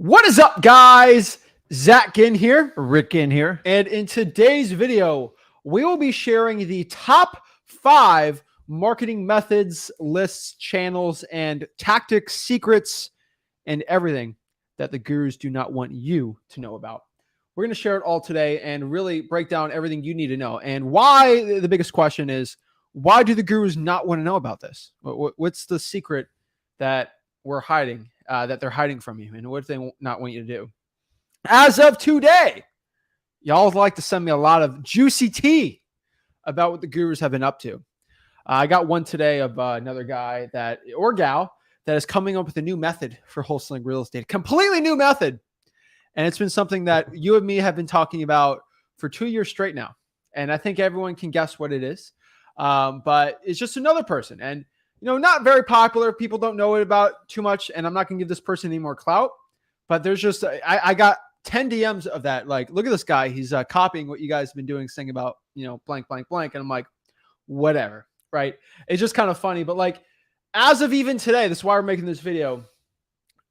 What is up, guys? Zach in here. Rick in here. And in today's video, we will be sharing the top 5 marketing methods, lists, channels, and tactics, secrets, and everything that the gurus do not want you to know about. We're going to share it all today and really break down everything you need to know. And why, the biggest question is, why do the gurus not want to know about this? What's the secret that we're hiding, that they're hiding from you? And what do they not want you to do? As of today, y'all like to send me a lot of juicy tea about what the gurus have been up to. I got one today of another guy or gal that is coming up with a new method for wholesaling real estate, completely new method. And it's been something that you and me have been talking about for 2 years straight now. And I think everyone can guess what it is. But it's just another person. And, not very popular. People don't know it about too much. And I'm not going to give this person any more clout. But there's just, I got 10 DMs of that. Like, look at this guy. He's copying what you guys have been doing, saying about, blank, blank, blank. And I'm like, whatever. Right. It's just kind of funny. But like, as of even today, this is why we're making this video.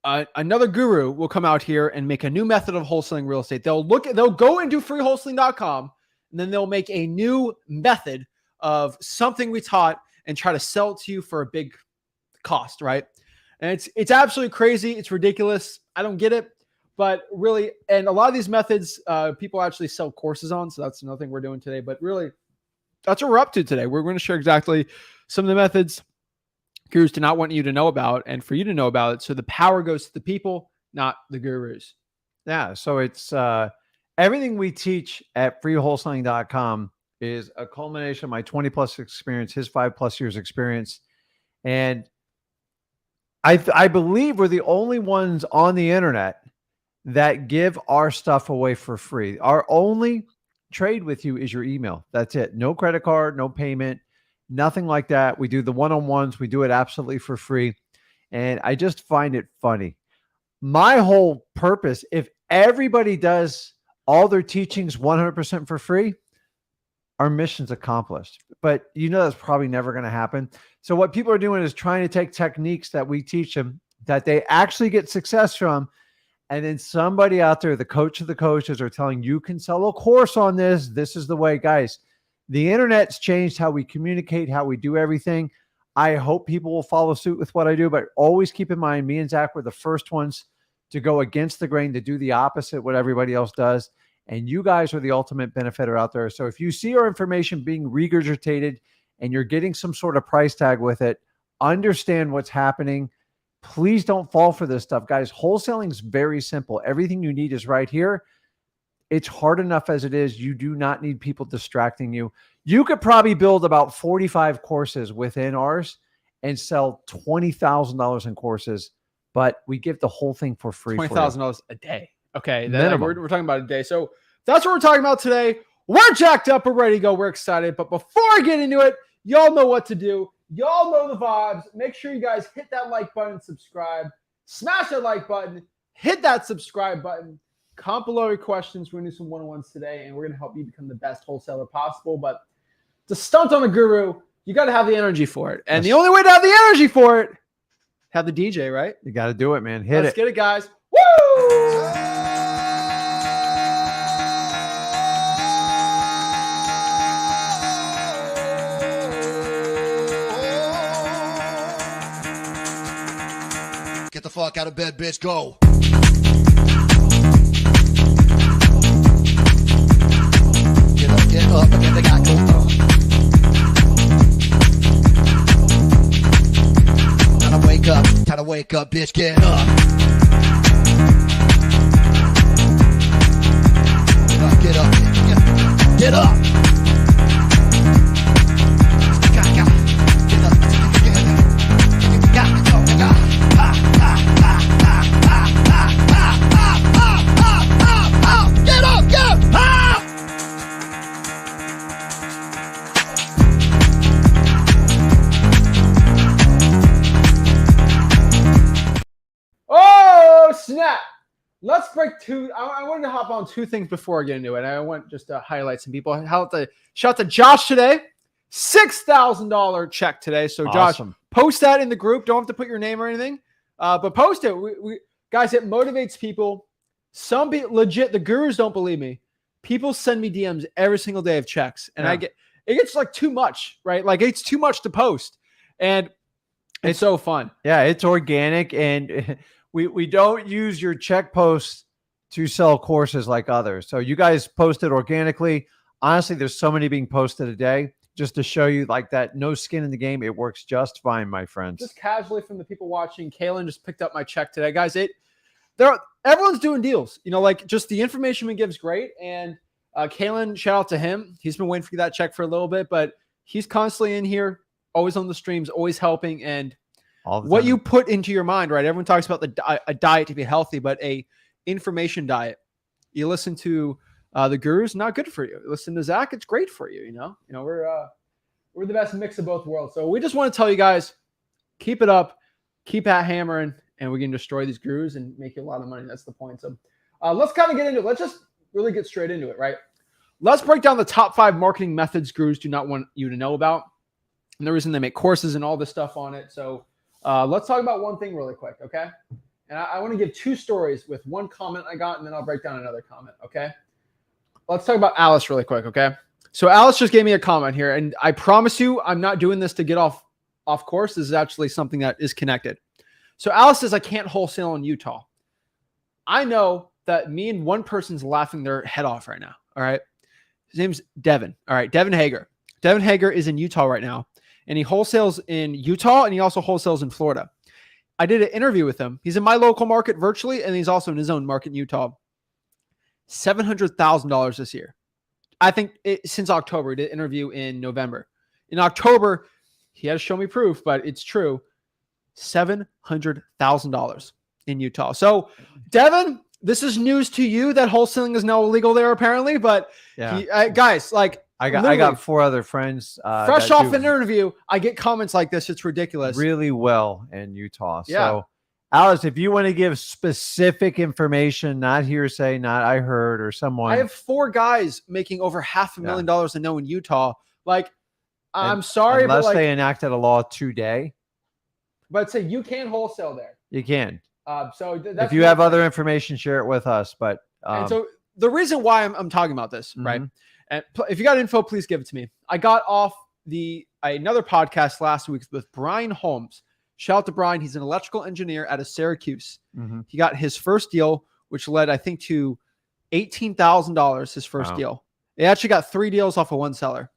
Another guru will come out here and make a new method of wholesaling real estate. They'll go and do freewholesaling.com, and then they'll make a new method of something we taught and try to sell it to you for a big cost, right? And it's absolutely crazy. It's ridiculous. I don't get it, but really, and a lot of these methods, people actually sell courses on. So that's another thing we're doing today. But really, that's what we're up to today. We're going to share exactly some of the methods gurus do not want you to know about, and for you to know about it. So the power goes to the people, not the gurus. Yeah. So it's everything we teach at freewholesaling.com is a culmination of my 20 plus experience, his 5+ years experience. And I believe we're the only ones on the internet that give our stuff away for free. Our only trade with you is your email. That's it. No credit card, no payment. Nothing like that. We do the one-on-ones. We do it absolutely for free. And I just find it funny. My whole purpose, if everybody does all their teachings 100% for free, our mission's accomplished. But that's probably never going to happen. So what people are doing is trying to take techniques that we teach them that they actually get success from. And then somebody out there, the coach of the coaches, are telling you can sell a course on this. This is the way, guys. The internet's changed how we communicate, how we do everything. I hope people will follow suit with what I do, but always keep in mind, me and Zach were the first ones to go against the grain, to do the opposite what everybody else does. And you guys are the ultimate benefiter out there. So if you see our information being regurgitated and you're getting some sort of price tag with it, understand what's happening. Please don't fall for this stuff, guys. Wholesaling is very simple. Everything you need is right here. It's hard enough as it is. You do not need people distracting you. You could probably build about 45 courses within ours and sell $20,000 in courses, but we give the whole thing for free. $20,000 a day. Okay. We're talking about a day. So that's what we're talking about today. We're jacked up. We're ready to go. We're excited. But before I get into it, y'all know what to do. Y'all know the vibes. Make sure you guys hit that like button, subscribe, smash that like button, hit that subscribe button. Comment below your questions. We're going to do some one-on-ones today, and we're going to help you become the best wholesaler possible. But to stunt on a guru, you got to have the energy for it. And the only way to have the energy for it, have the DJ, right? You got to do it, man. Let's get it, guys. Woo! Get the fuck out of bed, bitch. Go. Get up, and they got go. Time to wake up, bitch. Get up. Get up. Get up. Snap. Let's break two. I wanted to hop on 2 things before I get into it. I want just to highlight some people. Shout out to Josh today. $6,000 check today. So Josh, awesome. Post that in the group. Don't have to put your name or anything, but post it. Guys, it motivates people. Some people, legit, the gurus don't believe me. People send me DMs every single day of checks, and it gets like too much, right? Like it's too much to post, and it's so fun. Yeah, it's organic, and we don't use your check posts to sell courses like others. So you guys post it organically. Honestly, there's so many being posted a day just to show you like that no skin in the game. It works just fine, my friends. Just casually from the people watching. Kaylin just picked up my check today, guys. Everyone's doing deals, like just the information we give is great. And Kaylin, shout out to him. He's been waiting for that check for a little bit, but he's constantly in here, always on the streams, always helping. And what you put into your mind, right? Everyone talks about a diet to be healthy, but a information diet. You listen to the gurus, not good for you. You listen to Zach, it's great for you. We're the best mix of both worlds. So we just want to tell you guys, keep it up, keep at hammering, and we can destroy these gurus and make you a lot of money. That's the point. So let's kind of get into it. Let's just really get straight into it, right? Let's break down the top 5 marketing methods gurus do not want you to know about, and the reason they make courses and all this stuff on it. So let's talk about one thing really quick, okay? And I want to give 2 stories with one comment I got, and then I'll break down another comment, okay? Let's talk about Alice really quick, okay? So Alice just gave me a comment here, and I promise you I'm not doing this to get off course. This is actually something that is connected. So Alice says, I can't wholesale in Utah. I know that me and one person's laughing their head off right now, all right? His name's Devin, all right? Devin Hager. Devin Hager is in Utah right now, and he wholesales in Utah, and he also wholesales in Florida. I did an interview with him. He's in my local market virtually, and he's also in his own market in Utah. $700,000 this year. I think since October. He did an interview in November. In October, he had to show me proof, but it's true. $700,000 in Utah. So, Devin, this is news to you that wholesaling is now illegal there apparently. But guys, like I got 4 other friends. Fresh off an interview, I get comments like this. It's ridiculous. Really well in Utah. Yeah. So, Alice, if you want to give specific information, not hearsay, not I heard or someone. I have 4 guys making over $500,000 a know in Utah. Like, I'm sorry, unless but they enacted a law today. But say you can wholesale there. You can. So that's if you have other information, share it with us. But and so the reason why I'm talking about this, right? And if you got info, please give it to me. I got off another podcast last week with Brian Holmes. Shout out to Brian. He's an electrical engineer out of Syracuse. He got his first deal, which led, I think, to $18,000, his first deal. He actually got 3 deals off of one seller.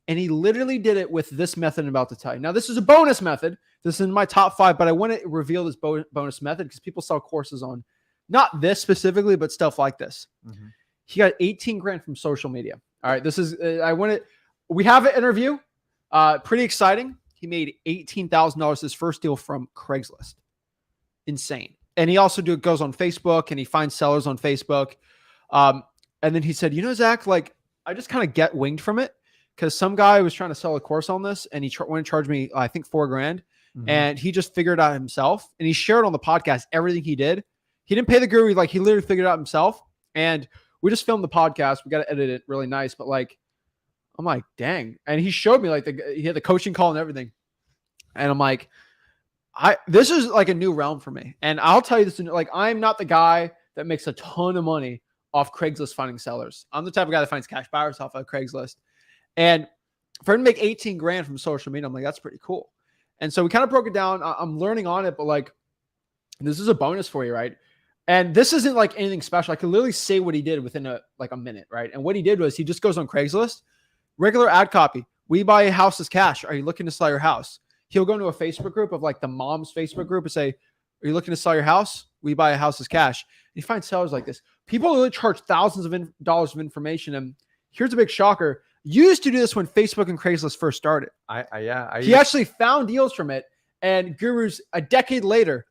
And he literally did it with this method I'm about to tell you. Now, this is a bonus method. This is in my top 5, but I want to reveal this bonus method because people sell courses on not this specifically, but stuff like this. He got 18 grand from social media. All right. This is, we have an interview. Pretty exciting. He made $18,000 his first deal from Craigslist. Insane. And he also goes on Facebook and he finds sellers on Facebook. And then he said, Zach, like I just kind of get winged from it. Because some guy was trying to sell a course on this, and he wanted to charge me, I think, $4 grand, and he just figured it out himself. And he shared on the podcast everything he did. He didn't pay the guru; like he literally figured it out himself. And we just filmed the podcast. We got to edit it really nice, but like, I'm like, dang. And he showed me like he had the coaching call and everything, and I'm like, this is like a new realm for me. And I'll tell you this: like, I'm not the guy that makes a ton of money off Craigslist finding sellers. I'm the type of guy that finds cash buyers off of Craigslist. And for him to make 18 grand from social media, I'm like, that's pretty cool. And so we kind of broke it down. I'm learning on it, but like, this is a bonus for you, right? And this isn't like anything special. I could literally say what he did within a minute, right? And what he did was he just goes on Craigslist, regular ad copy. We buy a house as cash. Are you looking to sell your house? He'll go into a Facebook group of like the mom's Facebook group and say, are you looking to sell your house? We buy a house as cash. And you find sellers like this. People really charge thousands of dollars of information. And here's a big shocker. You used to do this when Facebook and Craigslist first started. He actually found deals from it, and gurus a decade later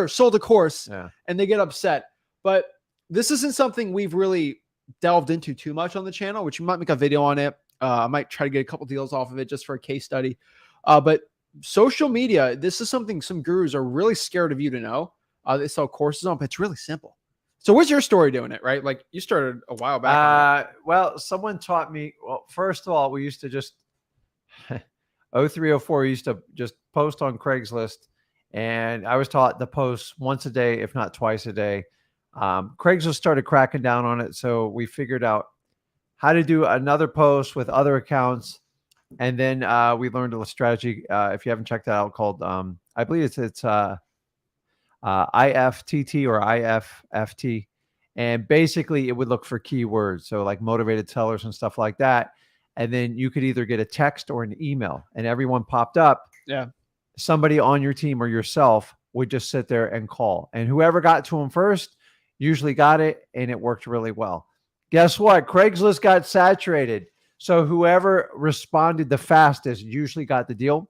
sold a course, and they get upset. But this isn't something we've really delved into too much on the channel, which we might make a video on it. I might try to get a couple deals off of it just for a case study. But social media, this is something some gurus are really scared of you to know. They sell courses on, but it's really simple. So what's your story doing it, right? Like you started a while back. Well, someone taught me, well, first of all, we used to just 03, 04, we used to just post on Craigslist And I was taught to post once a day, if not twice a day. Craigslist started cracking down on it. So we figured out how to do another post with other accounts. And then we learned a strategy. If you haven't checked that out, called I believe it's IFTT or IFFT. And basically it would look for keywords. So like motivated sellers and stuff like that. And then you could either get a text or an email, and everyone popped up. Yeah. Somebody on your team or yourself would just sit there and call. And whoever got to them first usually got it, and it worked really well. Guess what? Craigslist got saturated. So whoever responded the fastest usually got the deal.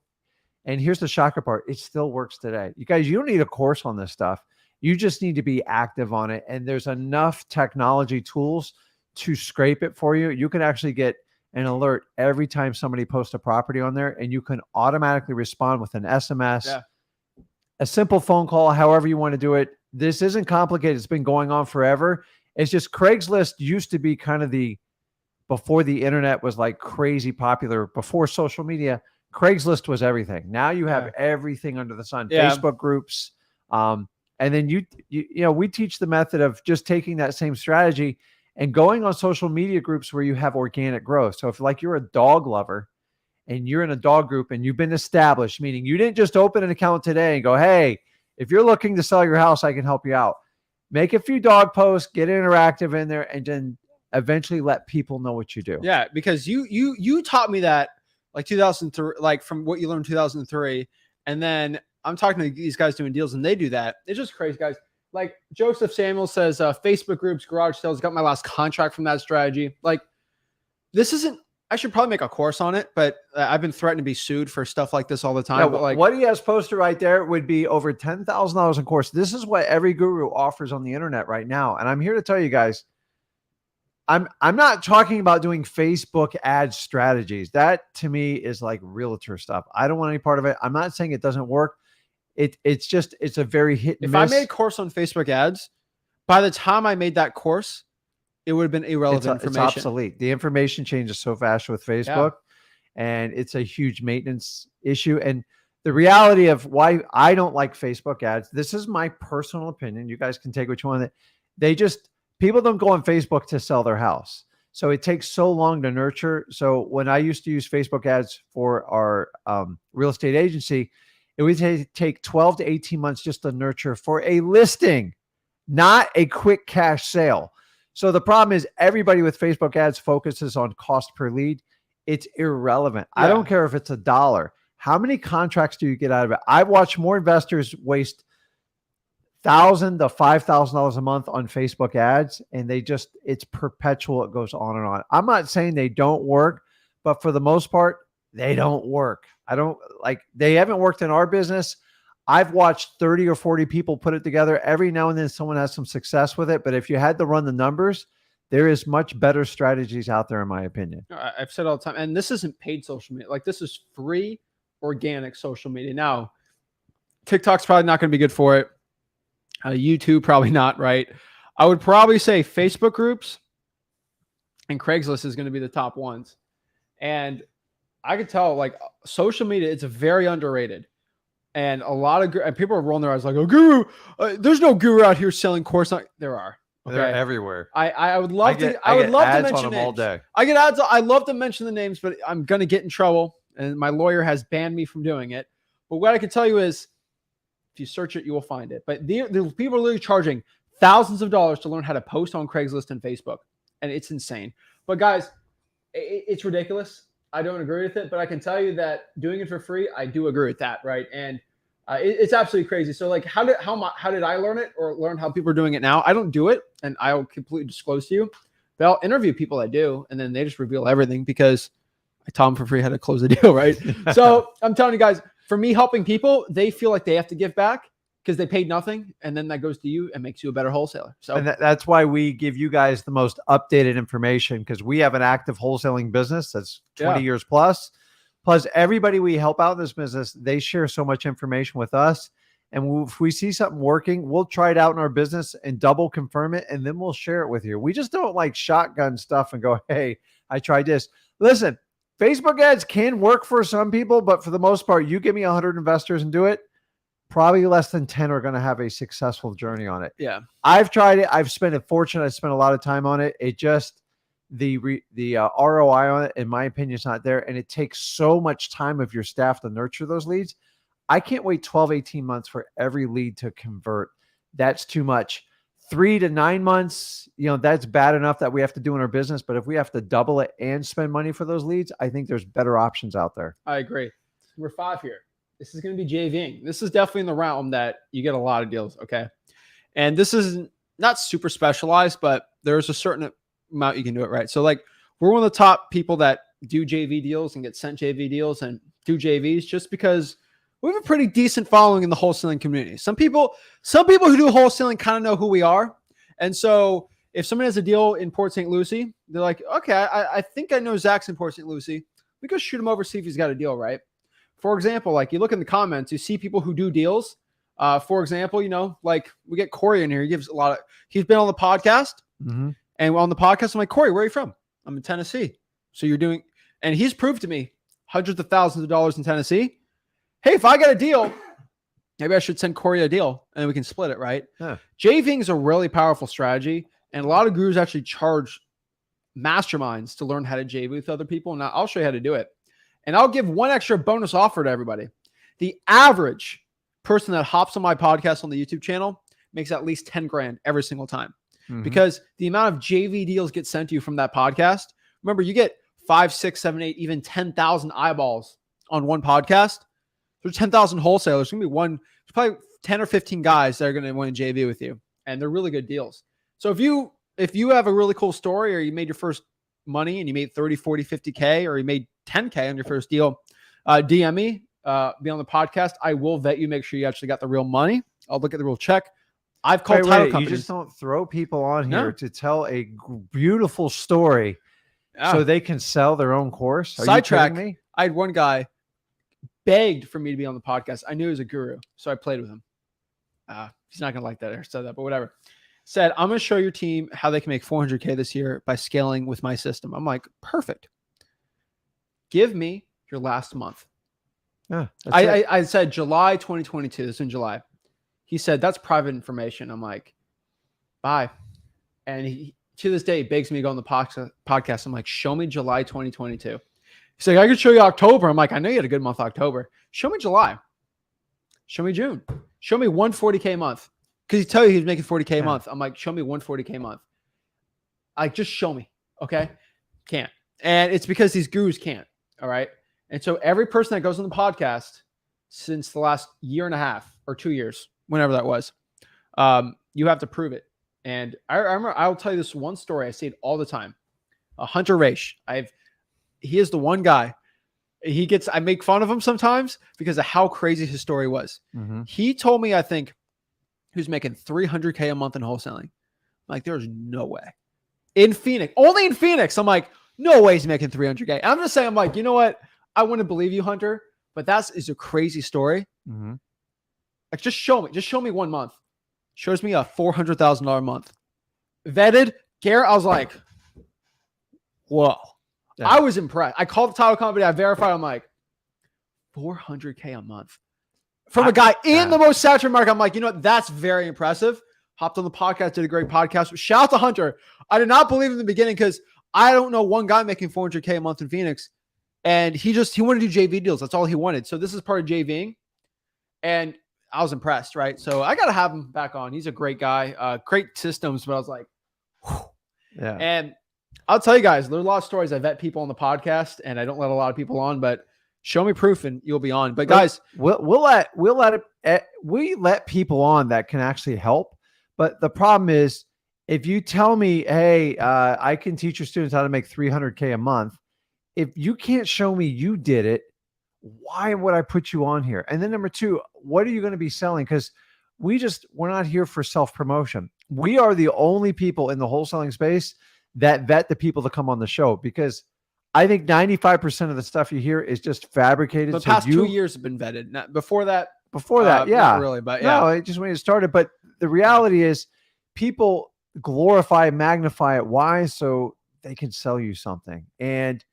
And here's the shocker part. It still works today. You guys, you don't need a course on this stuff. You just need to be active on it. And there's enough technology tools to scrape it for you. You can actually get an alert every time somebody posts a property on there, and you can automatically respond with an SMS, a simple phone call, however you want to do it. This isn't complicated. It's been going on forever. It's just Craigslist used to be kind of before the internet was like crazy popular, before social media, Craigslist was everything. Now you have everything under the sun, Facebook groups. And then you know, we teach the method of just taking that same strategy and going on social media groups where you have organic growth. So if like you're a dog lover and you're in a dog group and you've been established, meaning you didn't just open an account today and go, hey, if you're looking to sell your house, I can help you out. Make a few dog posts, get interactive in there, and then eventually let people know what you do. Yeah, because you taught me that like 2003, like from what you learned in 2003. And then I'm talking to these guys doing deals and they do that. It's just crazy, guys. Like Joseph Samuel says, Facebook groups, garage sales, got my last contract from that strategy. Like this isn't, I should probably make a course on it, but I've been threatened to be sued for stuff like this all the time. Yeah, but like what he has posted right there would be over $10,000 in course. This is what every guru offers on the internet right now. And I'm here to tell you guys, I'm not talking about doing Facebook ad strategies. That to me is like realtor stuff. I don't want any part of it. I'm not saying it doesn't work. It's a very hit and if miss. I made a course on Facebook ads, by the time I made that course, it would have been irrelevant information. It's obsolete. The information changes so fast with Facebook, and it's a huge maintenance issue. And the reality of why I don't like Facebook ads, this is my personal opinion. You guys can take what you want. People don't go on Facebook to sell their house. So it takes so long to nurture. So when I used to use Facebook ads for our real estate agency, it would take 12 to 18 months just to nurture for a listing, not a quick cash sale. So the problem is everybody with Facebook ads focuses on cost per lead. It's irrelevant. I don't care if it's $1. How many contracts do you get out of it? I've watched more investors waste $1,000 to $5,000 a month on Facebook ads, and it's perpetual. It goes on and on. I'm not saying they don't work, but for the most part, they don't work. They haven't worked in our business. I've watched 30 or 40 people put it together. Every now and then someone has some success with it. But if you had to run the numbers, there is much better strategies out there, in my opinion. I've said all the time, and this isn't paid social media. Like this is free, organic social media. Now, TikTok's probably not going to be good for it. YouTube, probably not, right? I would probably say Facebook groups and Craigslist is going to be the top ones. And I could tell, like, social media, it's very underrated. And a lot of people are rolling their eyes like, oh, guru, there's no guru out here selling course. There are. Okay? They're everywhere. I would love to. I would love to mention names. All day. I get ads. I love to mention the names, but I'm going to get in trouble. And my lawyer has banned me from doing it. But what I can tell you is, if you search it, you will find it. But the people are literally charging thousands of dollars to learn how to post on Craigslist and Facebook. And it's insane. But guys, it's ridiculous. I don't agree with it, but I can tell you that doing it for free, I do agree with that, right? And it's absolutely crazy. So like, how did I learn it or learn how people are doing it now? I don't do it, and I'll completely disclose to you. But I'll interview people that do, and then they just reveal everything because I taught them for free how to close the deal, right? So I'm telling you guys, for me helping people, they feel like they have to give back because they paid nothing, and then that goes to you and makes you a better wholesaler. So and that's why we give you guys the most updated information, because we have an active wholesaling business that's 20 years plus. Plus, everybody we help out in this business, they share so much information with us. And if we see something working, we'll try it out in our business and double confirm it, and then we'll share it with you. We just don't like shotgun stuff and go, hey, I tried this. Listen, Facebook ads can work for some people, but for the most part, you give me 100 investors and do it, probably less than 10 are going to have a successful journey on it. Yeah. I've tried it. I've spent a fortune. I spent a lot of time on it. It just, the ROI on it, in my opinion, is not there. And it takes so much time of your staff to nurture those leads. I can't wait 12, 18 months for every lead to convert. That's too much. 3 to 9 months, that's bad enough that we have to do in our business. But if we have to double it and spend money for those leads, I think there's better options out there. I agree. Number 5 here. This is going to be JVing. This is definitely in the realm that you get a lot of deals. Okay. And this is not super specialized, but there's a certain amount you can do it, right? So like we're one of the top people that do JV deals and get sent JV deals and do JVs just because we have a pretty decent following in the wholesaling community. Some people who do wholesaling kind of know who we are. And so if someone has a deal in Port St. Lucie, they're like, okay, I think I know Zach's in Port St. Lucie. We go shoot him over, see if he's got a deal, right? For example, like you look in the comments, you see people who do deals. For example, like we get Corey in here. He gives he's been on the podcast. Mm-hmm. And on the podcast, I'm like, Corey, where are you from? I'm in Tennessee. So and he's proved to me hundreds of thousands of dollars in Tennessee. Hey, if I got a deal, maybe I should send Corey a deal and then we can split it, right? Yeah. JVing is a really powerful strategy. And a lot of gurus actually charge masterminds to learn how to JV with other people. And I'll show you how to do it. And I'll give one extra bonus offer to everybody. The average person that hops on my podcast on the YouTube channel makes at least 10 grand every single time. Mm-hmm. Because the amount of JV deals get sent to you from that podcast. Remember, you get 5, 6, 7, 8, even 10,000 eyeballs on one podcast. There's 10,000 wholesalers. There's going to be there's probably 10 or 15 guys that are going to want to JV with you. And they're really good deals. So if you have a really cool story or you made your first money and you made 30, 40, 50K or you made 10K on your first deal, DM me, be on the podcast. I will vet you, make sure you actually got the real money. I'll look at the real check. I've called title companies. You just don't throw people on here to tell a beautiful story so they can sell their own course. Sidetrack me. I had one guy begged for me to be on the podcast. I knew he was a guru, so I played with him. He's not going to like that or said that, but whatever. Said, I'm going to show your team how they can make 400K this year by scaling with my system. I'm like, perfect. Give me your last month. Yeah, I said July 2022. This is in July. He said, that's private information. I'm like, bye. And he, to this day, begs me to go on the podcast. I'm like, show me July 2022. He's like, I could show you October. I'm like, I know you had a good month, October. Show me July. Show me June. Show me 140K a month. Because he tell you he's making 40K a month. I'm like, show me 140K a month. Like, just show me. Okay? Can't. And it's because these gurus can't. All right? And so every person that goes on the podcast since the last year and a half or 2 years, whenever that was, you have to prove it. And I remember, I'll tell you this one story. I say it all the time. Hunter Raish. He is the one guy. I make fun of him sometimes because of how crazy his story was. Mm-hmm. He told me, I think, he was making 300K a month in wholesaling. I'm like, there's no way. In Phoenix. Only in Phoenix. I'm like, no way he's making 300K. I'm just saying, I'm like, you know what? I wouldn't believe you, Hunter, but that is a crazy story. Mm-hmm. Like, just show me. Just show me 1 month. Shows me a $400,000 a month. Vetted. Garrett, I was like, whoa. Yeah. I was impressed. I called the title company. I verified. I'm like, 400K a month. From a guy in the most saturated market. I'm like, you know what? That's very impressive. Hopped on the podcast, did a great podcast. Shout out to Hunter. I did not believe in the beginning because I don't know one guy making 400K a month in Phoenix. And he wanted to do JV deals. That's all he wanted. So this is part of JVing. And I was impressed, right? So I got to have him back on. He's a great guy. Great systems. But I was like, whew. Yeah. And I'll tell you guys, there's a lot of stories. I vet people on the podcast and I don't let a lot of people on, but show me proof and you'll be on. But guys, we let people on that can actually help. But the problem is if you tell me, hey, I can teach your students how to make 300K a month. If you can't show me you did it, why would I put you on here? And then number two, what are you going to be selling? Because we're not here for self-promotion. We are the only people in the wholesaling space that vet the people that come on the show, because I think 95% of the stuff you hear is just fabricated. The past 2 years have been vetted. Not before that, yeah, not really, but yeah, no, just when it started. But the reality is, people glorify, magnify it. Why? So they can sell you something. And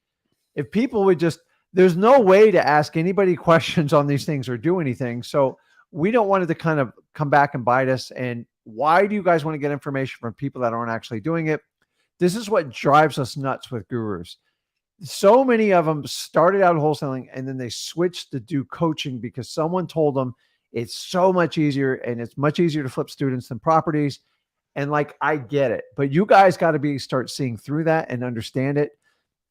if people would there's no way to ask anybody questions on these things or do anything. So we don't want it to kind of come back and bite us. And why do you guys want to get information from people that aren't actually doing it? This is what drives us nuts with gurus. So many of them started out wholesaling and then they switched to do coaching because someone told them it's so much easier and it's much easier to flip students than properties. And like, I get it, but you guys got to start seeing through that and understand it.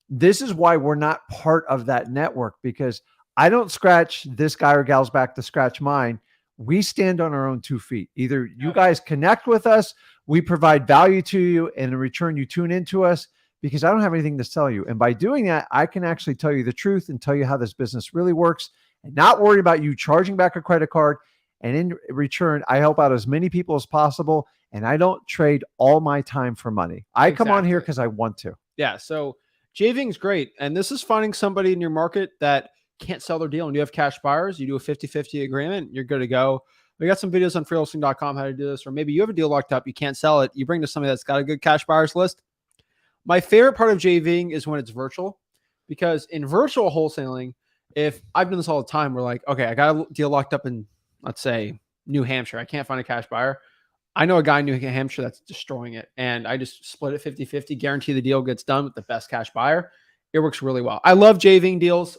This is why we're not part of that network, because I don't scratch this guy or gal's back to scratch mine. We stand on our own 2 feet. Either you guys connect with us, we provide value to you, and in return, you tune into us, because I don't have anything to sell you. And by doing that, I can actually tell you the truth and tell you how this business really works and not worry about you charging back a credit card. And in return, I help out as many people as possible. And I don't trade all my time for money. I come on here because I want to. Yeah. So JVing's great. And this is finding somebody in your market that can't sell their deal and you have cash buyers. You do a 50-50 agreement. You're good to go. We got some videos on freewholesaling.com how to do this. Or maybe you have a deal locked up. You can't sell it. You bring to somebody that's got a good cash buyers list. My favorite part of JVing is when it's virtual, because in virtual wholesaling, if I've done this all the time, we're like, okay, I got a deal locked up in, let's say, New Hampshire. I can't find a cash buyer. I know a guy in New Hampshire that's destroying it. And I just split it 50-50, guarantee the deal gets done with the best cash buyer. It works really well. I love JVing deals.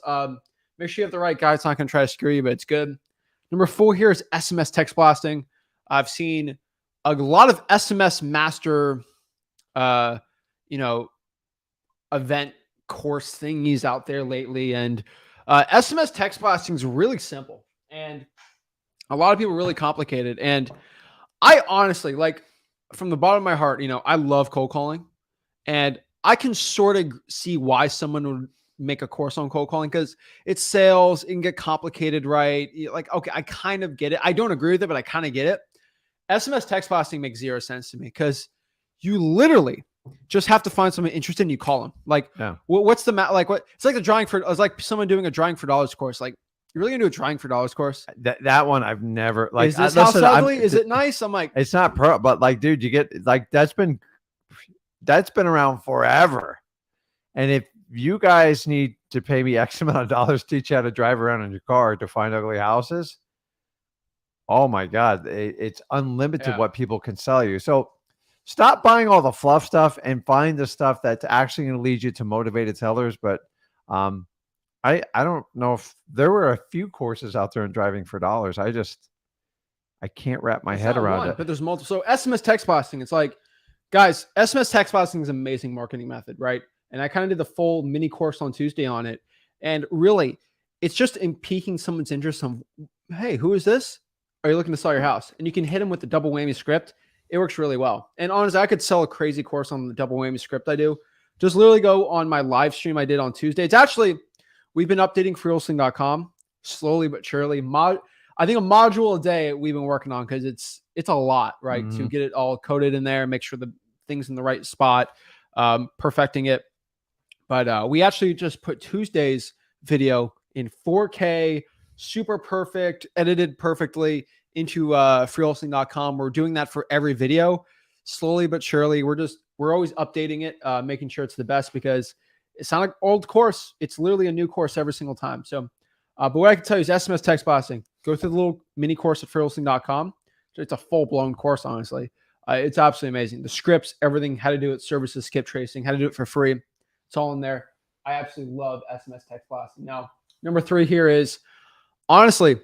Make sure you have the right guy. It's not going to try to screw you, but it's good. Number 4 here is SMS text blasting. I've seen a lot of SMS master, event course thingies out there lately. And SMS text blasting is really simple. And a lot of people really complicate it. And I honestly, like, from the bottom of my heart, I love cold calling. And I can sort of see why someone would make a course on cold calling, because it's sales. It can get complicated, right? Like, okay, I kind of get it. I don't agree with it, but I kind of get it. SMS text blasting makes zero sense to me, because you literally just have to find someone interested and you call them. Like, what's the like? What it's like the drawing for? It's like someone doing a drawing for dollars course. Like, you're really gonna do a drawing for dollars course? That one I've never like. Is this house ugly? Is it nice? I'm like, it's not pro, but like, dude, you get like that's been around forever. And if you guys need to pay me X amount of dollars to teach you how to drive around in your car to find ugly houses, oh my God, it's unlimited what people can sell you. So stop buying all the fluff stuff and find the stuff that's actually going to lead you to motivated sellers. But I don't know if there were a few courses out there in driving for dollars. I can't wrap my head around it. But there's multiple. So SMS text blasting, it's like, guys, SMS text blasting is an amazing marketing method, right? And I kind of did the full mini course on Tuesday on it. And really, it's just in piquing someone's interest on, hey, who is this? Are you looking to sell your house? And you can hit them with the double whammy script. It works really well. And honestly, I could sell a crazy course on the double whammy script I do. Just literally go on my live stream I did on Tuesday. It's actually, we've been updating freewholesaling.com slowly but surely. I think a module a day we've been working on, because it's a lot, right? To get it all coded in there, make sure the thing's in the right spot, perfecting it. But we actually just put Tuesday's video in 4K, super perfect, edited perfectly into freewholesaling.com. We're doing that for every video, slowly but surely. We're always updating it, making sure it's the best, because it's not an old course. It's literally a new course every single time. So, but what I can tell you is SMS text blasting. Go through the little mini course at freewholesaling.com. It's a full-blown course, honestly. It's absolutely amazing. The scripts, everything, how to do it, services, skip tracing, how to do it for free. It's all in there. I absolutely love SMS text blasting. Now, number 3 here is, honestly,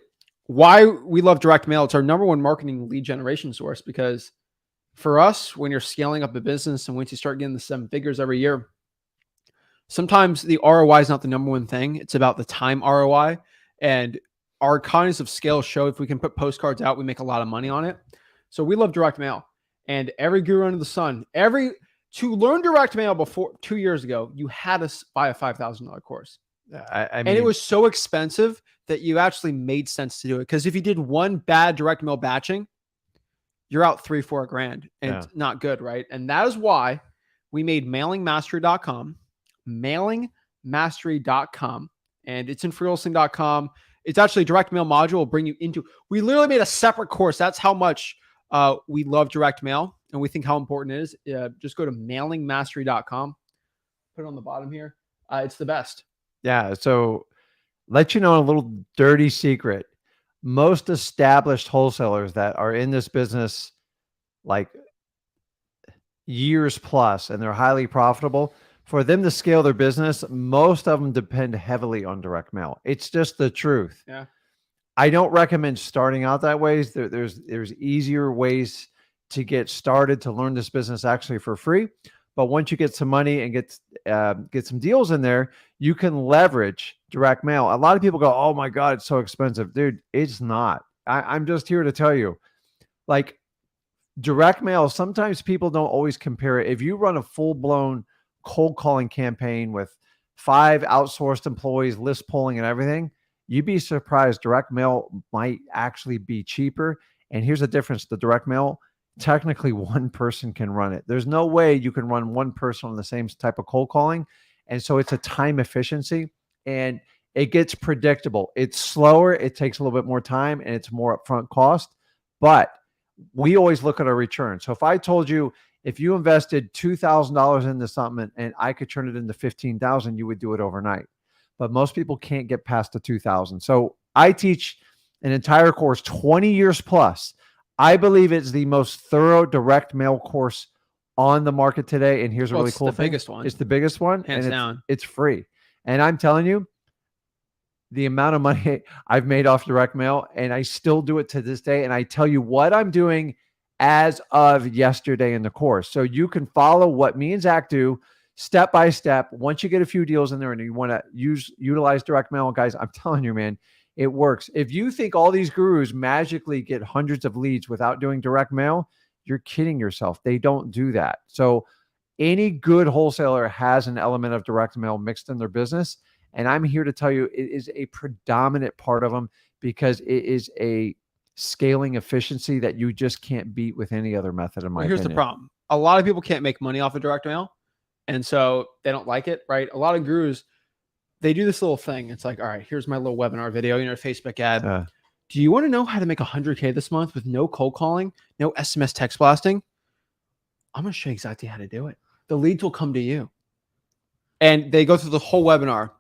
why we love direct mail. It's our number 1 marketing lead generation source, because for us, when you're scaling up a business and once you start getting the 7 figures every year, sometimes the ROI is not the number 1 thing. It's about the time ROI. And our economies of scale show if we can put postcards out, we make a lot of money on it. So we love direct mail. And every guru under the sun, to learn direct mail before 2 years ago, you had to buy a $5,000 course. I mean, and it was so expensive that you actually made sense to do it. Because if you did one bad direct mail batching, you're out $3-4 grand, and it's not good, right? And that is why we made mailingmastery.com, and it's in freewholesaling.com. It's actually a direct mail module will bring you into. We literally made a separate course. That's how much we love direct mail, and we think how important it is. Just go to mailingmastery.com. Put it on the bottom here. It's the best. Yeah. So let you know a little dirty secret. most established wholesalers that are in this business like years plus and they're highly profitable, for them to scale their business, most of them depend heavily on direct mail. It's just the truth. Yeah. I don't recommend starting out that way. There's easier ways to get started to learn this business actually for free. But once you get some money and get some deals in there, you can leverage direct mail. A lot of people go, "Oh my God, it's so expensive." Dude, it's not. I'm just here to tell you, like direct mail, sometimes people don't always compare it. If you run a full-blown cold calling campaign with 5 outsourced employees, list polling and everything, you'd be surprised. Direct mail might actually be cheaper. And here's the difference. The direct mail, technically one person can run it. There's no way you can run one person on the same type of cold calling. And so it's a time efficiency and it gets predictable. It's slower. It takes a little bit more time and it's more upfront cost, but we always look at our return. So if I told you, if you invested $2,000 into something and I could turn it into 15,000, you would do it overnight. But most people can't get past the 2,000. So I teach an entire course, 20 years plus. I believe it's the most thorough direct mail course on the market today. And here's a really cool thing. Biggest one. It's the biggest one. Hands down. It's free. And I'm telling you, the amount of money I've made off direct mail, and I still do it to this day. And I tell you what I'm doing as of yesterday in the course. So you can follow what me and Zach do step by step. Once you get a few deals in there and you want to utilize direct mail, guys, I'm telling you, man, it works. If you think all these gurus magically get hundreds of leads without doing direct mail, you're kidding yourself. They don't do that. So any good wholesaler has an element of direct mail mixed in their business. And I'm here to tell you, it is a predominant part of them because it is a scaling efficiency that you just can't beat with any other method in my opinion. Here's the problem. A lot of people can't make money off of direct mail. And so they don't like it, right? A lot of gurus, they do this little thing. It's like, all right, here's my little webinar video, Facebook ad. Do you want to know how to make 100K this month with no cold calling, no SMS text blasting? I'm going to show you exactly how to do it. The leads will come to you. And they go through the whole webinar.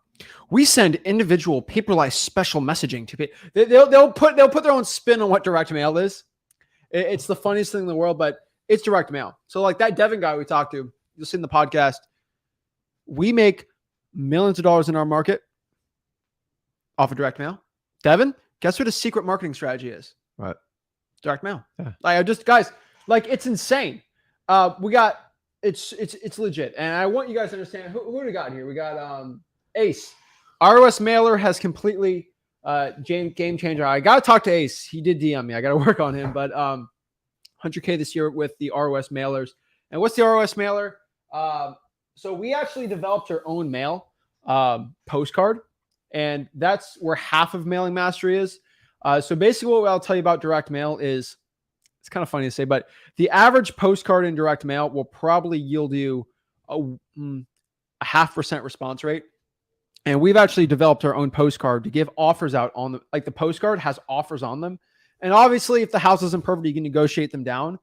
We send individual paperless special messaging to people. They'll put their own spin on what direct mail is. It's the funniest thing in the world, but it's direct mail. So like that Devin guy we talked to, you'll see in the podcast, we make millions of dollars in our market off of direct mail. Devin, guess what his secret marketing strategy is? Right. Direct mail. Yeah. Guys, it's insane. It's legit. And I want you guys to understand who do we got here? We got Ace. ROS mailer has completely game changer. I got to talk to Ace. He did DM me. I got to work on him, but 100K this year with the ROS mailers. And what's the ROS mailer? So we actually developed our own mail postcard, and that's where half of Mailing Mastery is. So basically what I'll tell you about direct mail is, it's kind of funny to say, but the average postcard in direct mail will probably yield you a 0.5% response rate. And we've actually developed our own postcard to give offers out on the postcard has offers on them. And obviously if the house isn't perfect, you can negotiate them down,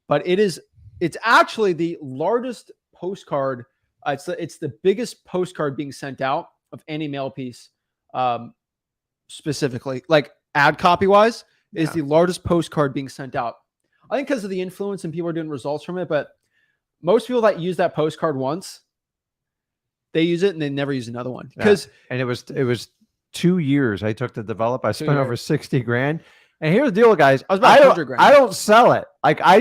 but it's actually the largest postcard. It's the biggest postcard being sent out of any mail piece, specifically like ad copy wise is the largest postcard being sent out. I think because of the influence and people are doing results from it, but most people that use that postcard once, they use it and they never use another one. Because and it was 2 years I took to develop. I spent over 60 grand. And here's the deal, guys. I don't sell it. Like I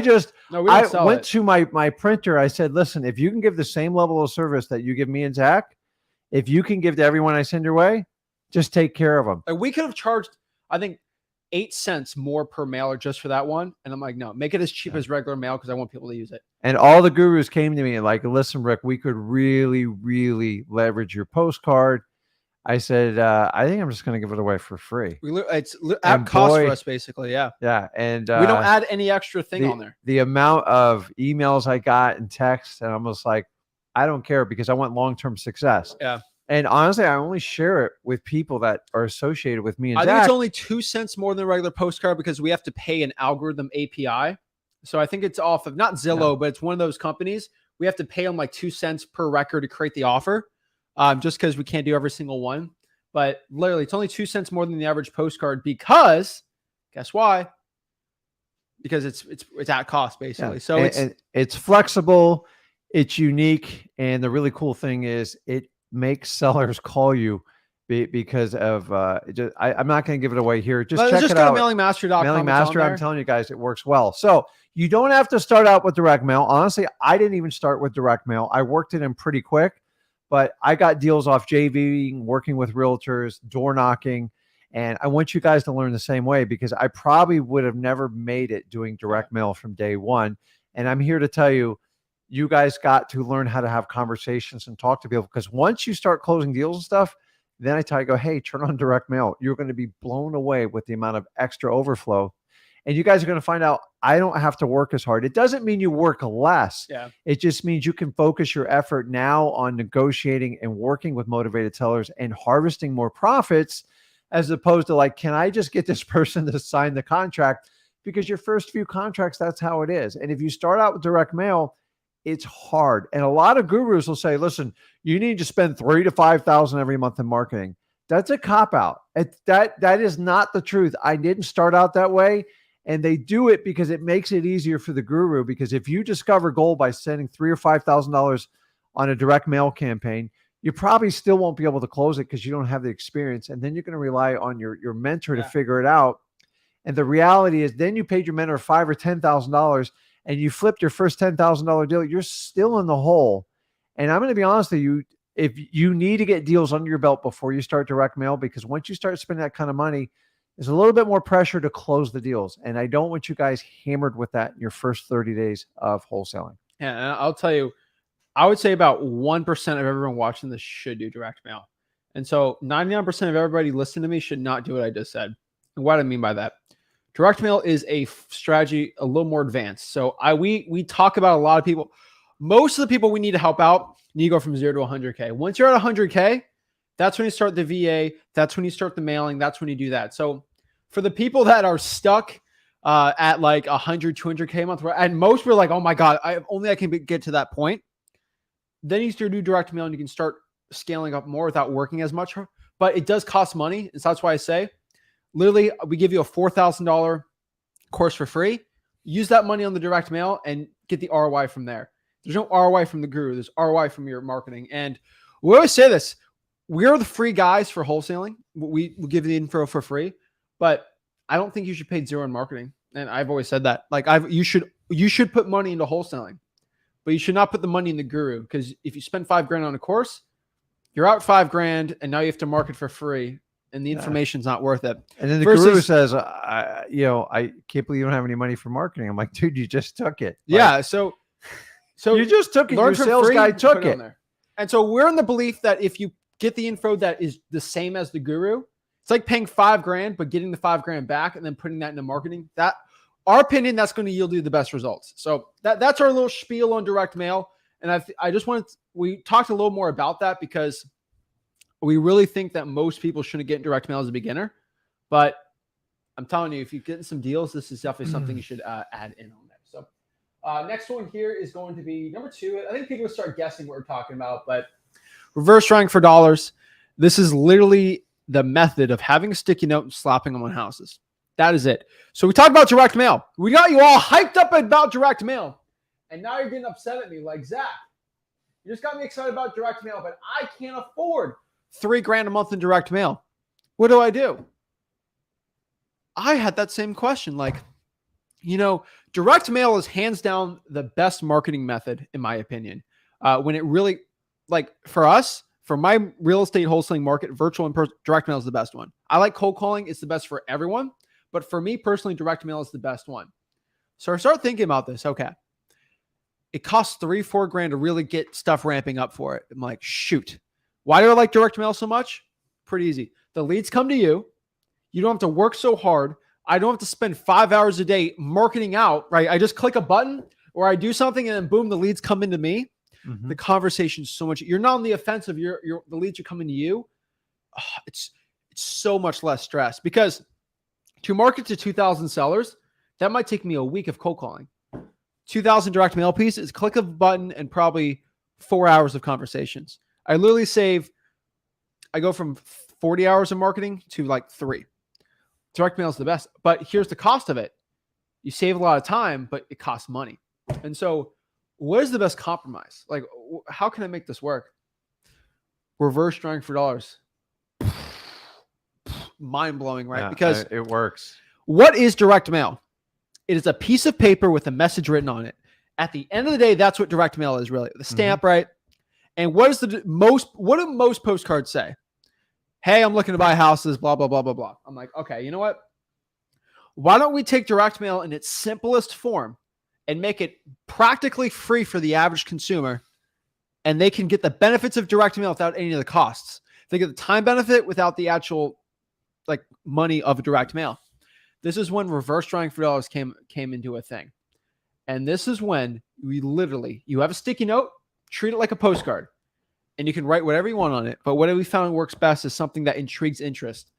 went to my printer. I said, listen, if you can give the same level of service that you give me and Zach, if you can give to everyone I send your way, just take care of them. We could have charged, I think, 8 cents more per mailer just for that one. And I'm like, no, make it as cheap as regular mail because I want people to use it. And all the gurus came to me and like, listen, Rick, we could really, really leverage your postcard. I said, I think I'm just going to give it away for free. It's at cost for us, basically. Yeah. Yeah. And we don't add any extra thing on there. The amount of emails I got and texts, and I'm just like, I don't care because I want long-term success. Yeah. And honestly, I only share it with people that are associated with me and Zach. I think it's only 2 cents more than a regular postcard because we have to pay an algorithm API. So I think it's off of not Zillow, but it's one of those companies. We have to pay them like 2 cents per record to create the offer, just because we can't do every single one. but literally it's only 2 cents more than the average postcard because guess why? Because it's at cost basically. Yeah. So it's flexible, it's unique, and the really cool thing is it makes sellers call you because of I'm not going to give it away here. Just check just it go out. to mailingmaster.com. Mailing Master, I'm telling you guys, it works well. So you don't have to start out with direct mail. Honestly, I didn't even start with direct mail. I worked it in pretty quick, but I got deals off JVing, working with realtors, door knocking. And I want you guys to learn the same way because I probably would have never made it doing direct mail from day one. And I'm here to tell you, you guys got to learn how to have conversations and talk to people because once you start closing deals and stuff, then I tell you, go, hey, turn on direct mail. You're going to be blown away with the amount of extra overflow. And you guys are going to find out I don't have to work as hard. It doesn't mean you work less. Yeah. It just means you can focus your effort now on negotiating and working with motivated sellers and harvesting more profits as opposed to like, can I just get this person to sign the contract? Because your first few contracts, that's how it is. And if you start out with direct mail, it's hard. And a lot of gurus will say, listen, you need to spend $3,000 to $5,000 every month in marketing. That's a cop-out. That is not the truth. I didn't start out that way. And they do it because it makes it easier for the guru. Because if you discover gold by spending $3,000 or $5,000 on a direct mail campaign, you probably still won't be able to close it because you don't have the experience. And then you're going to rely on your mentor to figure it out. And the reality is then you paid your mentor $5,000 or $10,000 and you flipped your first $10,000 deal, you're still in the hole. And I'm going to be honest with you, if you need to get deals under your belt before you start direct mail, because once you start spending that kind of money, there's a little bit more pressure to close the deals. And I don't want you guys hammered with that in your first 30 days of wholesaling. Yeah, and I'll tell you, I would say about 1% of everyone watching this should do direct mail. And so 99% of everybody listening to me should not do what I just said. And what I mean by that, direct mail is a strategy a little more advanced. So we talk about a lot of people. Most of the people we need to help out need to go from 0 to 100K. Once you're at 100K, that's when you start the VA. That's when you start the mailing. That's when you do that. So for the people that are stuck at like 100, 200K a month, and most were like, oh my God, I can get to that point. Then you start to do direct mail and you can start scaling up more without working as much. But it does cost money. And so that's why I say, literally, we give you a $4,000 course for free. Use that money on the direct mail and get the ROI from there. There's no ROI from the guru. There's ROI from your marketing. And we always say this. We're the free guys for wholesaling. We give the info for free. But I don't think you should pay zero in marketing. And I've always said that. Like you should put money into wholesaling. But you should not put the money in the guru because if you spend $5,000 on a course, you're out $5,000 and now you have to market for free and the information's not worth it. And then the guru says, I can't believe you don't have any money for marketing. I'm like, dude, you just took it. Yeah. So you just took it. Your sales guy took it. And so we're in the belief that if you get the info that is the same as the guru, it's like paying $5,000, but getting the $5,000 back and then putting that into marketing. That, our opinion, that's going to yield you the best results. So that's our little spiel on direct mail. And I just wanted, we talked a little more about that because we really think that most people shouldn't get direct mail as a beginner. But I'm telling you, if you're getting some deals, this is definitely something you should add in on there. So next one here is going to be number 2. I think people will start guessing what we're talking about, but reverse rank for dollars. This is literally the method of having a sticky note and slapping them on houses. That is it. So we talked about direct mail. We got you all hyped up about direct mail. And now you're getting upset at me like, Zach, you just got me excited about direct mail, but I can't afford $3,000 a month in direct mail. What do I do? I had that same question. Like, direct mail is hands down the best marketing method, in my opinion. When it really, like for us, for my real estate wholesaling market, virtual and direct mail is the best one. I like cold calling. It's the best for everyone. But for me personally, direct mail is the best one. So I start thinking about this. Okay. It costs $3,000-$4,000 to really get stuff ramping up for it. I'm like, shoot. Why do I like direct mail so much? Pretty easy. The leads come to you. You don't have to work so hard. I don't have to spend 5 hours a day marketing out, right? I just click a button or I do something and then boom, the leads come into me. Mm-hmm. The conversation's so much. You're not on the offensive. The leads are coming to you. Oh, it's so much less stress because to market to 2,000 sellers, that might take me a week of cold calling. 2,000 direct mail pieces, click a button and probably 4 hours of conversations. I literally I go from 40 hours of marketing to like 3. Direct mail is the best, but here's the cost of it. You save a lot of time, but it costs money. And so what is the best compromise? Like, how can I make this work? Reverse drawing for dollars. Mind blowing, right? Yeah, because it works. what is direct mail? It is a piece of paper with a message written on it. At the end of the day, that's what direct mail is really. The stamp, right? And what do most postcards say? Hey, I'm looking to buy houses, blah, blah, blah, blah, blah. I'm like, okay, you know what? Why don't we take direct mail in its simplest form and make it practically free for the average consumer, and they can get the benefits of direct mail without any of the costs. They get the time benefit without the actual like money of direct mail. This is when reverse drawing for dollars came into a thing. And this is when you have a sticky note, treat it like a postcard, and you can write whatever you want on it. But what we found works best is something that intrigues interest.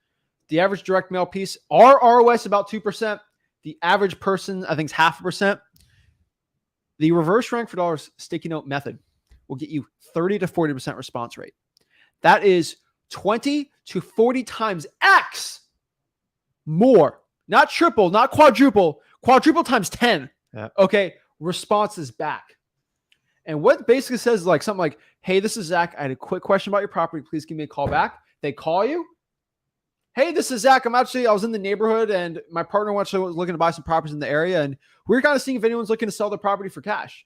The average direct mail piece, our ROS about 2%. The average person, I think, is 0.5%. The reverse drawing for dollars sticky note method will get you 30 to 40% response rate. That is 20 to 40 times X more, not triple, not quadruple times 10. Yeah. Okay. Responses back. And what basically says is like something like, hey, this is Zach. I had a quick question about your property. Please give me a call back. They call you. Hey, this is Zach. I was in the neighborhood and my partner was looking to buy some properties in the area. And we were kind of seeing if anyone's looking to sell their property for cash.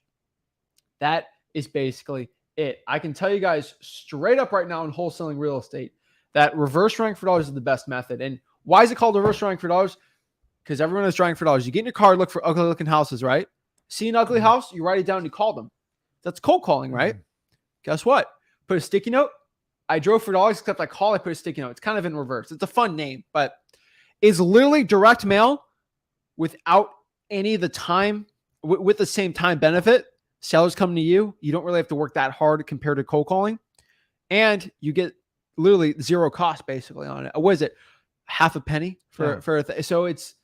That is basically it. I can tell you guys straight up right now in wholesaling real estate that reverse drawing for dollars is the best method. And why is it called reverse drawing for dollars? Because everyone is drawing for dollars. You get in your car, look for ugly looking houses, right? See an ugly house, you write it down, you call them. That's cold calling, right? Guess what? Put a sticky note. I drove for dollars, except I put a sticky note. It's kind of in reverse. It's a fun name, but it's literally direct mail without any of the time, with the same time benefit. Sellers come to you. You don't really have to work that hard compared to cold calling. And you get literally zero cost basically on it. What is it? Half a penny so it's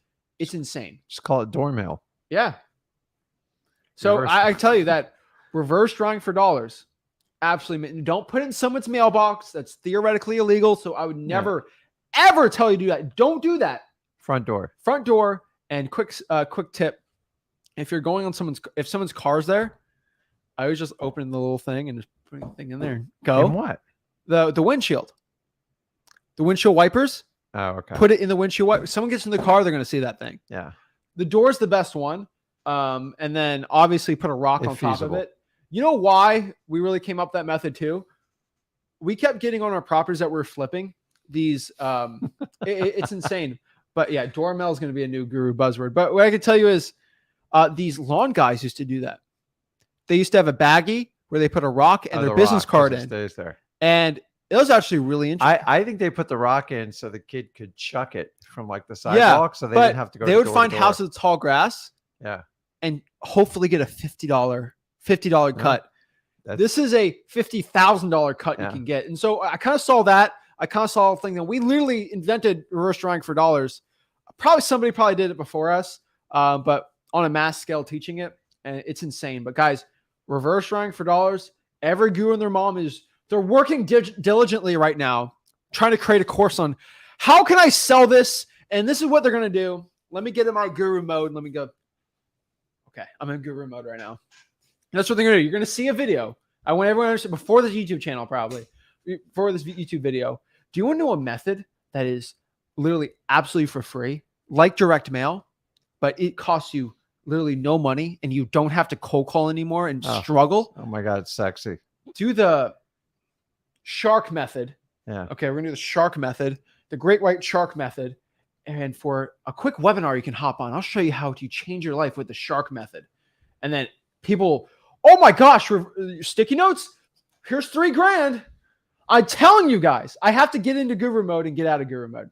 insane. Just call it door mail. Yeah. So I tell you that reverse drawing for dollars, absolutely. Don't put it in someone's mailbox. That's theoretically illegal. So I would never, ever tell you to do that. Don't do that. Front door. And quick tip. If you're going on if someone's car's there, I always just open the little thing and just put the thing in there. Go. And what? The windshield. The windshield wipers. Oh, okay. Put it in the windshield wiper. Someone gets in the car, they're going to see that thing. Yeah. The door's the best one. And then obviously put a rock on top of it. You know why we really came up with that method too? We kept getting on our properties that we're flipping these. It's insane. But yeah, doormail is going to be a new guru buzzword. But what I can tell you is these lawn guys used to do that. They used to have a baggie where they put a rock and their business card in. Stays there. And it was actually really interesting. I think they put the rock in so the kid could chuck it from like the sidewalk, so they didn't have to go. They would find houses with tall grass. Yeah. And hopefully get a $50 cut. This is a $50,000 cut you can get. And so I kind of saw that. I kind of saw a thing that we literally invented reverse drawing for dollars. Somebody did it before us, but on a mass scale teaching it. And it's insane. But guys, reverse drawing for dollars, every guru and their mom they're working diligently right now, trying to create a course on how can I sell this? And this is what they're going to do. Let me get in my guru mode. Let me go. Okay, I'm in guru mode right now. That's what they're going to do. You're going to see a video. I want everyone to understand before this YouTube channel, probably before this YouTube video. Do you want to know a method that is literally absolutely for free, like direct mail, but it costs you literally no money and you don't have to cold call anymore and struggle? Oh my God, it's sexy. Do the shark method. Yeah. Okay, we're going to do the shark method, the great white shark method. And for a quick webinar you can hop on, I'll show you how to change your life with the shark method. And then people, oh my gosh, sticky notes. Here's $3,000. I'm telling you guys, I have to get into guru mode and get out of guru mode.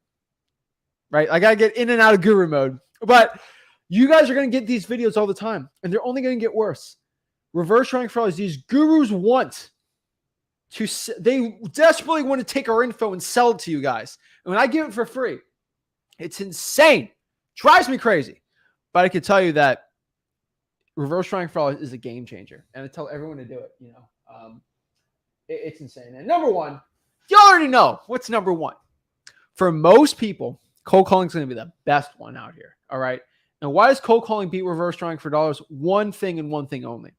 Right? I got to get in and out of guru mode. But you guys are going to get these videos all the time, and they're only going to get worse. Reverse drawing for dollars. These gurus they desperately want to take our info and sell it to you guys. And when I give it for free, it's insane. Drives me crazy. But I can tell you that reverse drawing for dollars is a game changer. And I tell everyone to do it. It's insane. And number one, you already know what's number one. For most people, cold calling is going to be the best one out here. All right. And why does cold calling beat reverse drawing for dollars? One thing and one thing only.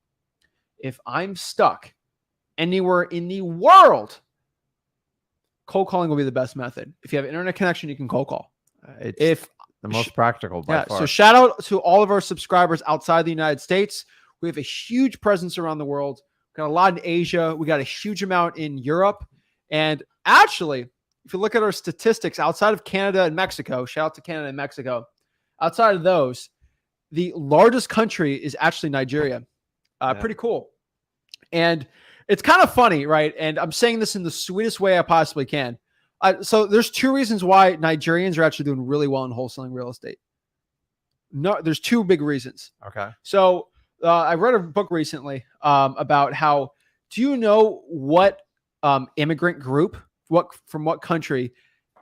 If I'm stuck anywhere in the world, cold calling will be the best method. If you have an internet connection, you can cold call. It's the most practical by far. So shout out to all of our subscribers outside the United States. We have a huge presence around the world. We got a lot in Asia. We got a huge amount in Europe. And actually, if you look at our statistics outside of Canada and Mexico, shout out to Canada and Mexico, outside of those, the largest country is actually Nigeria. Pretty cool. And it's kind of funny, right? And I'm saying this in the sweetest way I possibly can. So there's two reasons why Nigerians are actually doing really well in wholesaling real estate. No, there's two big reasons. Okay. So I read a book recently about how, do you know what immigrant group, from what country,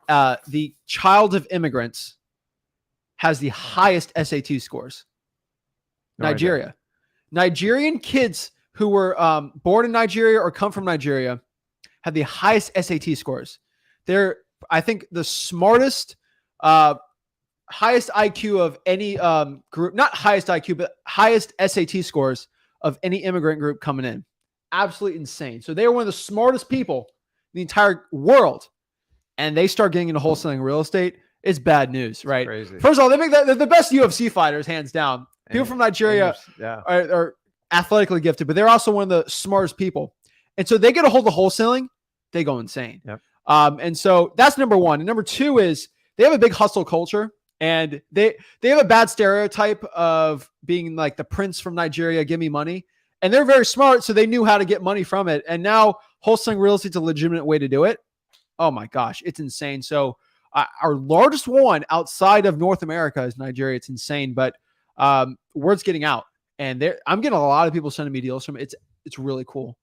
the child of immigrants has the highest SAT scores? No Nigeria. idea. Nigerian kids who were born in Nigeria or come from Nigeria have the highest SAT scores. They're, I think, the smartest, highest IQ of any group, not highest IQ, but highest SAT scores of any immigrant group coming in. Absolutely insane. So they are one of the smartest people in the entire world. And they start getting into wholesaling real estate. It's bad news, right? Crazy. First of all, they make that, they're the best UFC fighters, hands down. People from Nigeria are athletically gifted, but they're also one of the smartest people. And so they get a hold of wholesaling, they go insane. Yep. And so that's number one. And number two is they have a big hustle culture, and they have a bad stereotype of being like the prince from Nigeria, give me money. And they're very smart, so they knew how to get money from it. And now wholesaling real estate is a legitimate way to do it. Oh my gosh, it's insane. So our largest one outside of North America is Nigeria. It's insane, but word's getting out, and I'm getting a lot of people sending me deals from it. It's really cool.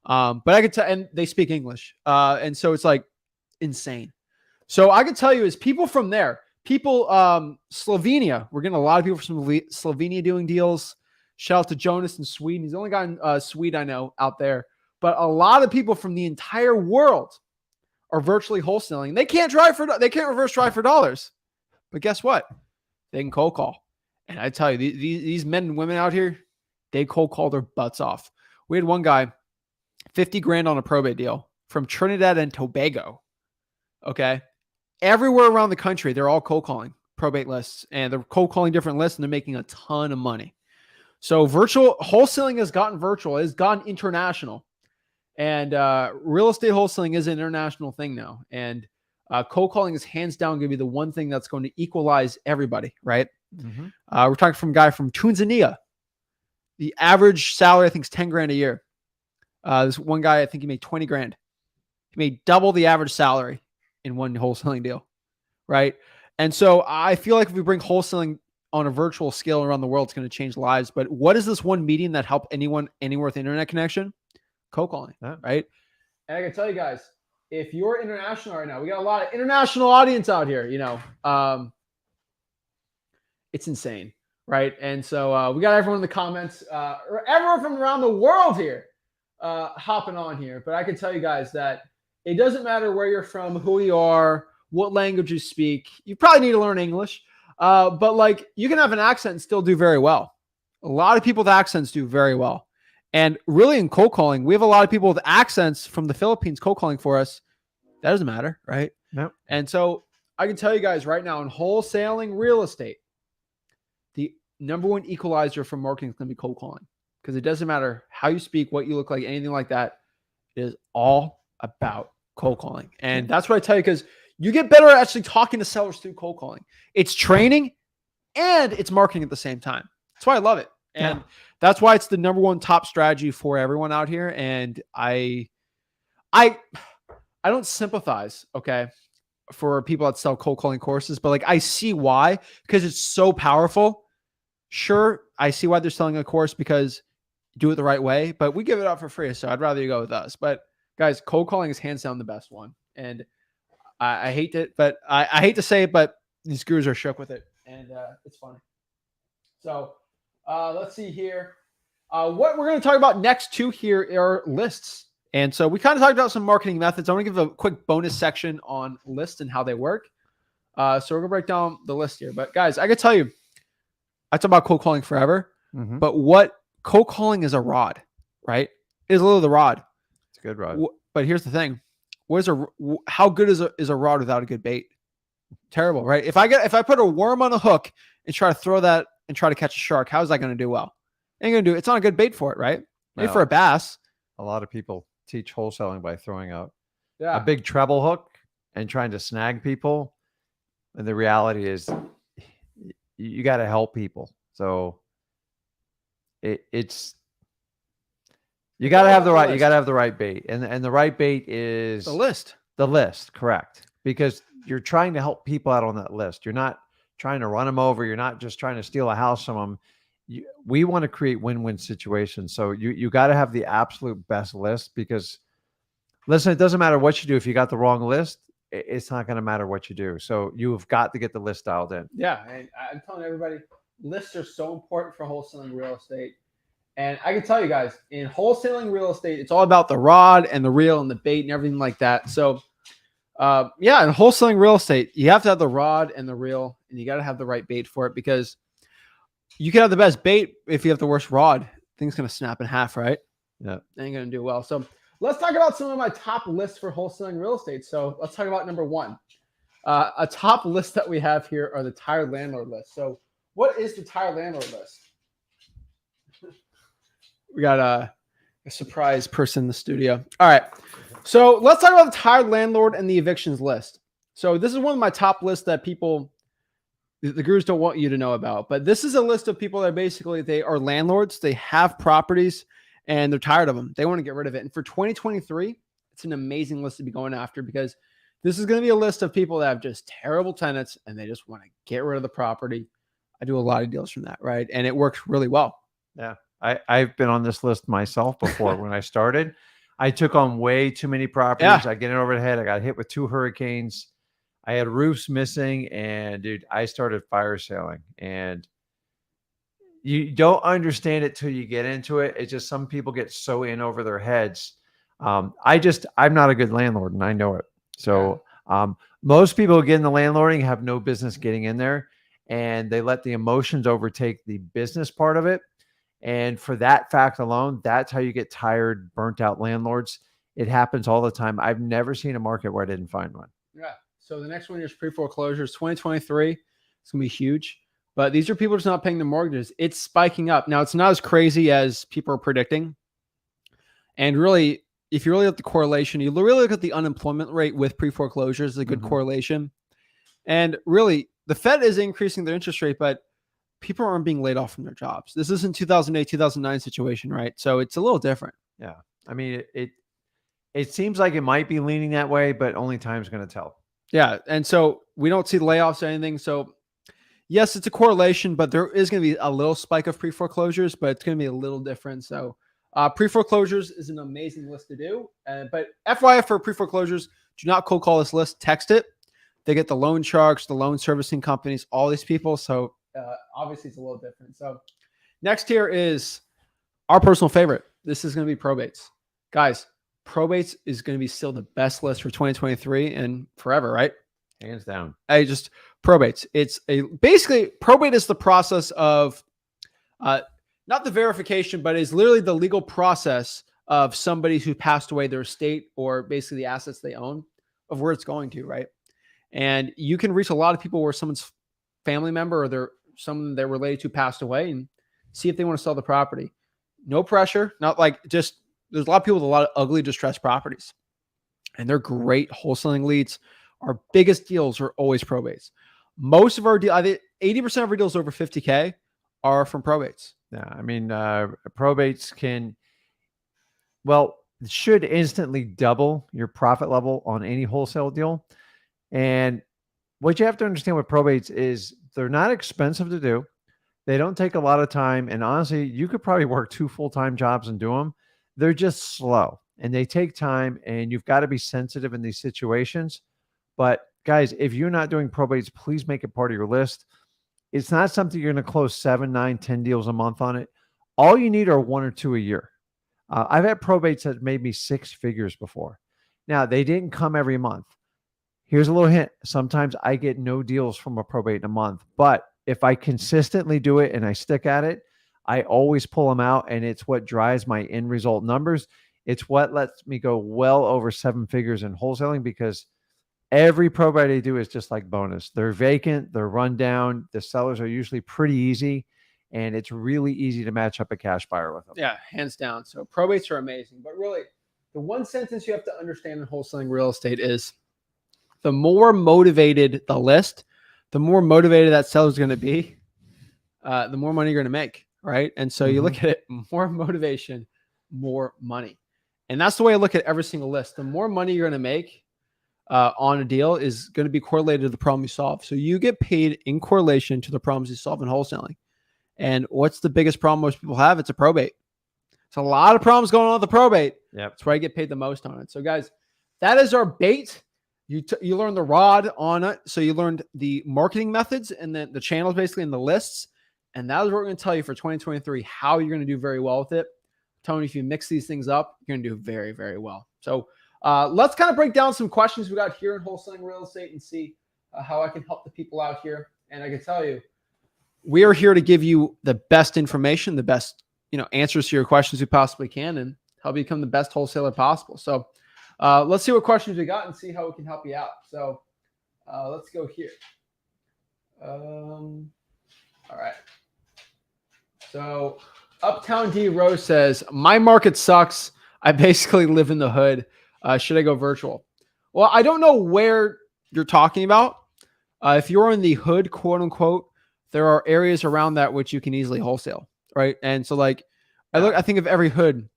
But I could tell, and they speak English. And so it's like insane. So I can tell you is people from there, Slovenia, we're getting a lot of people from Slovenia doing deals. Shout out to Jonas in Sweden. He's the only guy in Sweden I know out there, but a lot of people from the entire world are virtually wholesaling. They can't reverse drive for dollars, but guess what? They can cold call. And I tell you, these men and women out here, they cold call their butts off. We had one guy, 50 grand on a probate deal from Trinidad and Tobago. Okay. Everywhere around the country, they're all cold calling probate lists, and they're cold calling different lists, and they're making a ton of money. So virtual wholesaling has gotten virtual. It's gotten international. And real estate wholesaling is an international thing now. And cold calling is hands down going to be the one thing that's going to equalize everybody, right? Mm-hmm. We're talking from a guy from Tanzania. The average salary, I think, is 10 grand a year. This one guy, I think he made 20 grand. He made double the average salary in one wholesaling deal, right? And so I feel like if we bring wholesaling on a virtual scale around the world, it's going to change lives. But what is this one medium that helped anyone anywhere with internet connection? Cold calling, right? And I can tell you guys, if you're international right now, we got a lot of international audience out here, it's insane, right? And so we got everyone in the comments, everyone from around the world here hopping on here. But I can tell you guys that it doesn't matter where you're from, who you are, what language you speak. You probably need to learn English, but like you can have an accent and still do very well. A lot of people with accents do very well. And really in cold calling, we have a lot of people with accents from the Philippines cold calling for us. That doesn't matter, right? Nope. And so I can tell you guys right now, in wholesaling real estate, the number one equalizer for marketing is going to be cold calling, because it doesn't matter how you speak, what you look like, anything like that. It is all about cold calling. And that's what I tell you, because you get better at actually talking to sellers through cold calling. It's training and it's marketing at the same time. That's why I love it. And that's why it's the number one top strategy for everyone out here. And I don't sympathize, okay, for people that sell cold calling courses, but like I see why, because it's so powerful. Sure, I see why they're selling a course, because do it the right way, but we give it out for free. So I'd rather you go with us. But guys, cold calling is hands down the best one. And I hate it, but I hate to say it, but these gurus are shook with it, and it's funny. So let's see here. What we're going to talk about next too here are lists. And so we kind of talked about some marketing methods. I want to give a quick bonus section on lists and how they work. So we're gonna break down the list here. But guys, I can tell you, I talk about cold calling forever. Mm-hmm. But what cold calling is a rod, right? It is a little the rod. It's a good rod. But here's the thing: how good is a rod without a good bait? Terrible, right? If I put a worm on a hook and try to throw that and try to catch a shark, how is that going to do well? Ain't going to do. It's not a good bait for it, right? Maybe No. for a bass. A lot of people teach wholesaling by throwing out Yeah. a big treble hook and trying to snag people. And the reality is you got to help people. So it's you got to have the right bait. And the right bait is The list. the list, correct? Because you're trying to help people out on that list. You're not trying to run them over. You're not just trying to steal a house from them. We want to create win-win situations. So you got to have the absolute best list, because listen, it doesn't matter what you do. If you got the wrong list, it's not going to matter what you do. So you've got to get the list dialed in. Yeah, and I'm telling everybody, lists are so important for wholesaling real estate. And I can tell you guys, in wholesaling real estate, it's all about the rod and the reel and the bait and everything like that. So yeah, in wholesaling real estate, you have to have the rod and the reel, and you got to have the right bait for it, because you can have the best bait if you have the worst rod. Thing's going to snap in half, right? Yeah. Ain't going to do well. So let's talk about some of my top lists for wholesaling real estate. So let's talk about number one. A top list that we have here are the tired landlord list. So what is the tired landlord list? We got a surprise person in the studio. All right. So let's talk about the tired landlord and the evictions list. So this is one of my top lists that people, the gurus don't want you to know about. But this is a list of people that basically, they are landlords. They have properties and they're tired of them. They want to get rid of it. And for 2023, it's an amazing list to be going after, because this is going to be a list of people that have just terrible tenants and they just want to get rid of the property. I do a lot of deals from that, right? And it works really well. Yeah. I've been on this list myself before. When I started, I took on way too many properties. Yeah. I get it over the head. I got hit with 2 hurricanes. I had roofs missing, and dude, I started fire sailing. And you don't understand it till you get into it. It's just some people get so in over their heads. I'm not a good landlord, and I know it. So most people who get in the landlording have no business getting in there, and they let the emotions overtake the business part of it. And for that fact alone, that's how you get tired, burnt out landlords. It happens all the time. I've never seen a market where I didn't find one. Yeah. So the next one is pre-foreclosures. 2023. It's going to be huge. But these are people just not paying their mortgages. It's spiking up. Now, it's not as crazy as people are predicting. And really, if you really look at the correlation, you really look at the unemployment rate with pre-foreclosures, a good correlation. And really, the Fed is increasing their interest rate, but people aren't being laid off from their jobs. This isn't 2008, 2009 situation, right? So it's a little different. Yeah. I mean, it seems like it might be leaning that way, but only time's going to tell. Yeah. And so we don't see layoffs or anything. So yes, it's a correlation, but there is going to be a little spike of pre-foreclosures, but it's going to be a little different. So pre-foreclosures is an amazing list to do. But FYI for pre-foreclosures, do not cold call this list, text it. They get the loan sharks, the loan servicing companies, all these people. So obviously it's a little different. So next here is our personal favorite. This is going to be probates. Guys, probates is going to be still the best list for 2023 and forever, right? Hands down. Probates. Basically probate is the process of not the verification, but is literally the legal process of somebody who passed away, their estate, or basically the assets they own, of where it's going to, right? And you can reach a lot of people where someone's family member or someone they're related to passed away, and see if they want to sell the property. No pressure. Not like there's a lot of people with a lot of ugly distressed properties, and they're great wholesaling leads. Our biggest deals are always probates. Most of our deals, 80% of our deals over 50K are from probates. Yeah. I mean, probates should instantly double your profit level on any wholesale deal. And what you have to understand with probates is they're not expensive to do. They don't take a lot of time. And honestly, you could probably work 2 full-time jobs and do them. They're just slow and they take time, and you've got to be sensitive in these situations. But guys, if you're not doing probates, please make it part of your list. It's not something you're going to close 7, 9, 10 deals a month on it. All you need are 1 or 2 a year. I've had probates that made me 6 figures before. Now, they didn't come every month. Here's a little hint. Sometimes I get no deals from a probate in a month, but if I consistently do it and I stick at it, I always pull them out, and it's what drives my end result numbers. It's what lets me go well over 7 figures in wholesaling, because every probate I do is just like bonus. They're vacant, they're run down. The sellers are usually pretty easy, and it's really easy to match up a cash buyer with them. Yeah, hands down. So probates are amazing. But really, the one sentence you have to understand in wholesaling real estate is the more motivated the list, the more motivated that seller is going to be, the more money you're going to make, right? And so you look at it, more motivation, more money. And that's the way I look at every single list. The more money you're going to make on a deal is going to be correlated to the problem you solve. So you get paid in correlation to the problems you solve in wholesaling. And what's the biggest problem most people have? It's a probate. It's a lot of problems going on with the probate. Yep. That's where I get paid the most on it. So guys, that is our bait. You learned the rod on it. So you learned the marketing methods and then the channels basically and the lists. And that is what we're going to tell you for 2023, how you're going to do very well with it. I'm telling you, if you mix these things up, you're going to do very, very well. So let's kind of break down some questions we got here in wholesaling real estate and see how I can help the people out here. And I can tell you, we are here to give you the best information, the best, answers to your questions we possibly can, and help you become the best wholesaler possible. So let's see what questions we got and see how we can help you out. So let's go here. All right. So Uptown D Rose says, my market sucks. I basically live in the hood. Should I go virtual? Well, I don't know where you're talking about. If you're in the hood, quote unquote, there are areas around that which you can easily wholesale, right? And so like, I think of every hood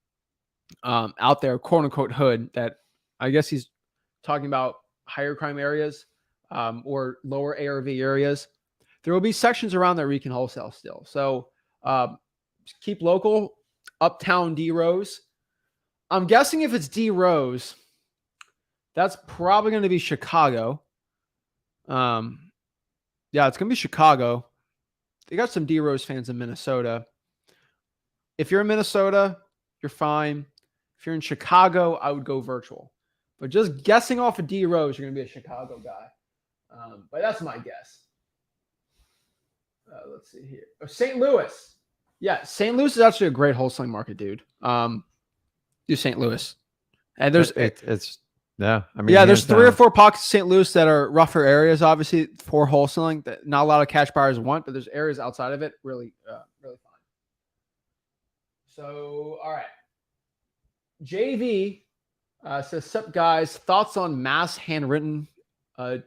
out there, quote unquote hood, that I guess he's talking about higher crime areas or lower ARV areas. There will be sections around there where you can wholesale still. So keep local. Uptown D Rose. I'm guessing if it's D Rose, that's probably going to be Chicago. Yeah, it's going to be Chicago. They got some D Rose fans in Minnesota. If you're in Minnesota, you're fine. If you're in Chicago, I would go virtual. But just guessing off of D Rose, you're going to be a Chicago guy. But that's my guess. Let's see here. Oh, St. Louis. Yeah, St. Louis is actually a great wholesaling market, dude. Do St. Louis. And there's there's 3 or 4 pockets of St. Louis that are rougher areas, obviously, for wholesaling that not a lot of cash buyers want, but there's areas outside of it really fine. So, all right. JV says, sup guys, thoughts on mass handwritten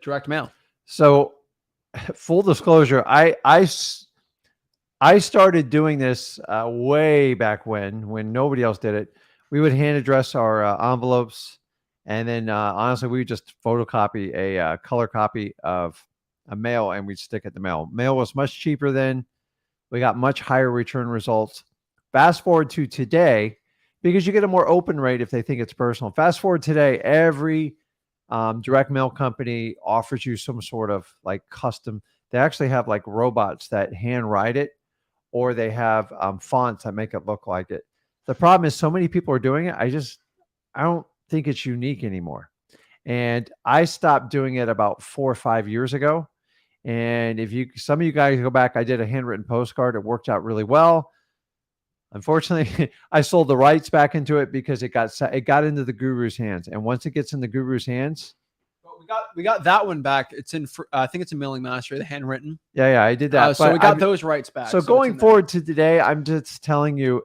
direct mail? So full disclosure, I started doing this way back when nobody else did it. We would hand address our envelopes, and then honestly, we would just photocopy a color copy of a mail, and we'd stick it in the mail. Mail was much cheaper then. We got much higher return results. Fast forward to today, because you get a more open rate if they think it's personal. Fast forward today, every direct mail company offers you some sort of like custom. They actually have like robots that hand write it, or they have fonts that make it look like it. The problem is so many people are doing it. I don't think it's unique anymore. And I stopped doing it about 4 or 5 years ago. And if some of you guys go back, I did a handwritten postcard. It worked out really well. Unfortunately, I sold the rights back into it because it got into the guru's hands. And once it gets in the guru's hands, we got that one back. It's in, I think it's a Mailing Mastery, the handwritten. Yeah, I did that. So we got those rights back. So going forward to today, I'm just telling you,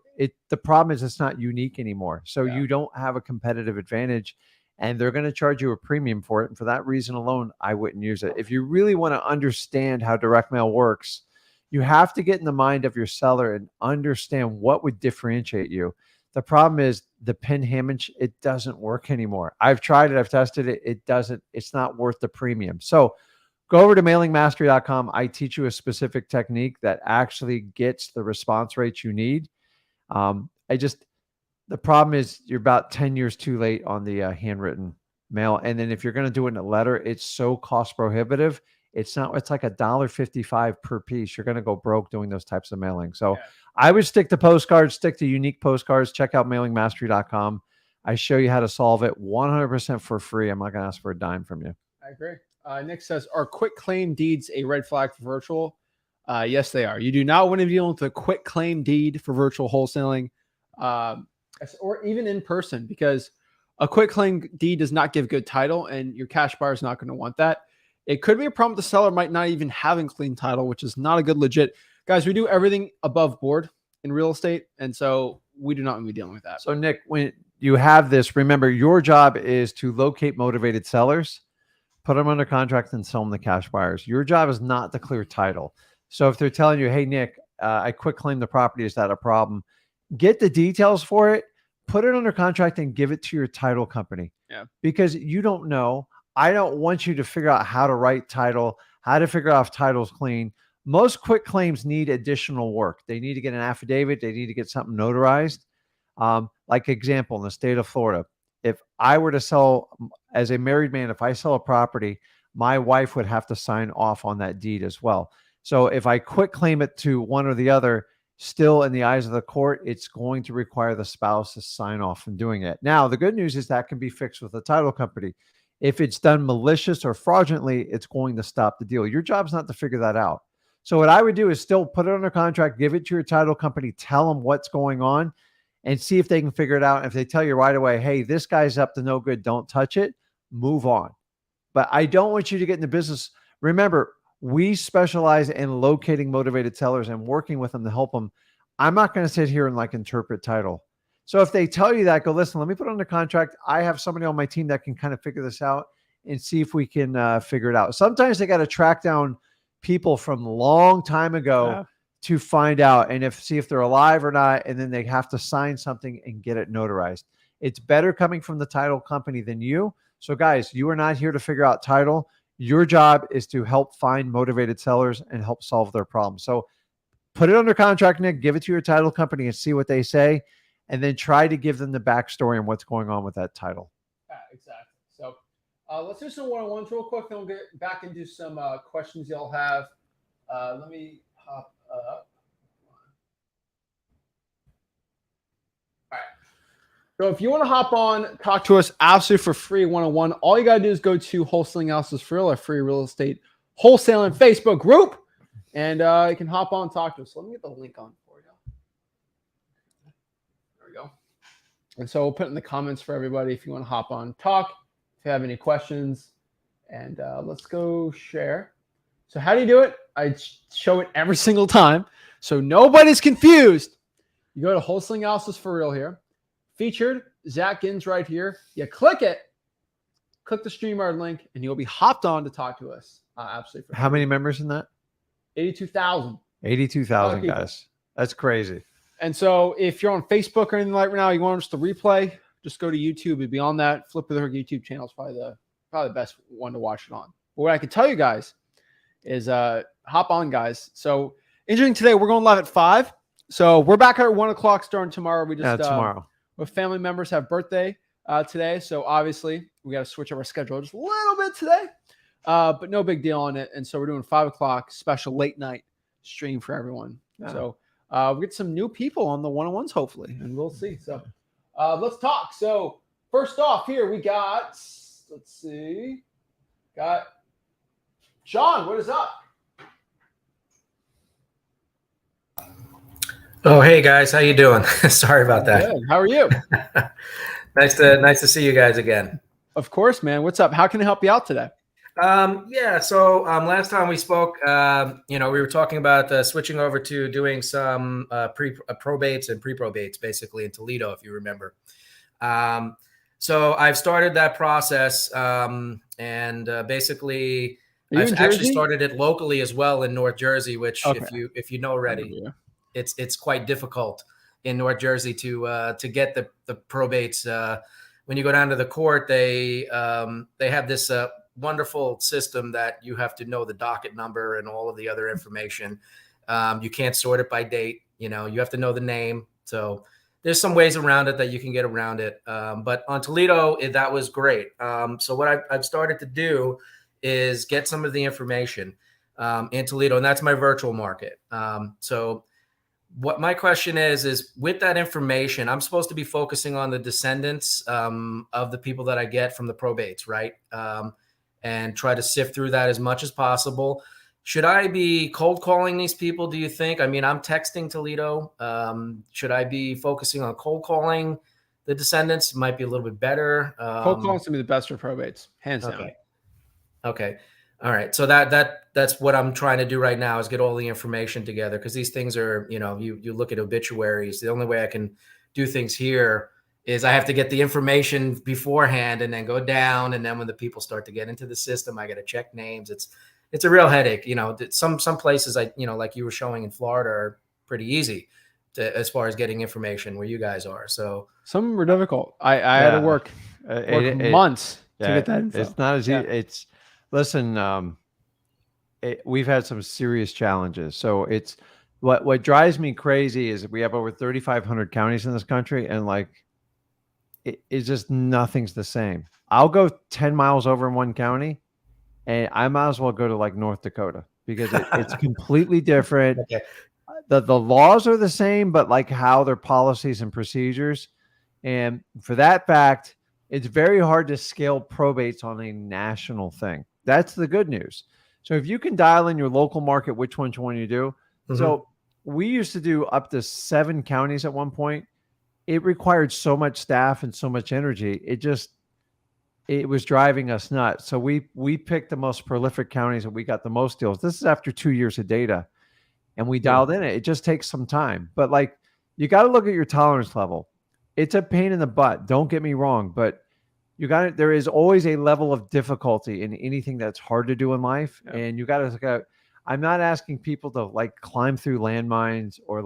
the problem is it's not unique anymore. So you don't have a competitive advantage, and they're going to charge you a premium for it. And for that reason alone, I wouldn't use it. If you really want to understand how direct mail works, you have to get in the mind of your seller and understand what would differentiate you. The problem is the pin Hammond, it doesn't work anymore. I've tried it. I've tested it. It doesn't. It's not worth the premium. So go over to mailingmastery.com. I teach you a specific technique that actually gets the response rates you need. The problem is you're about 10 years too late on the handwritten mail. And then if you're going to do it in a letter, it's so cost prohibitive. It's like $1.55 per piece. You're going to go broke doing those types of mailing. So I would stick to postcards, stick to unique postcards. Check out mailingmastery.com. I show you how to solve it 100% for free. I'm not going to ask for a dime from you. I agree. Nick says, are quick claim deeds a red flag for virtual? Yes, they are. You do not want to deal with a quick claim deed for virtual wholesaling, or even in person, because a quick claim deed does not give good title, and your cash buyer is not going to want that. It could be a problem. The seller might not even having clean title, which is not a good legit. Guys, we do everything above board in real estate, and so we do not want to be dealing with that. So, Nick, when you have this, remember your job is to locate motivated sellers, put them under contract, and sell them to cash buyers. Your job is not to clear title. So if they're telling you, hey, Nick, I quick claim the property, is that a problem? Get the details for it, put it under contract, and give it to your title company. Yeah. Because you don't know. I don't want you to figure out how to write title, how to figure out if title's clean. Most quick claims need additional work. They need to get an affidavit. They need to get something notarized. Like example, in the state of Florida, if I were to sell as a married man, if I sell a property, my wife would have to sign off on that deed as well. So if I quick claim it to one or the other, still in the eyes of the court, it's going to require the spouse to sign off on doing it. Now, the good news is that can be fixed with a title company. If it's done malicious or fraudulently, it's going to stop the deal. Your job's not to figure that out. So what I would do is still put it under contract, give it to your title company, tell them what's going on, and see if they can figure it out. If they tell you right away, hey, this guy's up to no good, don't touch it, move on. But I don't want you to get in the business. Remember, we specialize in locating motivated sellers and working with them to help them. I'm not going to sit here and like interpret title. So if they tell you that, go, listen, let me put it under contract. I have somebody on my team that can kind of figure this out and see if we can figure it out. Sometimes they got to track down people from a long time ago to find out and see if they're alive or not. And then they have to sign something and get it notarized. It's better coming from the title company than you. So guys, you are not here to figure out title. Your job is to help find motivated sellers and help solve their problems. So put it under contract, Nick, give it to your title company and see what they say. And then try to give them the backstory on what's going on with that title. Yeah, exactly. So let's do some one-on-ones real quick. Then we'll get back into some questions y'all have. Let me hop up. All right. So if you want to hop on, talk to us absolutely for free one-on-one. All you got to do is go to Wholesaling Houses for Real, our free real estate wholesaling Facebook group. And you can hop on and talk to us. So let me get the link on for you. There we go. And so we'll put it in the comments for everybody if you want to hop on, talk, if you have any questions. And let's go share. So how do you do it? I show it every single time, so nobody's confused. You go to Wholesaling Houses for Real here. Featured, Zach Gins right here. You click it, click the StreamYard link, and you'll be hopped on to talk to us. Absolutely. How many members in that? 82,000. 82,000 guys. That's crazy. And so if you're on Facebook or anything like right now, you want us to replay, just go to YouTube. And beyond that, Flip with Her YouTube channel is probably the best one to watch it on. But what I can tell you guys is hop on, guys. So interesting today, we're going live at 5. So we're back at 1 o'clock starting tomorrow. We just tomorrow. With family members have birthday today. So obviously we got to switch up our schedule just a little bit today. But no big deal on it. And so we're doing 5 o'clock special late night stream for everyone. Yeah. So we'll get some new people on the one-on-ones, hopefully, and we'll see. So let's talk. So first off here, we got, let's see, got Sean. What is up? Oh, hey guys, how you doing? Sorry about that. Good. How are you? Nice to see you guys again. Of course, man. What's up? How can I help you out today? So last time we spoke, we were talking about switching over to doing some probates and pre-probates, basically in Toledo, if you remember. So I've started that process, and basically I've actually started it locally as well in North Jersey, which if you know already, it's quite difficult in North Jersey to get the probates. When you go down to the court, they have this wonderful system that you have to know the docket number and all of the other information. You can't sort it by date. You have to know the name. So there's some ways around it that you can get around it. But on Toledo, that was great. So what I've started to do is get some of the information in Toledo, and that's my virtual market. So what my question is with that information, I'm supposed to be focusing on the descendants of the people that I get from the probates, right? And try to sift through that as much as possible. Should I be cold calling these people, do you think? I mean, I'm texting Toledo. Should I be focusing on cold calling the descendants? It might be a little bit better. Cold calling's gonna be the best for probates, hands down. Okay. Okay. All right. So that's what I'm trying to do right now is get all the information together, because these things are, you look at obituaries. The only way I can do things here is I have to get the information beforehand and then go down. And then when the people start to get into the system, I got to check names. It's a real headache. Some places like you were showing in Florida are pretty easy as far as getting information where you guys are. So some were difficult. I had to work months to get that info. It's not as easy. Listen, we've had some serious challenges. So it's what drives me crazy is we have over 3,500 counties in this country, and it's just nothing's the same. I'll go 10 miles over in one county, and I might as well go to North Dakota, because it's completely different. Okay. The laws are the same, but how their policies and procedures. And for that fact, it's very hard to scale probates on a national thing. That's the good news. So if you can dial in your local market, which ones you want to do. Mm-hmm. So we used to do up to 7 counties at one point. It required so much staff and so much energy. It was driving us nuts. So we picked the most prolific counties and we got the most deals. This is after 2 years of data, and we dialed in it. It just takes some time, but you got to look at your tolerance level. It's a pain in the butt. Don't get me wrong, but there is always a level of difficulty in anything that's hard to do in life. Yeah. And you got to, I'm not asking people to climb through landmines or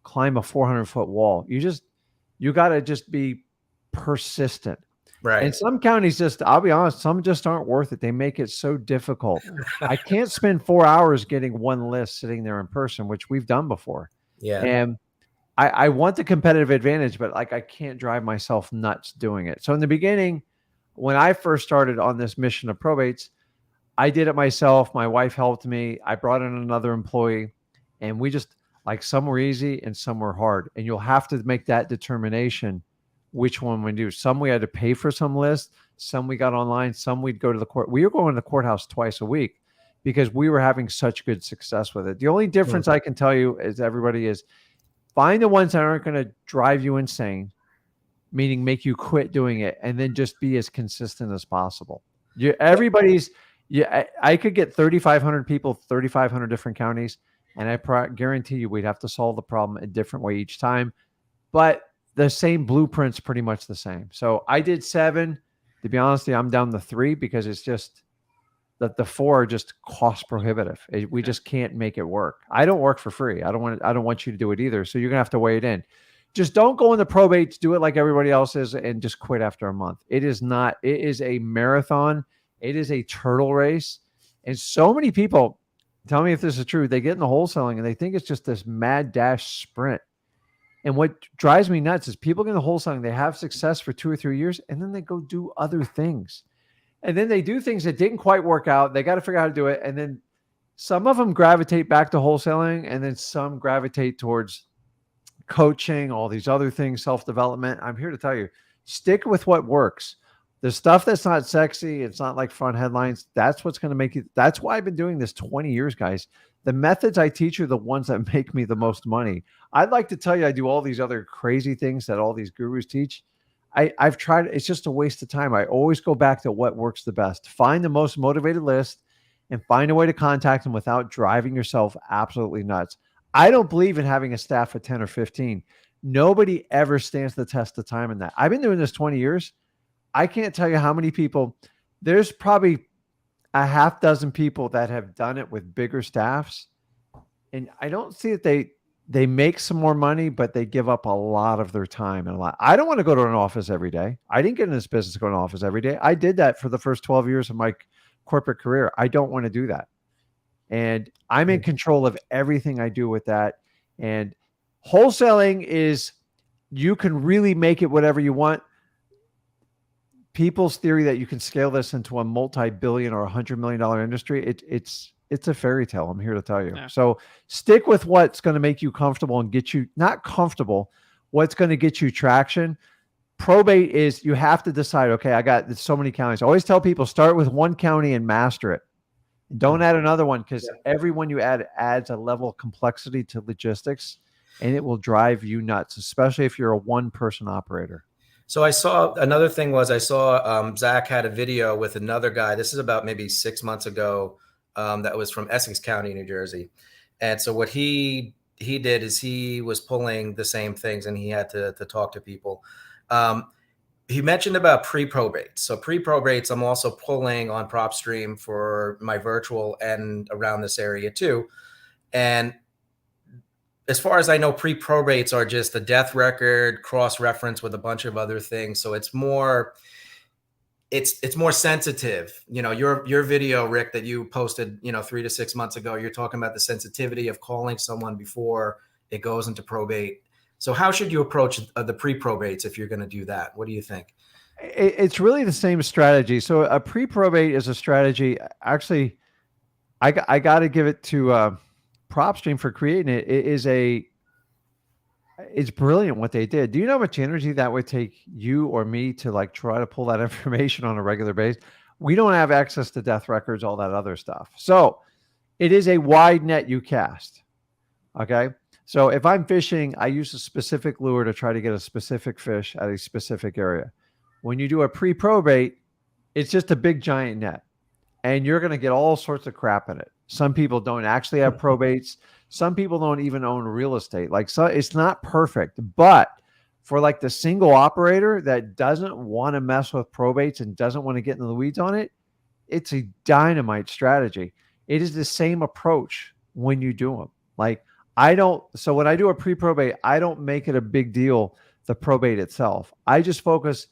climb a 400-foot wall. You got to just be persistent. Right. And some counties I'll be honest, some just aren't worth it. They make it so difficult. I can't spend 4 hours getting one list sitting there in person, which we've done before. Yeah. And I want the competitive advantage, but I can't drive myself nuts doing it. So in the beginning, when I first started on this mission of probates, I did it myself. My wife helped me. I brought in another employee, and we just some were easy and some were hard. And you'll have to make that determination which one we do. Some we had to pay for some lists. Some we got online. Some we'd go to the court. We were going to the courthouse twice a week because we were having such good success with it. The only difference I can tell you is find the ones that aren't going to drive you insane, meaning make you quit doing it, and then just be as consistent as possible. I could get 3,500 people, 3,500 different counties, and I guarantee you we'd have to solve the problem a different way each time, but the same blueprint's pretty much the same. So I did 7. To be honest with you, I'm down to 3 because it's just that the 4 are just cost prohibitive. We just can't make it work. I don't work for free. I don't want you to do it either. So you're gonna have to weigh it in. Just don't go into probates, do it like everybody else is, and just quit after a month. It is a marathon. It is a turtle race. And so many people, tell me if this is true, they get in the wholesaling and they think it's just this mad dash sprint. And what drives me nuts is people get in the wholesaling, they have success for 2 or 3 years, and then they go do other things. And then they do things that didn't quite work out. They got to figure out how to do it. And then some of them gravitate back to wholesaling, and then some gravitate towards coaching, all these other things, self-development. I'm here to tell you, stick with what works. The stuff that's not sexy, it's not like front headlines. That's what's going to make you. That's why I've been doing this 20 years, guys. The methods I teach are the ones that make me the most money. I'd like to tell you I do all these other crazy things that all these gurus teach. I've tried. It's just a waste of time. I always go back to what works the best. Find the most motivated list and find a way to contact them without driving yourself absolutely nuts. I don't believe in having a staff of 10 or 15. Nobody ever stands the test of time in that. I've been doing this 20 years. I can't tell you how many people. There's probably a half dozen people that have done it with bigger staffs. And I don't see that they make some more money, but they give up a lot of their time and a lot. I don't want to go to an office every day. I didn't get in this business to go to an office every day. I did that for the first 12 years of my corporate career. I don't want to do that. And I'm in control of everything I do with that. And wholesaling is, you can really make it whatever you want. People's theory that you can scale this into a multi-billion or $100 million industry, it's a fairy tale. I'm here to tell you. Yeah. So stick with what's going to make you comfortable and get you not comfortable, what's going to get you traction. Probate is, you have to decide, okay, I got so many counties. I always tell people, start with one county and master it. Don't add another one, because every one you add adds a level of complexity to logistics, and it will drive you nuts, especially if you're a one-person operator. So I saw another thing was I saw Zach had a video with another guy. This is about maybe 6 months ago. That was from Essex County, New Jersey. And so what he did is he was pulling the same things, and he had to talk to people. He mentioned about pre-probates. So pre-probates, I'm also pulling on PropStream for my virtual and around this area too. And as far as I know, pre-probates are just a death record cross-reference with a bunch of other things. So it's more, it's more sensitive. You know, your video, Rick, that you posted, 3 to 6 months ago, you're talking about the sensitivity of calling someone before it goes into probate. So how should you approach the pre-probates if you're going to do that? What do you think? It's really the same strategy. So a pre-probate is a strategy. Actually, I got to give it to PropStream for creating it. It's brilliant what they did. Do you know how much energy that would take you or me to like try to pull that information on a regular basis? We don't have access to death records, all that other stuff. So it is a wide net you cast. Okay. So if I'm fishing, I use a specific lure to try to get a specific fish at a specific area. When you do a pre-probate, it's just a big giant net, and you're going to get all sorts of crap in it. Some people don't actually have probates. Some people don't even own real estate. So it's not perfect, but for like the single operator that doesn't want to mess with probates and doesn't want to get into the weeds on it, it's a dynamite strategy. It is the same approach when you do them. So when I do a pre-probate, I don't make it a big deal, the probate itself. I just focus,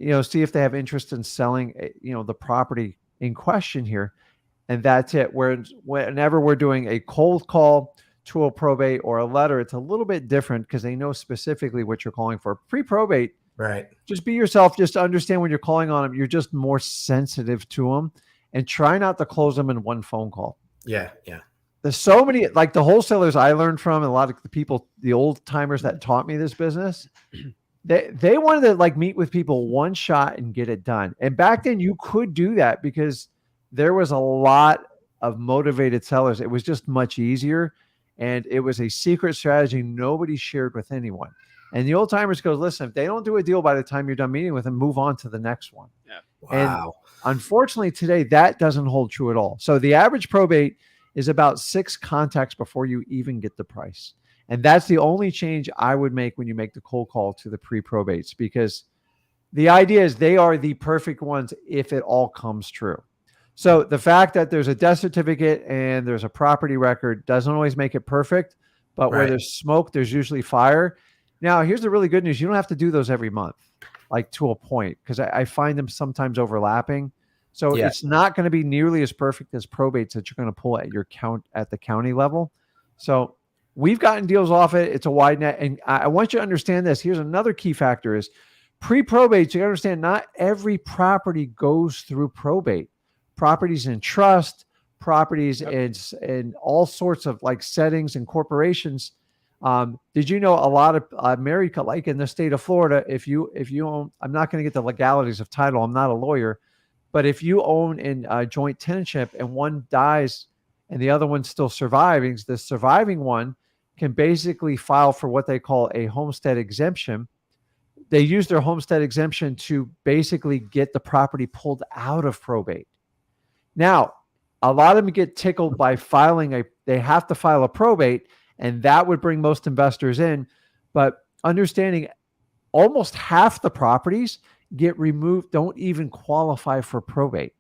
see if they have interest in selling, the property in question here. And that's it. Whenever we're doing a cold call to a probate or a letter, it's a little bit different because they know specifically what you're calling for. Pre-probate, right? Just be yourself. Just understand when you're calling on them, you're just more sensitive to them, and try not to close them in one phone call. Yeah, yeah. There's so many, like the wholesalers I learned from, and a lot of the people, the old timers that taught me this business, they wanted to meet with people one shot and get it done. And back then you could do that because there was a lot of motivated sellers. It was just much easier. And it was a secret strategy nobody shared with anyone. And the old timers goes, listen, if they don't do a deal by the time you're done meeting with them, move on to the next one. Yeah. Wow. And unfortunately today, that doesn't hold true at all. So the average probate is about 6 contacts before you even get the price. And that's the only change I would make when you make the cold call to the pre-probates, because the idea is they are the perfect ones if it all comes true. So the fact that there's a death certificate and there's a property record doesn't always make it perfect, but where there's smoke, there's usually fire. Now, here's the really good news. You don't have to do those every month, to a point, because I find them sometimes overlapping. So it's not going to be nearly as perfect as probates that you're going to pull at the county level. So we've gotten deals off it. It's a wide net. And I want you to understand this. Here's another key factor is pre-probates. You understand not every property goes through probate. Properties in trust, properties in all sorts of settings and corporations. Did you know a lot of married, like in the state of Florida, if you own, I'm not going to get the legalities of title, I'm not a lawyer, but if you own in joint tenantship and one dies and the other one's still surviving, the surviving one can basically file for what they call a homestead exemption. They use their homestead exemption to basically get the property pulled out of probate. Now, a lot of them get tickled by they have to file a probate, and that would bring most investors in. But understanding almost half the properties get removed, don't even qualify for probate.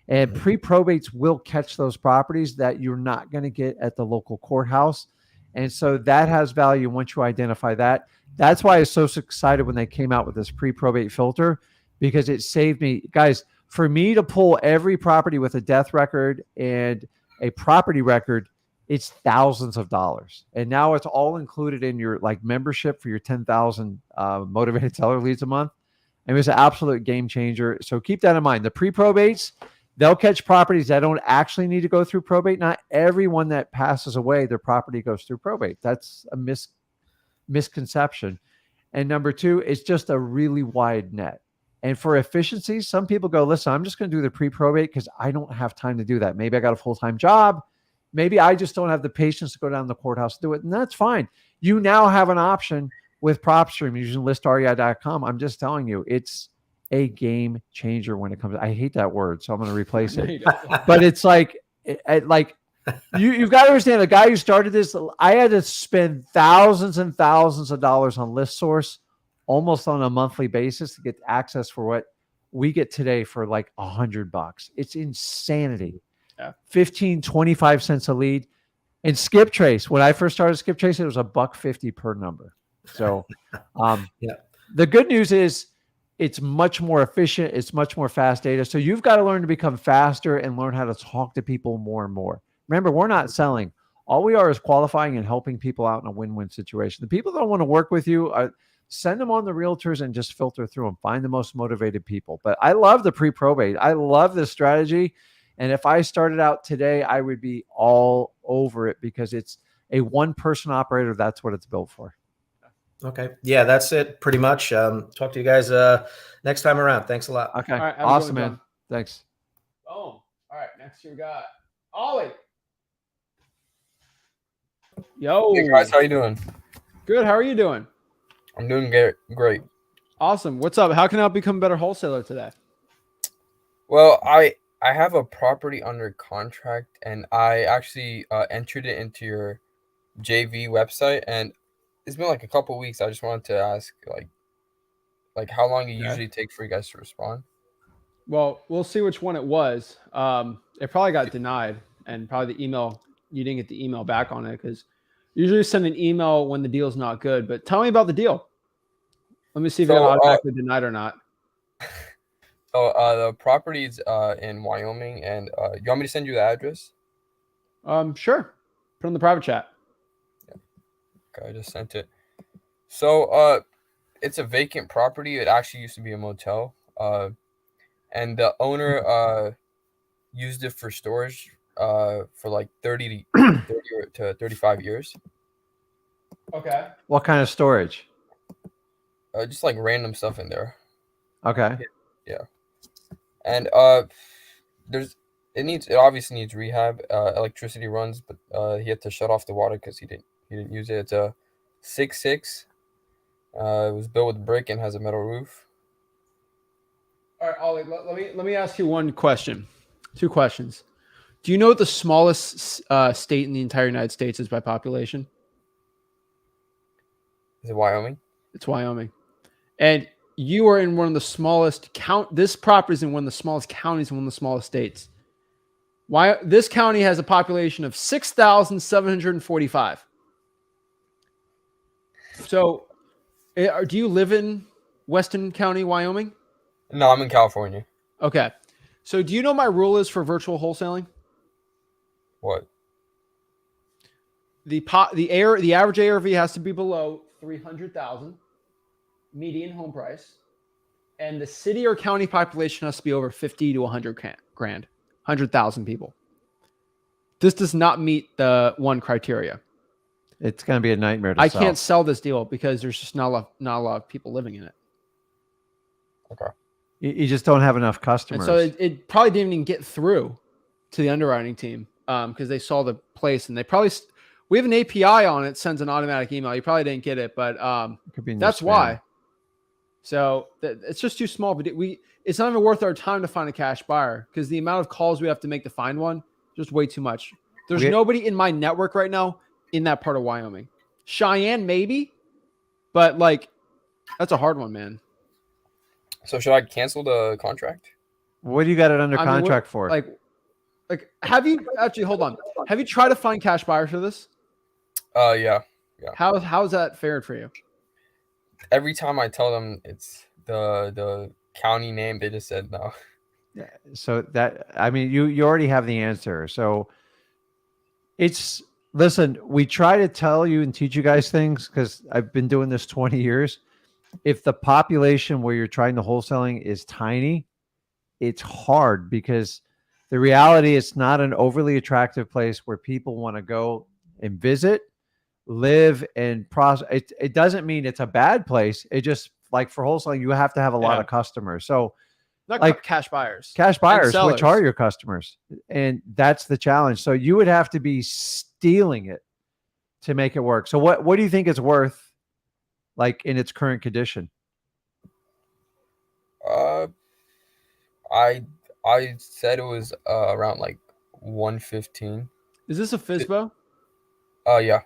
And pre-probates will catch those properties that you're not going to get at the local courthouse. And so that has value once you identify that. That's why I was so excited when they came out with this pre-probate filter, because it saved me. Guys, for me to pull every property with a death record and a property record, it's thousands of dollars. And now it's all included in your membership for your 10,000 motivated seller leads a month. And it was an absolute game changer. So keep that in mind. The pre-probates, They'll catch properties that don't actually need to go through probate. Not everyone that passes away, their property goes through probate. That's a misconception. And number two, it's just a really wide net. And for efficiency, some people go, listen, I'm just going to do the pre-probate because I don't have time to do that. Maybe I got a full-time job. Maybe I just don't have the patience to go down to the courthouse to do it. And that's fine. You now have an option with PropStream using listrei.com. I'm just telling you, it's a game changer when it comes. I hate that word, so I'm going to replace it. But it's like you've got to understand, the guy who started this, I had to spend thousands and thousands of dollars on ListSource almost on a monthly basis to get access for what we get today for like $100. It's insanity. Yeah. 15, 25 cents a lead. And Skip Trace, when I first started Skip Trace, it was $1.50 per number. So the good news is it's much more efficient. It's much more fast data. So you've got to learn to become faster and learn how to talk to people more and more. Remember, we're not selling. All we are is qualifying and helping people out in a win-win situation. The people that don't want to work with you, send them on the realtors and just filter through them. Find the most motivated people. But I love the pre-probate. I love this strategy. And if I started out today, I would be all over it because it's a one-person operator. That's what it's built for. Okay. Yeah, that's it pretty much. Talk to you guys next time around. Thanks a lot. Okay. All right, Awesome, man. Thanks. Boom. All right. Next we got Ollie. Yo. Hey guys, how you doing? Good. How are you doing? I'm doing great. Awesome. What's up? How can I become a better wholesaler today? Well, I have a property under contract, and I actually entered it into your JV website, and it's been like a couple weeks. I just wanted to ask, like how long it usually takes for you guys to respond. Well, we'll see which one it was. It probably got denied, and probably the email, you didn't get the email back on it because usually send an email when the deal's not good. But tell me about the deal. Let me see if it got automatically denied or not. So the property's in Wyoming, and you want me to send you the address? Sure. Put on the private chat. Okay, I just sent it. So it's a vacant property. It actually used to be a motel. And the owner used it for storage for like 30 to 35 years. Okay. What kind of storage? Just like random stuff in there. Okay. Yeah. And it obviously needs rehab. Electricity runs, but he had to shut off the water because he didn't use it. It's a 6.6. It was built with brick and has a metal roof. All right, Ollie, let me ask you one question. Two questions. Do you know what the smallest state in the entire United States is by population? Is it Wyoming? It's Wyoming. And you are in one of the smallest this property is in one of the smallest counties in one of the smallest states. This county has a population of 6,745. So do you live in Weston County, Wyoming? No, I'm in California. Okay. So do you know my rule is for virtual wholesaling? What? The average ARV has to be below 300,000 median home price, and the city or county population has to be over 50 to 100 grand, 100,000 people. This does not meet the one criteria. It's going to be a nightmare to sell. I can't sell this deal because there's just not a lot of people living in it. Okay. You just don't have enough customers. And so it probably didn't even get through to the underwriting team because they saw the place and we have an API on it, sends an automatic email. You probably didn't get it, but that's why. So it's just too small. But it's not even worth our time to find a cash buyer because the amount of calls we have to make to find one, just way too much. There's nobody in my network right now in that part of Wyoming. Cheyenne, maybe, but like that's a hard one, man. So should I cancel the contract? What do you got it under contract for? Like, have you actually? Hold on. Have you tried to find cash buyers for this? Yeah. How's that fared for you? Every time I tell them it's the county name, they just said no. Yeah. So you already have the answer. So listen, we try to tell you and teach you guys things because I've been doing this 20 years. If the population where you're trying to wholesaling is tiny, it's hard because The reality, it's not an overly attractive place where people want to go and visit, live, and process. It doesn't mean it's a bad place. It just, like for wholesaling, you have to have a lot Yeah. of customers. So Not like cash buyers. cash buyers, which sellers. are your customers, and that's the challenge. So you would have to be stealing it to make it work. So what do you think it's worth, like in its current condition? I said it was around like 115. Is this a FISBO? Yeah.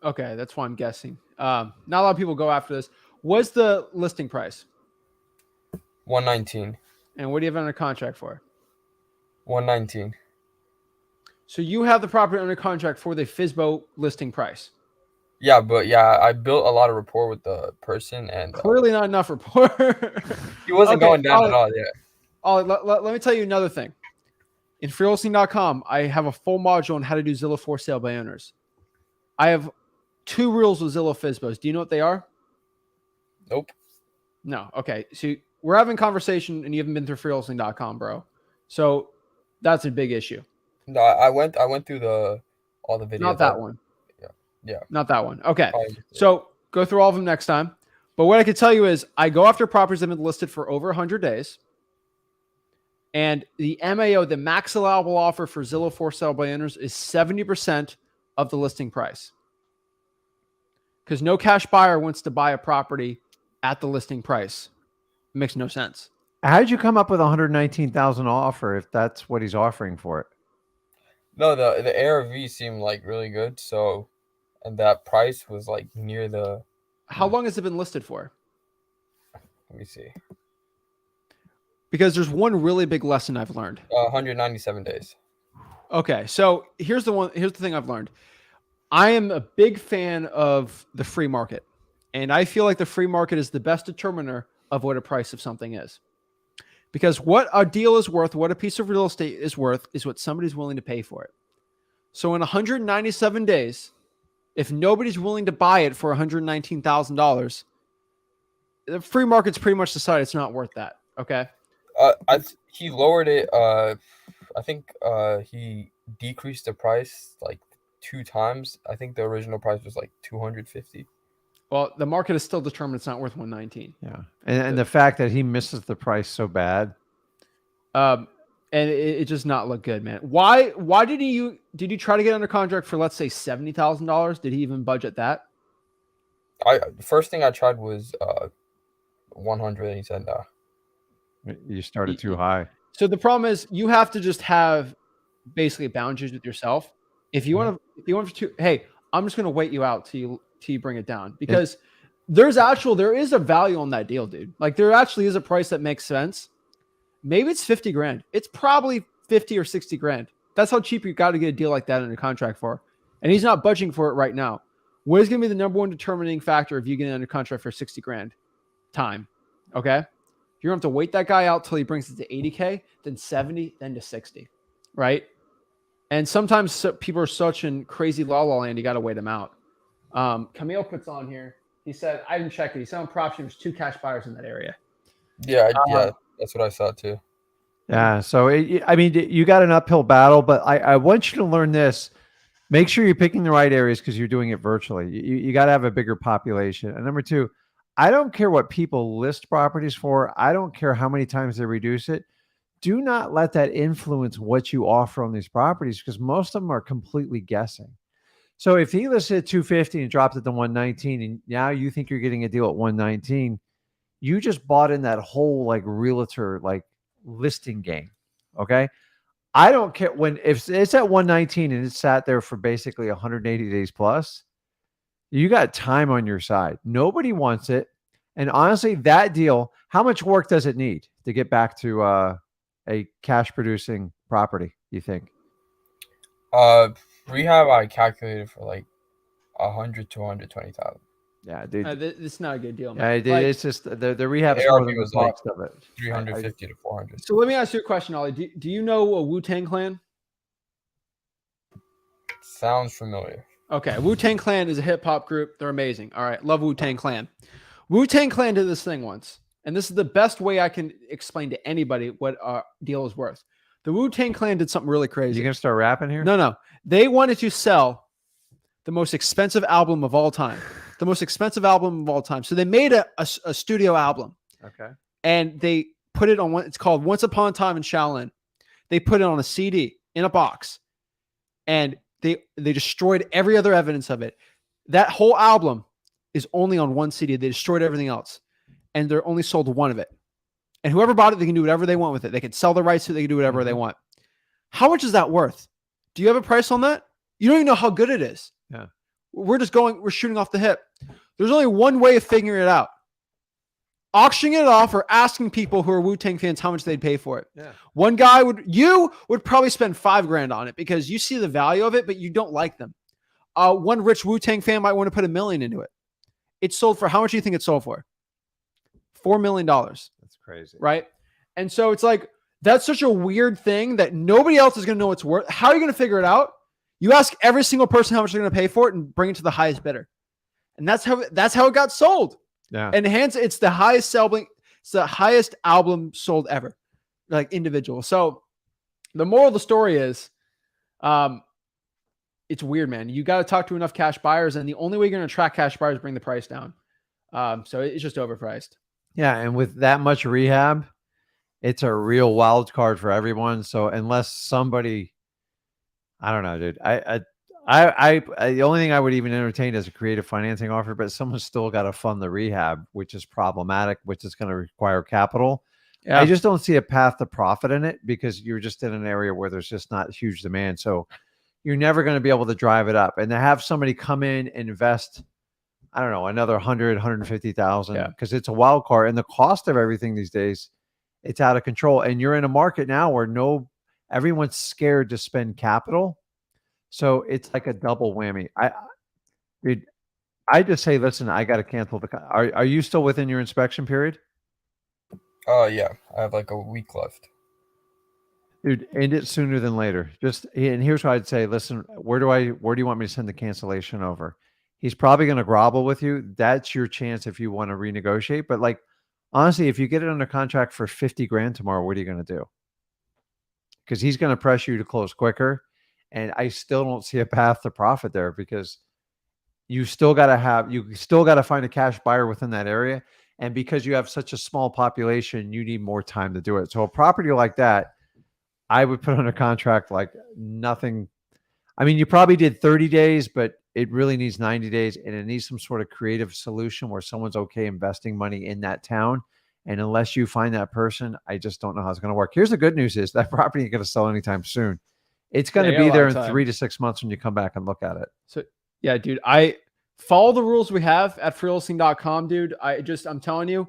Okay, that's why I'm guessing. Not a lot of people go after this. What's the listing price? 119. And what do you have under contract for? 119. So you have the property under contract for the FISBO listing price. Yeah, but yeah, I built a lot of rapport with the person, and Clearly not enough rapport. he wasn't Okay, going down at all. Yeah. Let me tell you another thing. In freewholesaling.com, I have a full module on how to do Zillow for sale by owners. I have 2 rules with Zillow FISBOs. Do you know what they are? Nope. No. Okay. So we're having a conversation and you haven't been through freewholesaling.com, bro. So that's a big issue. No, I went through all the videos. Not that one. Yeah. Not that one. Okay. Probably. So go through all of them next time. But what I can tell you is I go after properties that have been listed for over 100 days. And the MAO, the max allowable offer for Zillow for sale by owners, is 70% of the listing price. Because no cash buyer wants to buy a property at the listing price. It makes no sense. How did you come up with 119,000 offer if that's what he's offering for it? No, the ARV seemed like really good. So, and that price was like near the. How long has it been listed for? Let me see. Because there's one really big lesson I've learned. 197 days. Okay, so here's the thing I've learned. I am a big fan of the free market. And I feel like the free market is the best determiner of what a price of something is. Because what a deal is worth, what a piece of real estate is worth, is what somebody's willing to pay for it. So in 197 days, if nobody's willing to buy it for $119,000, the free market's pretty much decided it's not worth that. Okay. He lowered it. I think he decreased the price like 2 times. I think the original price was like 250. Well, the market is still determined it's not worth 119. Yeah. And the fact that he misses the price so bad. And it just not look good, man. Why did you try to get under contract for, let's say, $70,000? Did he even budget that? The first thing I tried was 100, and he said no. You started too high. So the problem is you have to just have basically boundaries with yourself. If you want to, hey, I'm just going to wait you out till you bring it down, because there is a value on that deal, dude. Like there actually is a price that makes sense. Maybe it's 50 grand. It's probably 50 or 60 grand. That's how cheap you got to get a deal like that under contract for. And he's not budging for it right now. What is going to be the number one determining factor if you get under contract for 60 grand? Time. Okay. You're going to have to wait that guy out till he brings it to 80K, then 70, then to 60. Right. And sometimes people are such in crazy la la land. You got to wait them out. Camille puts on here. He said, I didn't check it. He said on prop sheet, there's 2 cash buyers in that area. Yeah. That's what I saw too. Yeah. So, I mean, you got an uphill battle, but I want you to learn this. Make sure you're picking the right areas because you're doing it virtually. You got to have a bigger population. And number 2, I don't care what people list properties for. I don't care how many times they reduce it. Do not let that influence what you offer on these properties, because most of them are completely guessing. So if he listed at 250 and dropped it to 119, and now you think you're getting a deal at 119, you just bought in that whole like realtor like listing game. Okay. I don't care if it's at 119 and it's sat there for basically 180 days plus, you got time on your side. Nobody wants it. And honestly, that deal, how much work does it need to get back to a cash producing property, you think? Rehab I calculated for like 100 to 120,000. Yeah, dude. This is not a good deal, man. Yeah, it's just the rehab ARV more than was the cost of it. 350 to 400. So let me ask you a question, Ollie. Do you know a Wu-Tang Clan? Sounds familiar. Okay, Wu-Tang Clan is a hip-hop group. They're amazing. All right, love Wu-Tang Clan. Wu-Tang Clan did this thing once, and this is the best way I can explain to anybody what a deal is worth. The Wu-Tang Clan did something really crazy. You gonna start rapping here? No. They wanted to sell the most expensive album of all time. The most expensive album of all time. So they made a studio album. Okay. And they put it on one. It's called Once Upon a Time in Shaolin. They put it on a CD in a box. And they destroyed every other evidence of it. That whole album is only on one CD. They destroyed everything else. And they're only sold one of it. And whoever bought it, they can do whatever they want with it. They can sell the rights to it. They can do whatever they want. How much is that worth? Do you have a price on that? You don't even know how good it is. Yeah. We're shooting off the hip. There's only one way of figuring it out. Auctioning it off or asking people who are Wu-Tang fans how much they'd pay for it. Yeah. One guy would probably spend $5,000 on it because you see the value of it, but you don't like them. One rich Wu-Tang fan might want to put $1 million into it. It's sold for how much do you think it sold for? $4 million. That's crazy. Right. And so it's like, that's such a weird thing that nobody else is going to know it's worth. How are you going to figure it out? You ask every single person how much they're going to pay for it and bring it to the highest bidder. And that's how it got sold. Yeah. And hence it's the highest album sold ever, like individual. So the moral of the story is, it's weird, man. You got to talk to enough cash buyers, and the only way you're going to attract cash buyers is bring the price down. So it's just overpriced. Yeah. And with that much rehab, it's a real wild card for everyone. So unless somebody, I don't know, dude, I the only thing I would even entertain is a creative financing offer, but someone's still got to fund the rehab, which is problematic, which is going to require capital. Yeah. I just don't see a path to profit in it because you're just in an area where there's just not huge demand. So you're never going to be able to drive it up. And to have somebody come in and invest, I don't know, another 100, 150,000, because it's a wild card. And the cost of everything these days, it's out of control. And you're in a market now where everyone's scared to spend capital. So it's like a double whammy. I just say, listen, I got to cancel are you still within your inspection period? Yeah, I have like a week left. Dude, end it sooner than later. And here's what I'd say. Listen, where do you want me to send the cancellation over? He's probably going to grovel with you. That's your chance if you want to renegotiate. But like, honestly, if you get it under contract for $50,000 tomorrow, what are you going to do? Because he's going to press you to close quicker. And I still don't see a path to profit there because you still got to find a cash buyer within that area. And because you have such a small population, you need more time to do it. So a property like that, I would put under contract like nothing. I mean, you probably did 30 days, but it really needs 90 days and it needs some sort of creative solution where someone's okay investing money in that town. And unless you find that person, I just don't know how it's going to work. Here's the good news is that property ain't going to sell anytime soon. It's going to be there in 3 to 6 months when you come back and look at it. So yeah, dude, I follow the rules we have at freeholding.com, dude. I'm telling you,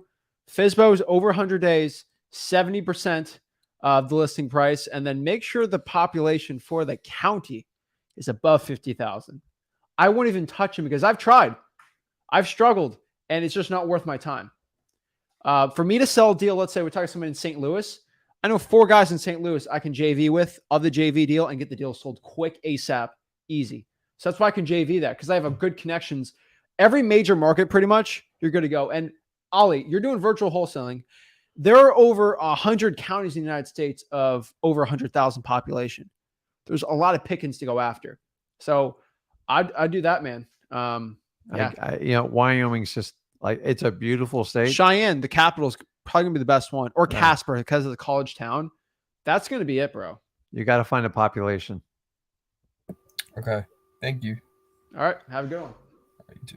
FSBO is over 100 days, 70% of the listing price. And then make sure the population for the county is above 50,000. I won't even touch them because I've tried. I've struggled and it's just not worth my time. For me to sell a deal, let's say we're talking to someone in St. Louis. I know 4 guys in St. Louis I can JV with of the JV deal and get the deal sold quick, ASAP, easy. So that's why I can JV that because I have a good connections. Every major market, pretty much, you're good to go. And Ollie, you're doing virtual wholesaling. There are over 100 counties in the United States of over 100,000 population. There's a lot of pickings to go after. So I do that, man. Yeah. Wyoming's just like, it's a beautiful state. Cheyenne, the capital, is probably gonna be the best one, or Casper because of the college town. That's gonna be it, bro. You got to find a population. Okay, thank you. All right, have a good one. You too.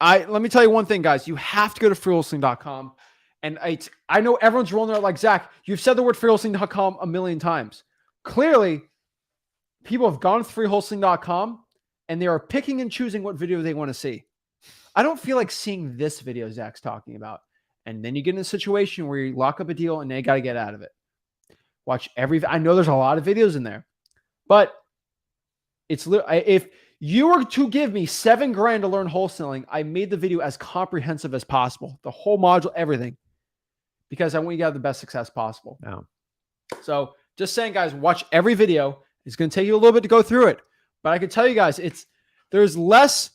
Let me tell you one thing, guys. You have to go to freeholding.com. And I know everyone's rolling there like, Zach, you've said the word freeholding.com a million times. Clearly, people have gone to freeholding.com and they are picking and choosing what video they want to see. I don't feel like seeing this video Zach's talking about. And then you get in a situation where you lock up a deal and they got to get out of it. Watch I know there's a lot of videos in there, but if you were to give me $7,000 to learn wholesaling, I made the video as comprehensive as possible. The whole module, everything, because I want you to have the best success possible. Yeah. So just saying, guys, watch every video. It's going to take you a little bit to go through it, but I can tell you guys, there's less.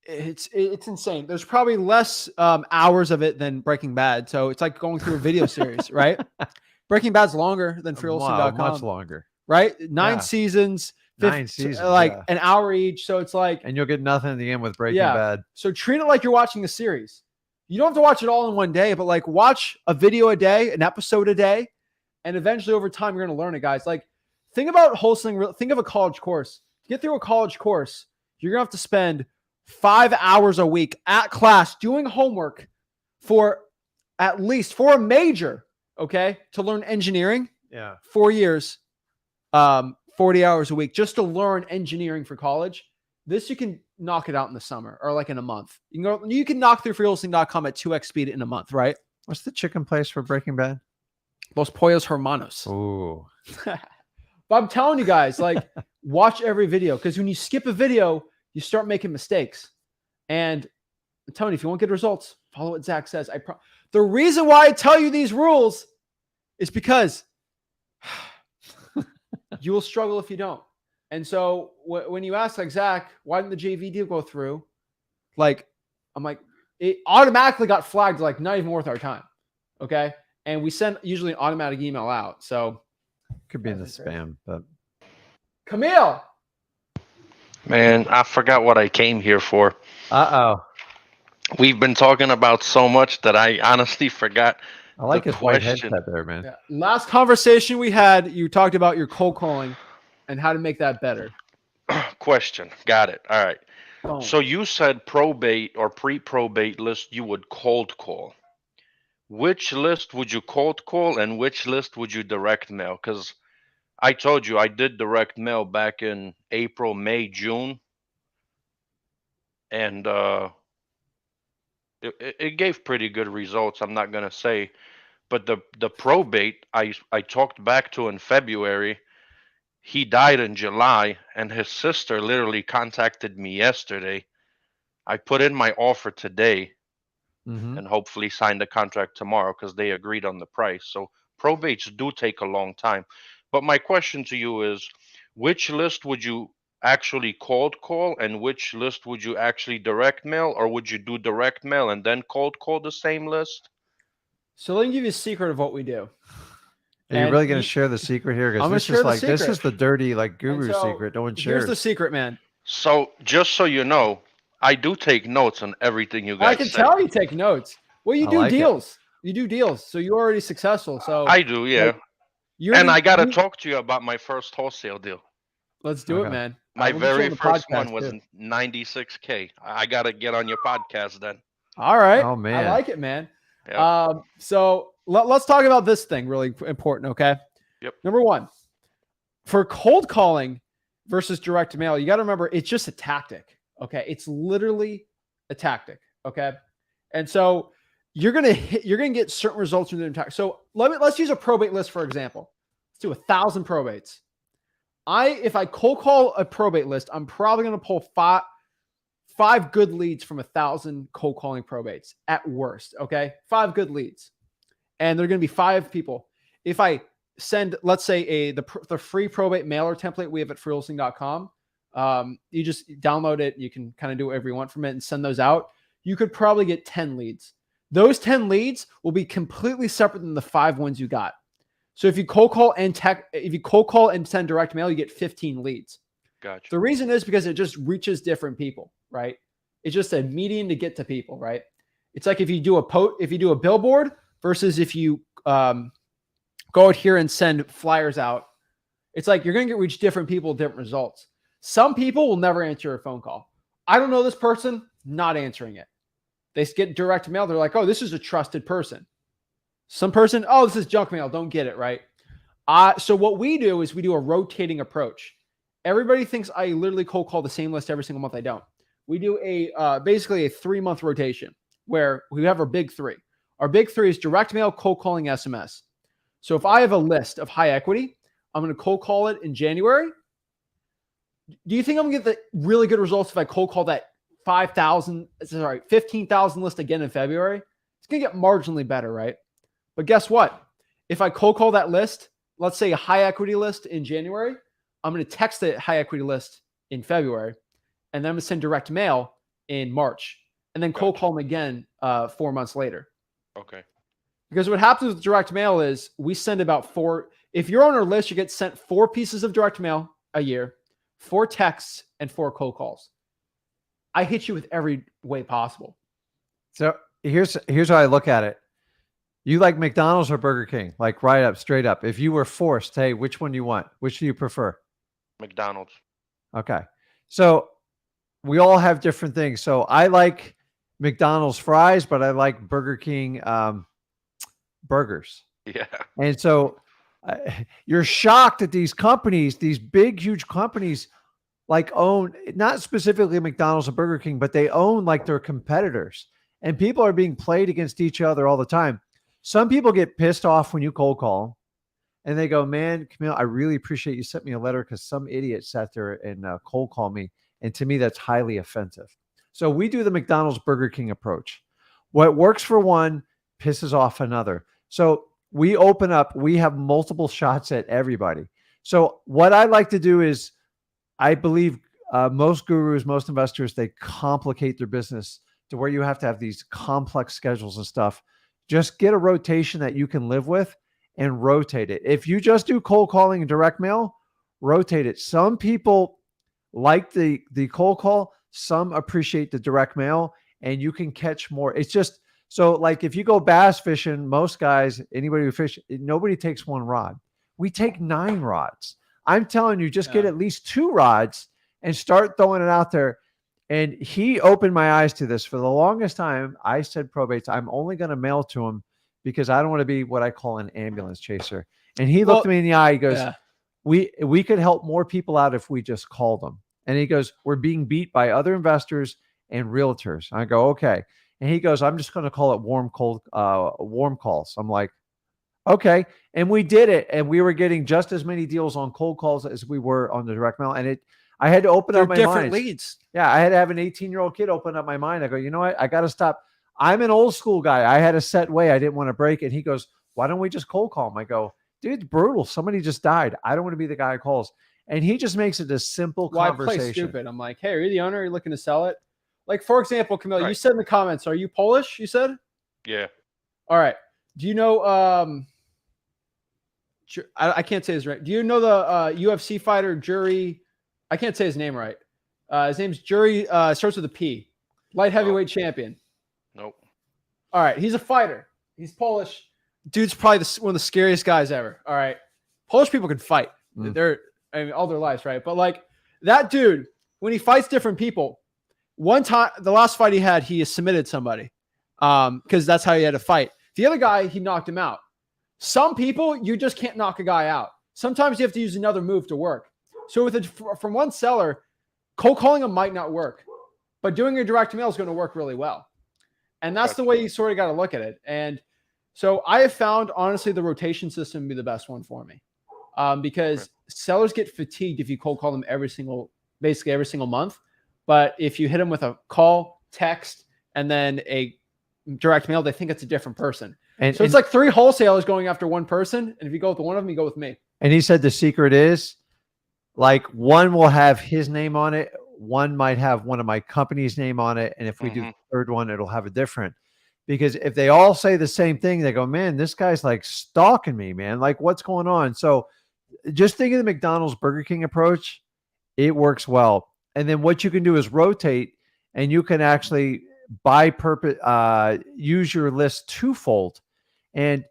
It's insane. There's probably less hours of it than Breaking Bad. So it's like going through a video series, right? Breaking Bad's longer than Wow, freewholesaling.com. much longer. Right? 9 Yeah. seasons, 9 seasons, like yeah. an hour each. So it's like, And you'll get nothing at the end with Breaking Yeah. Bad. so treat it like you're watching a series. You don't have to watch it all in one day, but like watch a video a day, an episode a day, and eventually over time you're going to learn it, guys. Like think about wholesaling. Think of a college course. To get through a college course, you're going to have to spend 5 hours a week at class doing homework for at least for a major, okay, to learn engineering. Yeah. 4 years, 40 hours a week just to learn engineering for college. This you can knock it out in the summer or like in a month. You can knock through freewholesaling.com at 2x speed in a month, right? What's the chicken place for Breaking Bad? Los Pollos Hermanos. Ooh. But I'm telling you guys, like, watch every video because when you skip a video, you start making mistakes. And I'm telling you, if you want good results, follow what Zach says. The reason why I tell you these rules is because you will struggle if you don't. And so when you ask, like, Zach, why didn't the JV deal go through? Like, I'm like, it automatically got flagged, like, not even worth our time. Okay. And we send usually an automatic email out. So Could be in the spam, but Camille. Man, I forgot what I came here for. uh-oh. We've been talking about so much that I honestly forgot. I like The his white question. headset there, man. Yeah. Last conversation we had, you talked about your cold calling and how to make that better. Question. Got it. All right. Boom. So you said probate or pre-probate list you would cold call. Which list would you cold call and which list would you direct mail? Because I told you I did direct mail back in April, May, June. And it gave pretty good results, I'm not going to say. But the probate I talked back to in February, he died in July, and his sister literally contacted me yesterday. I put in my offer today Mm-hmm. and hopefully sign the contract tomorrow because they agreed on the price. So probates do take a long time. But my question to you is, which list would you actually cold call and which list would you actually direct mail, or would you do direct mail and then cold call the same list? So let me give you a secret of what we do. Are you And really going you- to share the secret here? I'm Because gonna this share is the like this secret. is the dirty like guru so secret. No one Here's shares. the secret, man. So just so you know, I do take notes on everything you guys I can say. tell you take notes. Well, you I do like it. deals. You do deals. So you're already successful. So I do, yeah. like, you're And the- I got to you- talk to you about my first wholesale deal. Let's do it, Okay. man. My We'll get you very on the first podcast, one was too. 96K. I got to get on your podcast then. All right. Oh, man. I like it, man. Yep. So let's talk about this thing. Really important. Okay. Yep. Number one, for cold calling versus direct mail, you got to remember it's just a tactic. Okay. It's literally a tactic. Okay. And so you're going to get certain results from the tactic. So let's use a probate list, for example. Let's do 1,000 probates. If I cold call a probate list, I'm probably going to pull five good leads from 1,000 cold calling probates at worst. Okay. 5 good leads. And they're going to be 5 people. If I send, let's say the free probate mailer template we have at freewholesaling.com, you just download it. You can kind of do whatever you want from it and send those out. You could probably get 10 leads. Those 10 leads will be completely separate than the 5 ones you got. So if you cold call and send direct mail, you get 15 leads. Gotcha. The reason is because it just reaches different people, right? It's just a medium to get to people, right? It's like if you do a billboard versus if you go out here and send flyers out. It's like you're going to reach different people, different results. Some people will never answer a phone call. I don't know this person, not answering it. They get direct mail. They're like, oh, this is a trusted person. Some person, oh, this is junk mail. Don't get it, right? So what we do is we do a rotating approach. Everybody thinks I literally cold call the same list every single month. I don't. We do basically a 3-month rotation where we have our big 3. Our big 3 is direct mail, cold calling, SMS. So if I have a list of high equity, I'm going to cold call it in January. Do you think I'm going to get the really good results if I cold call that 15,000 list again in February? It's going to get marginally better, right? But guess what? If I cold call that list, let's say a high equity list in January, I'm going to text the high equity list in February, and then I'm going to send direct mail in March, and then cold call them again 4 months later. Okay. Because what happens with direct mail is we send about 4. If you're on our list, you get sent 4 pieces of direct mail a year, 4 texts, and 4 cold calls. I hit you with every way possible. So here's how I look at it. You like McDonald's or Burger King? Like right up, straight up. If you were forced, hey, which one do you want? Which do you prefer? McDonald's. Okay. So we all have different things. So I like McDonald's fries, but I like Burger King burgers. Yeah. And so you're shocked that these companies, these big, huge companies, like own not specifically McDonald's and Burger King, but they own like their competitors. And people are being played against each other all the time. Some people get pissed off when you cold call and they go, man, Camille, I really appreciate you sent me a letter because some idiot sat there and cold called me. And to me, that's highly offensive. So we do the McDonald's Burger King approach. What works for one pisses off another. So we open up, we have multiple shots at everybody. So what I like to do is, I believe most gurus, most investors, they complicate their business to where you have to have these complex schedules and stuff. Just get a rotation that you can live with and rotate it. If you just do cold calling and direct mail, rotate it. Some people like the cold call, some appreciate the direct mail, and you can catch more. It's just, so like if you go bass fishing, most guys, anybody who fish, nobody takes 1 rod. We take 9 rods. I'm telling you, just get at least 2 rods and start throwing it out there. And he opened my eyes to this. For the longest time, I said probates, I'm only going to mail to him because I don't want to be what I call an ambulance chaser. And he looked me in the eye. He goes, we could help more people out if we just called them. And he goes, we're being beat by other investors and realtors. I go, okay. And he goes, I'm just going to call it warm calls. I'm like, okay. And we did it. And we were getting just as many deals on cold calls as we were on the direct mail. And I had to open up my mind. Different leads. Yeah. I had to have an 18-year-old kid open up my mind. I go, you know what? I got to stop. I'm an old school guy. I had a set way. I didn't want to break it. And he goes, why don't we just cold call him? I go, dude, it's brutal. Somebody just died. I don't want to be the guy who calls. And he just makes it a simple conversation. I play stupid. I'm like, hey, are you the owner? Are you looking to sell it? Like, for example, Camille, you said in the comments, are you Polish? You said? Yeah. All right. Do you know, I can't say his right. Do you know the UFC fighter, Jury? I can't say his name right. His name's Jury, starts with a P. Light heavyweight champion. Nope. All right. He's a fighter. He's Polish. Dude's probably one of the scariest guys ever. All right. Polish people can fight. They're, I mean, all their lives, right? But like that dude, when he fights different people, one time, the last fight he had, he submitted somebody because that's how he had to fight. The other guy, he knocked him out. Some people, you just can't knock a guy out. Sometimes you have to use another move to work. So from one seller, cold calling him might not work, but doing your direct mail is going to work really well. And that's the way you sort of got to look at it. And so I have found, honestly, the rotation system to be the best one for me because sellers get fatigued if you cold call them basically every single month. But if you hit them with a call, text, and then a direct mail, they think it's a different person. And so it's like 3 wholesalers going after one person. And if you go with one of them, you go with me. And he said the secret is like one will have his name on it. One might have one of my company's name on it. And if we do the third one, it'll have a different. Because if they all say the same thing, they go, man, this guy's like stalking me, man. Like what's going on? So just think of the McDonald's Burger King approach. It works well. And then what you can do is rotate and you can actually use your list twofold. And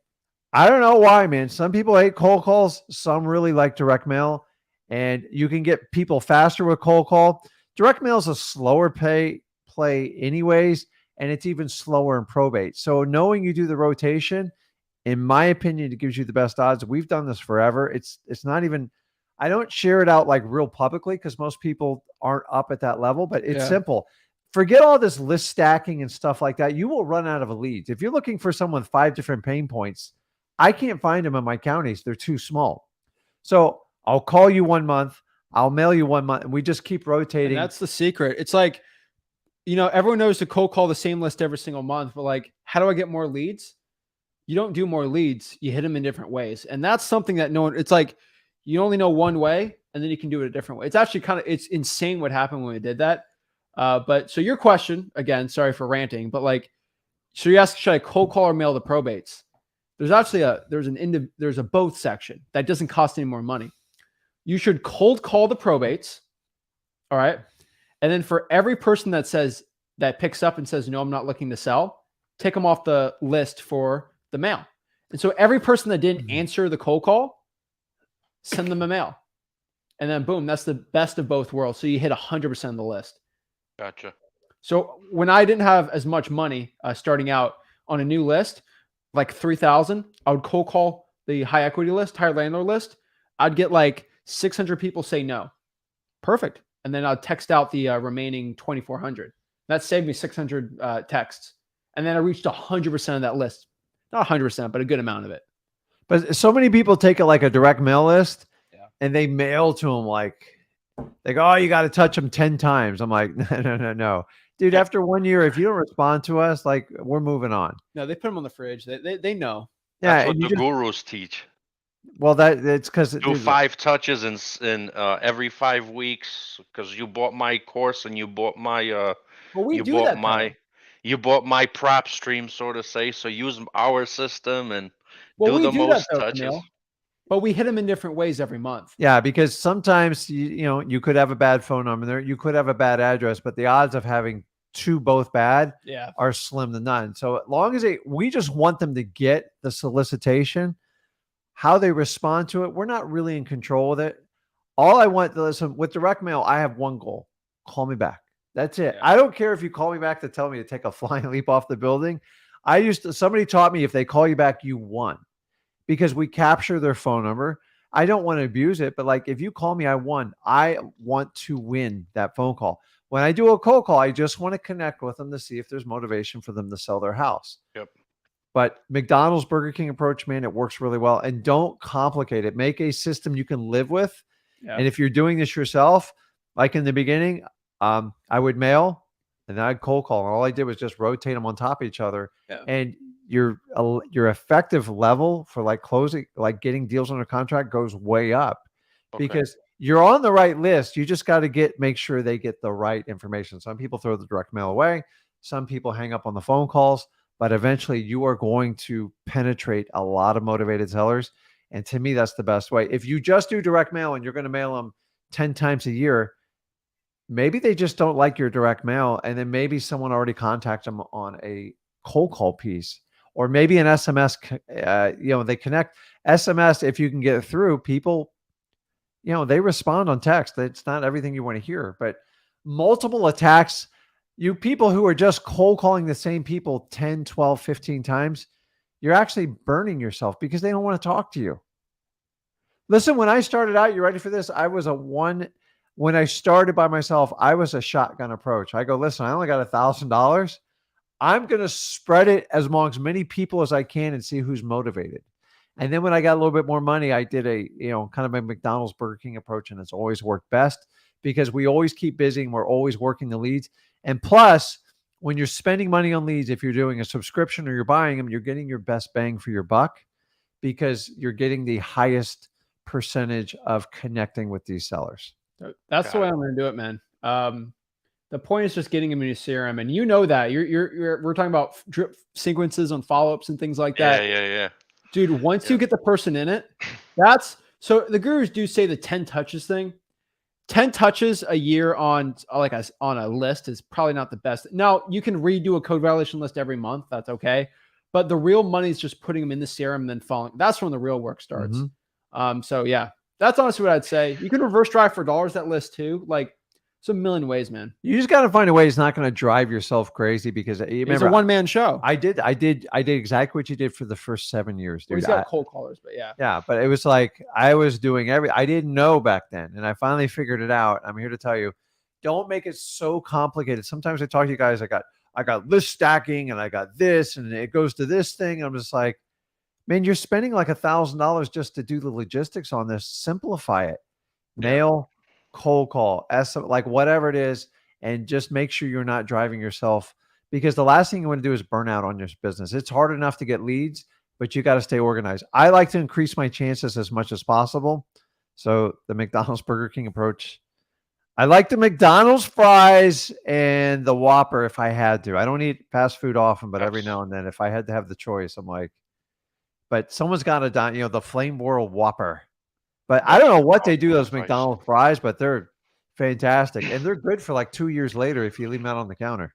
I don't know why, man. Some people hate cold calls. Some really like direct mail. And you can get people faster with cold call. Direct mail is a slower play anyways. And it's even slower in probate. So knowing you do the rotation, in my opinion, it gives you the best odds. We've done this forever. It's not even, I don't share it out like real publicly because most people aren't up at that level, but it's simple. Forget all this list stacking and stuff like that. You will run out of leads. If you're looking for someone with 5 different pain points, I can't find them in my counties. They're too small. So I'll call you 1 month. I'll mail you 1 month. And we just keep rotating. And that's the secret. It's like, you know, everyone knows to cold call the same list every single month, but like, how do I get more leads? You don't do more leads. You hit them in different ways. And that's something that it's like, you only know one way and then you can do it a different way. It's actually it's insane what happened when we did that. But so your question again, sorry for ranting, but like, so you ask, should I cold call or mail the probates? there's actually there's a both section that doesn't cost any more money. You should cold call the probates. All right. And then for every person that picks up and says, no, I'm not looking to sell, take them off the list for the mail. And so every person that didn't answer the cold call, send them a mail. And then boom, that's the best of both worlds. So you hit 100% of the list. Gotcha. So when I didn't have as much money starting out on a new list, like 3,000, I would cold call the high equity list, higher landlord list. I'd get like 600 people say no. Perfect. And then I'd text out the remaining 2,400. That saved me 600 texts. And then I reached 100% of that list. Not 100%, but a good amount of it. But so many people take it like a direct mail list and they mail to them like, they go, oh, you got to touch them 10 times. I'm like, no. Dude, after 1 year, if you don't respond to us, like we're moving on. No, they put them on the fridge. They know. That's what the gurus teach. Well, it's because do 5 touches in every 5 weeks because you bought my course and you bought my you bought my prop stream, so to say. So use our system and do the most touches. Camille, but we hit them in different ways every month. Yeah, because sometimes you could have a bad phone number there, you could have a bad address, but the odds of having 2 both bad are slim to none. So as long as we just want them to get the solicitation. How they respond to it, we're not really in control of it. All I want to listen with direct mail, I have one goal: call me back. That's it. I don't care if you call me back to tell me to take a flying leap off the building. Somebody taught me if they call you back, you won, because we capture their phone number. I don't want to abuse it, but like if you call me, I won. I want to win that phone call. When I do a cold call, I just want to connect with them to see if there's motivation for them to sell their house. Yep. But McDonald's, Burger King approach, man, it works really well. And don't complicate it. Make a system you can live with. Yeah. And if you're doing this yourself, like in the beginning, I would mail and then I'd cold call. And all I did was just rotate them on top of each other. Yeah. And your effective level for like closing, like getting deals under contract goes way up because you're on the right list. You just got to make sure they get the right information. Some people throw the direct mail away. Some people hang up on the phone calls. But eventually you are going to penetrate a lot of motivated sellers. And to me, that's the best way. If you just do direct mail and you're going to mail them 10 times a year, maybe they just don't like your direct mail. And then maybe someone already contacted them on a cold call piece, or maybe an SMS, they connect SMS. If you can get it through, people, they respond on text. It's not everything you want to hear, but multiple attacks. You people who are just cold calling the same people 10, 12, 15 times, you're actually burning yourself because they don't want to talk to you. Listen, when I started out, you ready for this? When I started by myself, I was a shotgun approach. I go, listen, I only got $1,000. I'm going to spread it amongst many people as I can and see who's motivated. And then when I got a little bit more money, I did a, kind of a McDonald's, Burger King approach, and it's always worked best because we always keep busy and we're always working the leads. And plus, when you're spending money on leads, if you're doing a subscription or you're buying them, you're getting your best bang for your buck because you're getting the highest percentage of connecting with these sellers. That's the way I'm going to do it, man. The point is just getting them in your CRM, and you know that we're talking about drip sequences on follow-ups and things like that. Yeah. Dude, once you get the person in it, so the gurus do say the 10 touches thing. 10 touches a year on a list is probably not the best. Now, you can redo a code violation list every month. That's okay. But the real money is just putting them in the CRM and then following. That's when the real work starts. Mm-hmm. So yeah, that's honestly what I'd say. You can reverse drive for dollars that list too. Like, it's a million ways, man. You just got to find a way it's not going to drive yourself crazy because it's a one-man show. I did exactly what you did for the first 7 years, dude. He's got cold callers, but yeah. Yeah, but it was like I was doing I didn't know back then, and I finally figured it out. I'm here to tell you, don't make it so complicated. Sometimes I talk to you guys, I got list stacking and I got this and it goes to this thing. And I'm just like, man, you're spending like $1,000 just to do the logistics on this. Simplify it. Mail, cold call, like whatever it is, and just make sure you're not driving yourself, because the last thing you want to do is burn out on your business. It's hard enough to get leads, but you got to stay organized. I like to increase my chances as much as possible. So the McDonald's, Burger King approach. I like the McDonald's fries and the Whopper if I had to. I don't eat fast food often, but every now and then, if I had to have the choice, I'm like, but someone's got the Flame Broiled Whopper. But I don't know what they do those Christ. McDonald's fries, but they're fantastic, and they're good for like 2 years later if you leave them out on the counter.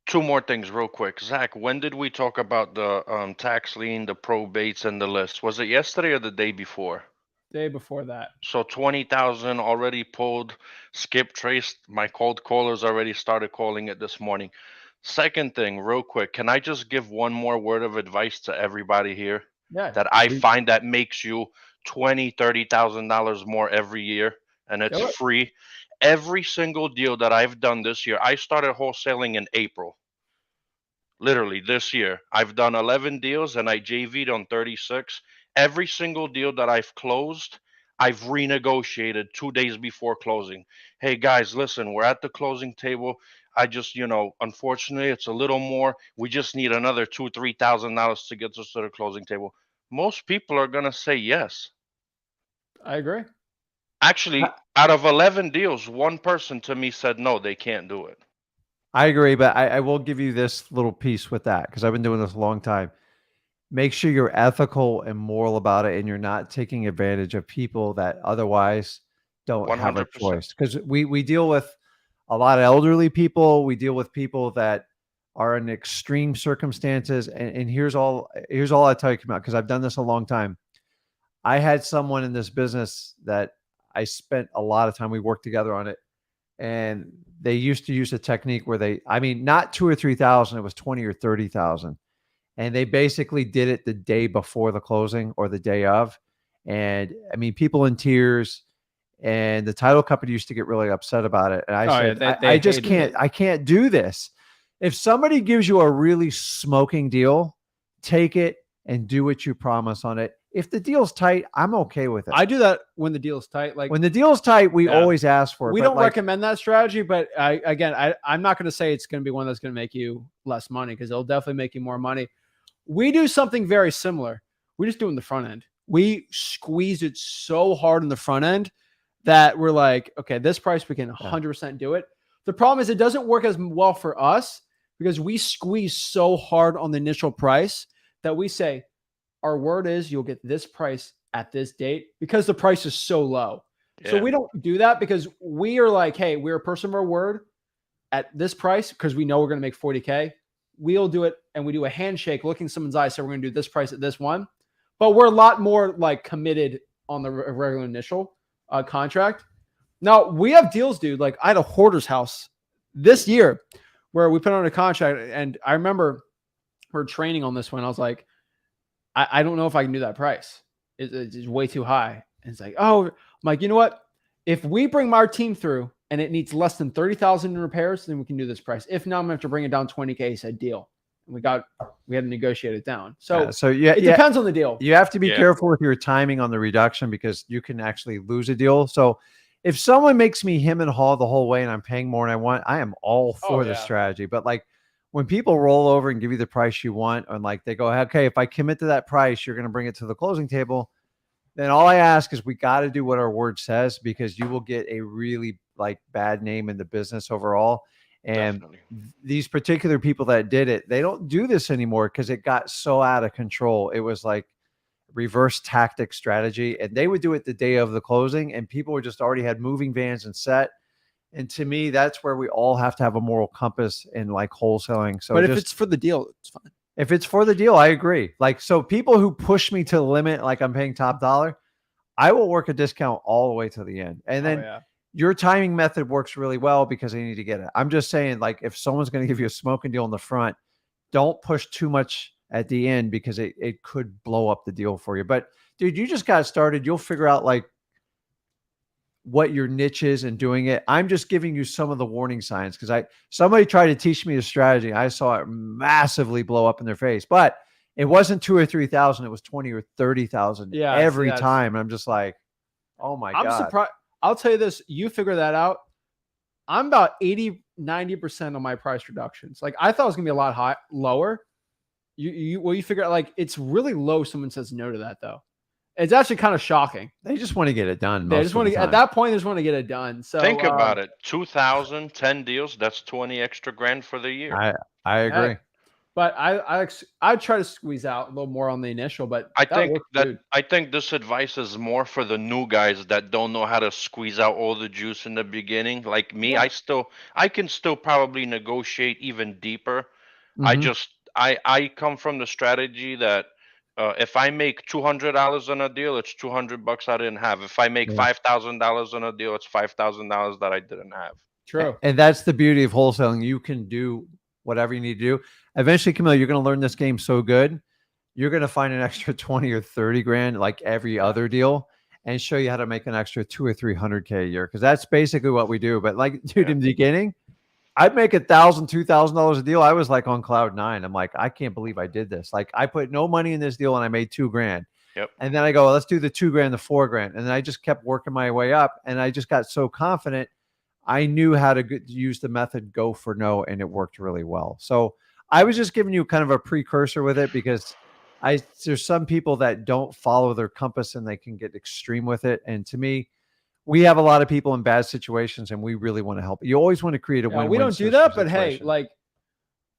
Two more things real quick. Zach, when did we talk about the tax lien, the probates, and the list? Was it yesterday or the day before? Day before that. So 20,000 already pulled, skip traced. My cold callers already started calling it this morning. Second thing, real quick, can I just give one more word of advice to everybody here Yeah. that I find that makes you $20,000-$30,000 more every year, and it's Do it. free. Every single deal that I've done this year, I started wholesaling in April. Literally this year, I've done 11 deals and I JV'd on 36. Every single deal that I've closed, I've renegotiated 2 days before closing. Hey guys, listen, we're at the closing table. I just, unfortunately, it's a little more. We just need another $2,000-$3,000 to get us to the closing table. Most people are gonna say yes. I agree. Actually, out of 11 deals, one person to me said no, they can't do it. I agree, but I will give you this little piece with that because I've been doing this a long time. Make sure you're ethical and moral about it, and you're not taking advantage of people that otherwise don't have a 100%. choice. Because we deal with a lot of elderly people. We deal with people that are in extreme circumstances. And here's all I tell you about, because I've done this a long time. I had someone in this business that I spent a lot of time. We worked together on it. And they used to use a technique where not 2 or 3,000, it was 20 or 30,000. And they basically did it the day before the closing or the day of. And I mean, people in tears, and the title company used to get really upset about it. And I said, I just can't, I can't do this. If somebody gives you a really smoking deal, take it and do what you promise on it. If the deal's tight, I'm okay with it. I do that when the deal's tight. Like when the deal's tight, we always ask for it. We don't recommend that strategy, but I'm not going to say it's going to be one that's going to make you less money, because it'll definitely make you more money. We do something very similar. We just do it in the front end. We squeeze it so hard in the front end that we're like, okay, this price, we can 100% do it. The problem is it doesn't work as well for us because we squeeze so hard on the initial price that we say, our word is you'll get this price at this date, because the price is so low. Yeah. So we don't do that because we are like, hey, we're a person of our word at this price because we know we're going to make 40K. We'll do it, and we do a handshake, looking someone's eye, so we're going to do this price at this one. But we're a lot more like committed on the regular initial contract. Now we have deals, dude. Like I had a hoarder's house this year where we put on a contract, and I remember we're training on this one. I was like, I don't know if I can do that price. It's way too high. And it's like, oh, I'm like, you know what? If we bring our team through and it needs less than 30,000 in repairs, then we can do this price. If not, I'm gonna have to bring it down 20K. He said deal. And we had to negotiate it down. So it depends on the deal. You have to be careful with your timing on the reduction because you can actually lose a deal. So if someone makes me hem and haw the whole way and I'm paying more than I want, I am all for the strategy. But like when people roll over and give you the price you want, and like they go, okay, if I commit to that price, you're going to bring it to the closing table, then all I ask is we got to do what our word says, because you will get a really like bad name in the business overall. And these particular people that did it, they don't do this anymore because it got so out of control. It was like reverse tactic strategy, and they would do it the day of the closing, and people were just already had moving vans and set. And to me, that's where we all have to have a moral compass in like wholesaling. So, but if it's for the deal, it's fine. If it's for the deal, I agree. Like, so people who push me to the limit, like I'm paying top dollar, I will work a discount all the way to the end. And then your timing method works really well because they need to get it. I'm just saying, like, if someone's going to give you a smoking deal in the front, don't push too much at the end because it could blow up the deal for you. But dude, you just got started. You'll figure out like what your niche is and doing it. I'm just giving you some of the warning signs because somebody tried to teach me a strategy. I saw it massively blow up in their face, but it wasn't 2 or 3,000. It was 20 or 30,000 every time. I'm just like, oh my God. I'm surprised. I'll tell you this, you figure that out. I'm about 80-90% on my price reductions. Like I thought it was gonna be a lot lower. You figure out like it's really low. Someone says no to that though. It's actually kind of shocking. They just want to get it done. They just want to, at that point, they just want to get it done. So think about it. 2,000, 10 deals. That's 20 extra grand for the year. I agree. But I try to squeeze out a little more on the initial, but I that think works, that dude. I think this advice is more for the new guys that don't know how to squeeze out all the juice in the beginning. Like me, Yeah. I can still probably negotiate even deeper. I Mhm. just I come from the strategy that if I make $200 on a deal, it's $200 I didn't have. If I make Yeah. $5,000 on a deal, it's $5,000 that I didn't have. True. And that's the beauty of wholesaling. You can do whatever you need to do. Eventually, Camille, you're going to learn this game so good, you're going to find an extra 20 or 30 grand like every other deal and show you how to make an extra 2 or 300K a year. Cause that's basically what we do. But like, dude, Yeah. in the beginning, I'd make $1,000, $2,000 a deal. I was like on cloud nine. I'm like, I can't believe I did this. Like I put no money in this deal and I made 2 grand. Yep. And then I go, let's do the 2 grand, the 4 grand. And then I just kept working my way up. And I just got so confident. I knew how to use the method go for no, and it worked really well. So I was just giving you kind of a precursor with it because there's some people that don't follow their compass and they can get extreme with it. And to me, we have a lot of people in bad situations and we really want to help. You always want to create a Yeah, win-win. we don't do that, but hey, situation. like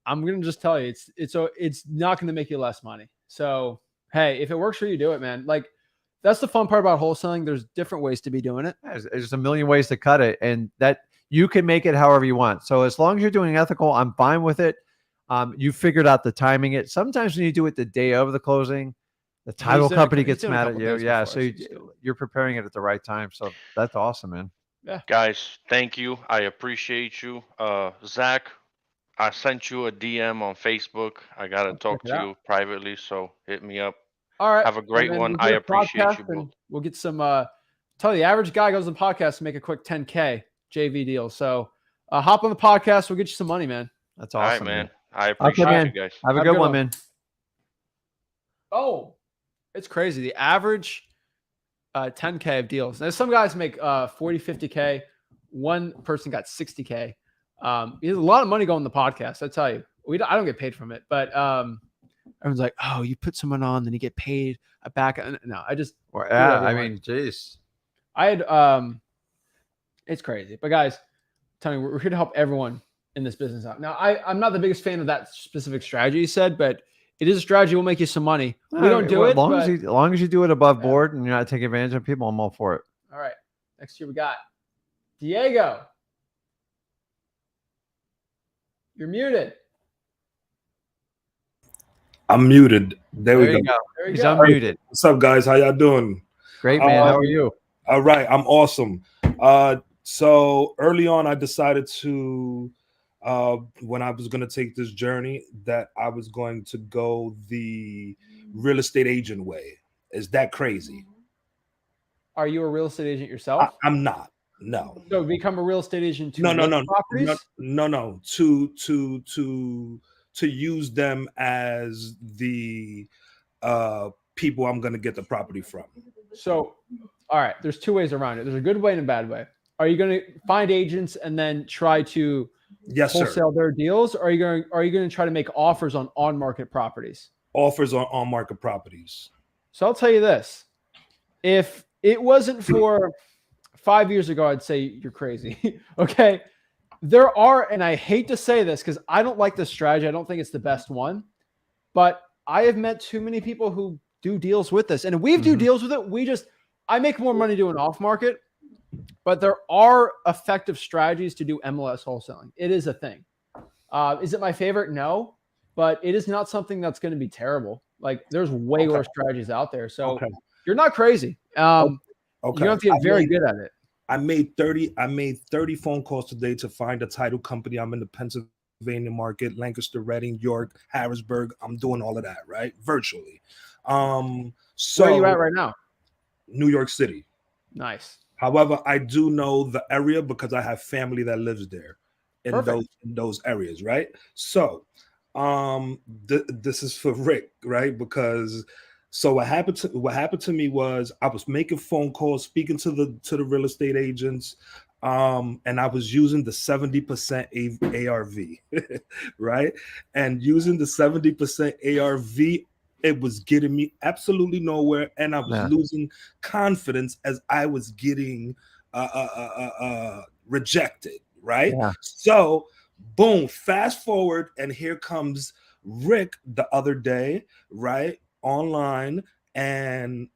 I'm gonna just tell you, it's not gonna make you less money. So hey, if it works for you, do it, man. Like that's the fun part about wholesaling. There's different ways to be doing it. There's a million ways to cut it, and that you can make it however you want. So as long as you're doing ethical, I'm fine with it. You figured out the timing. It sometimes when you do it the day of the closing, the title company gets mad at you. Yeah, so you're preparing it at the right time. So that's awesome, man. Yeah, Guys, thank you. I appreciate you. Zach, I sent you a DM on Facebook. I gotta check talk it to out. you privately, so hit me up. All right. Have a great And then one. we'll I get a appreciate podcast you and both. we'll get some tell you the average guy goes on the podcast to make a quick 10K JV deal. So hop on the podcast, we'll get you some money, man. That's All right, awesome, man. man. I appreciate man. you guys. Have a good one, man. Oh, it's crazy. The average 10K of deals. Now, some guys make 40, 50K. One person got 60K. There's a lot of money going on the podcast. I tell you, I don't get paid from it, but everyone's like, oh, you put someone on, then you get paid a back. No, I just, Well, yeah, I mean, geez. I had, it's crazy, but guys, tell me, we're here to help everyone in this business out. Now, I'm not the biggest fan of that specific strategy you said, but it is a strategy. Will make you some money. We don't do it. As long as you do it above board and you're not taking advantage of people, I'm all for it. All right. Next year we got Diego. You're muted. I'm muted. There we go. There you He's go. unmuted. What's up, guys? How y'all doing? Great, man. How are you? All right, I'm awesome. So early on, I decided to, when I was going to take this journey, that I was going to go the real estate agent way. Is that crazy? Are you a real estate agent yourself? I'm not. No. So become a real estate agent to No. list properties? No. To use them as the people I'm going to get the property from. So, all right, there's two ways around it. There's a good way and a bad way. Are you going to find agents and then try to wholesale their deals? Or are you going to try to make offers on market properties? Offers on market properties. So I'll tell you this. If it wasn't for 5 years ago, I'd say you're crazy. Okay. There are, and I hate to say this because I don't like this strategy. I don't think it's the best one, but I have met too many people who do deals with this, and we do deals with it. I make more money doing off market, but there are effective strategies to do MLS wholesaling. It is a thing. Is it my favorite? No, but it is not something that's going to be terrible. Like there's way worse strategies out there. So you're not crazy. You have to get very good at it. I made 30 phone calls today to find a title company. I'm in the Pennsylvania market, Lancaster, Reading, York, Harrisburg. I'm doing all of that, right? Virtually. So where are you at right now? New York City. Nice. However, I do know the area because I have family that lives there in those areas, right? So this is for Rick, right? Because what happened to me was I was making phone calls, speaking to the real estate agents, and I was using the 70% ARV, right? And using the 70% ARV, it was getting me absolutely nowhere, and I was losing confidence as I was getting rejected, right? Yeah. So, boom, fast forward, and here comes Rick the other day, right, online, and